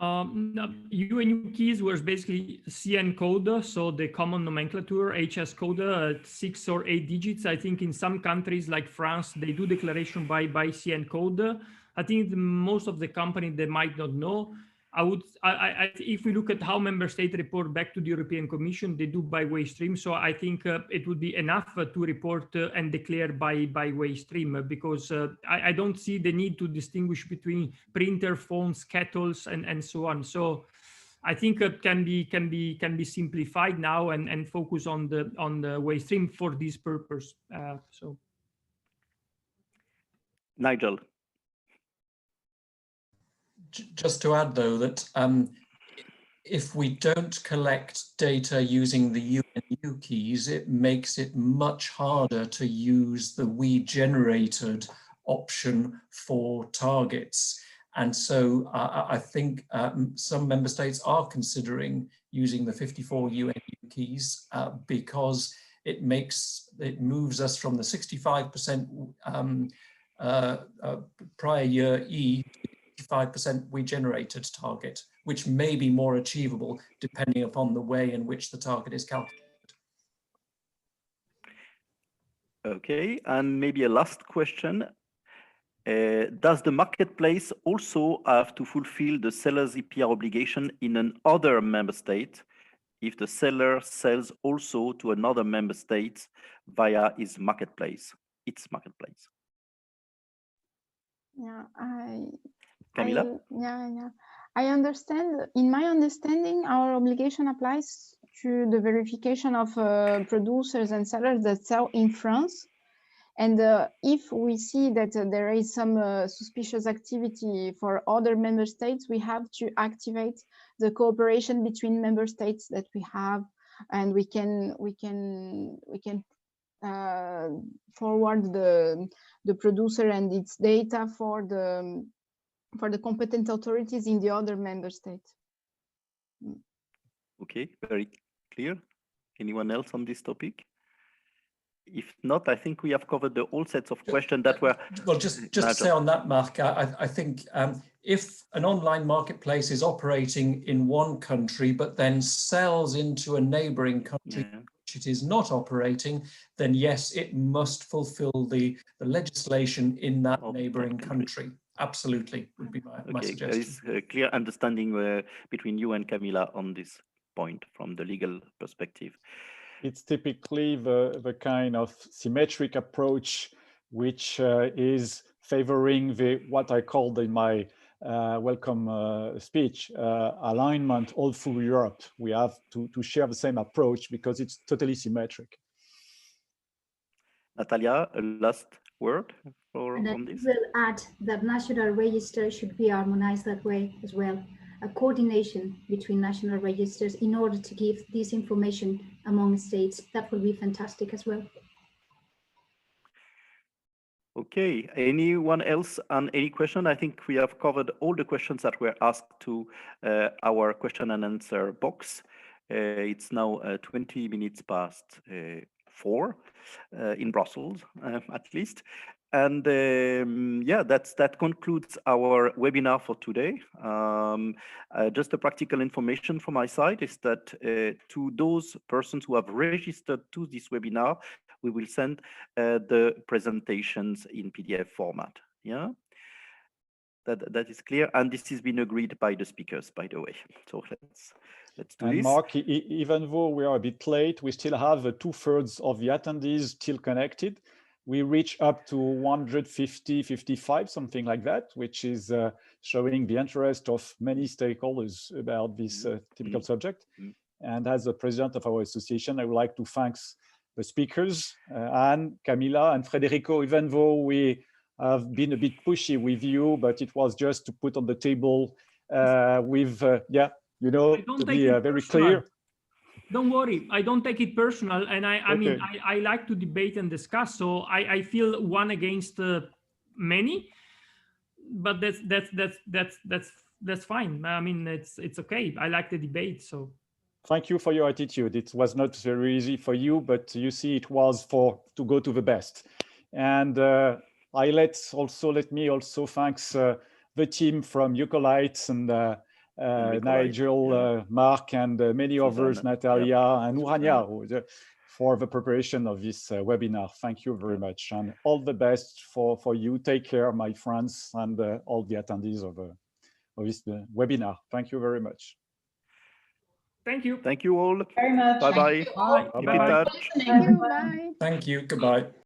EucoLight was basically CN code, so the common nomenclature, HS code, 6 or 8 digits. I think in some countries like France, they do declaration by CN code. I think most of the company, they might not know. if we look at how member states report back to the European Commission, they do by waste stream. So I think it would be enough to report and declare by waste stream, because I don't see the need to distinguish between printer, phones, kettles, and so on. So I think it can be simplified now and focus on the waste stream for this purpose. So, Nigel. Just to add, though, that if we don't collect data using the UNU keys, it makes it much harder to use the we-generated option for targets. And so I think some member states are considering using the 54 UNU keys because it moves us from the 65% prior year E 5% we generated target, which may be more achievable depending upon the way in which the target is calculated. Okay, and maybe a last question. Does the marketplace also have to fulfill the seller's EPR obligation in another member state if the seller sells also to another member state via its marketplace? Yeah, Camila? I understand. In my understanding, our obligation applies to the verification of producers and sellers that sell in France. And if we see that there is some suspicious activity for other member states, we have to activate the cooperation between member states that we have, and we can forward the producer and its data for the competent authorities in the other member states. Okay, very clear. Anyone else on this topic? If not, I think we have covered the all sets of questions that were... Well, just to say on that, Mark, I think if an online marketplace is operating in one country, but then sells into a neighboring country, which it is not operating, then yes, it must fulfill the legislation in that neighboring country. Absolutely, would be my suggestion. There is a clear understanding between you and Camila on this point from the legal perspective. It's typically the kind of symmetric approach which is favoring what I called in my welcome speech, alignment all through Europe. We have to share the same approach because it's totally symmetric. Natalia, a last word on this? I will add that national registers should be harmonized that way as well. A coordination between national registers in order to give this information among states. That would be fantastic as well. Okay, anyone else on any question? I think we have covered all the questions that were asked to our question and answer box. It's now 20 minutes past 4 in Brussels, at least. And yeah, that concludes our webinar for today. Just a practical information from my side is that to those persons who have registered to this webinar, we will send the presentations in PDF format. Yeah, that is clear, and this has been agreed by the speakers, by the way. So let's do this. Mark, even though we are a bit late, we still have 2/3 of the attendees still connected. We reach up to 150, 55, something like that, which is showing the interest of many stakeholders about this typical subject. And as the president of our association, I would like to thank the speakers, Anne, Camila, and Federico, even though we have been a bit pushy with you, but it was just to put on the table with, you know, to be very clear. Don't worry, I don't take it personal, and I mean I like to debate and discuss. So I feel one against many, but that's fine. I mean it's okay. I like the debate. So thank you for your attitude. It was not very easy for you, but you see, it was to go to the best. And let me also thanks the team from EucoLight and Nigel, Mark, and many others, Natalia and Urania, for the preparation of this webinar. Thank you very much, and all the best for you. Take care, my friends, and all the attendees of this webinar. Thank you very much. Thank you. Thank you all. Very much. Bye-bye. Bye. Keep in Bye-bye. touch. Thank you. Bye. Thank you. Goodbye.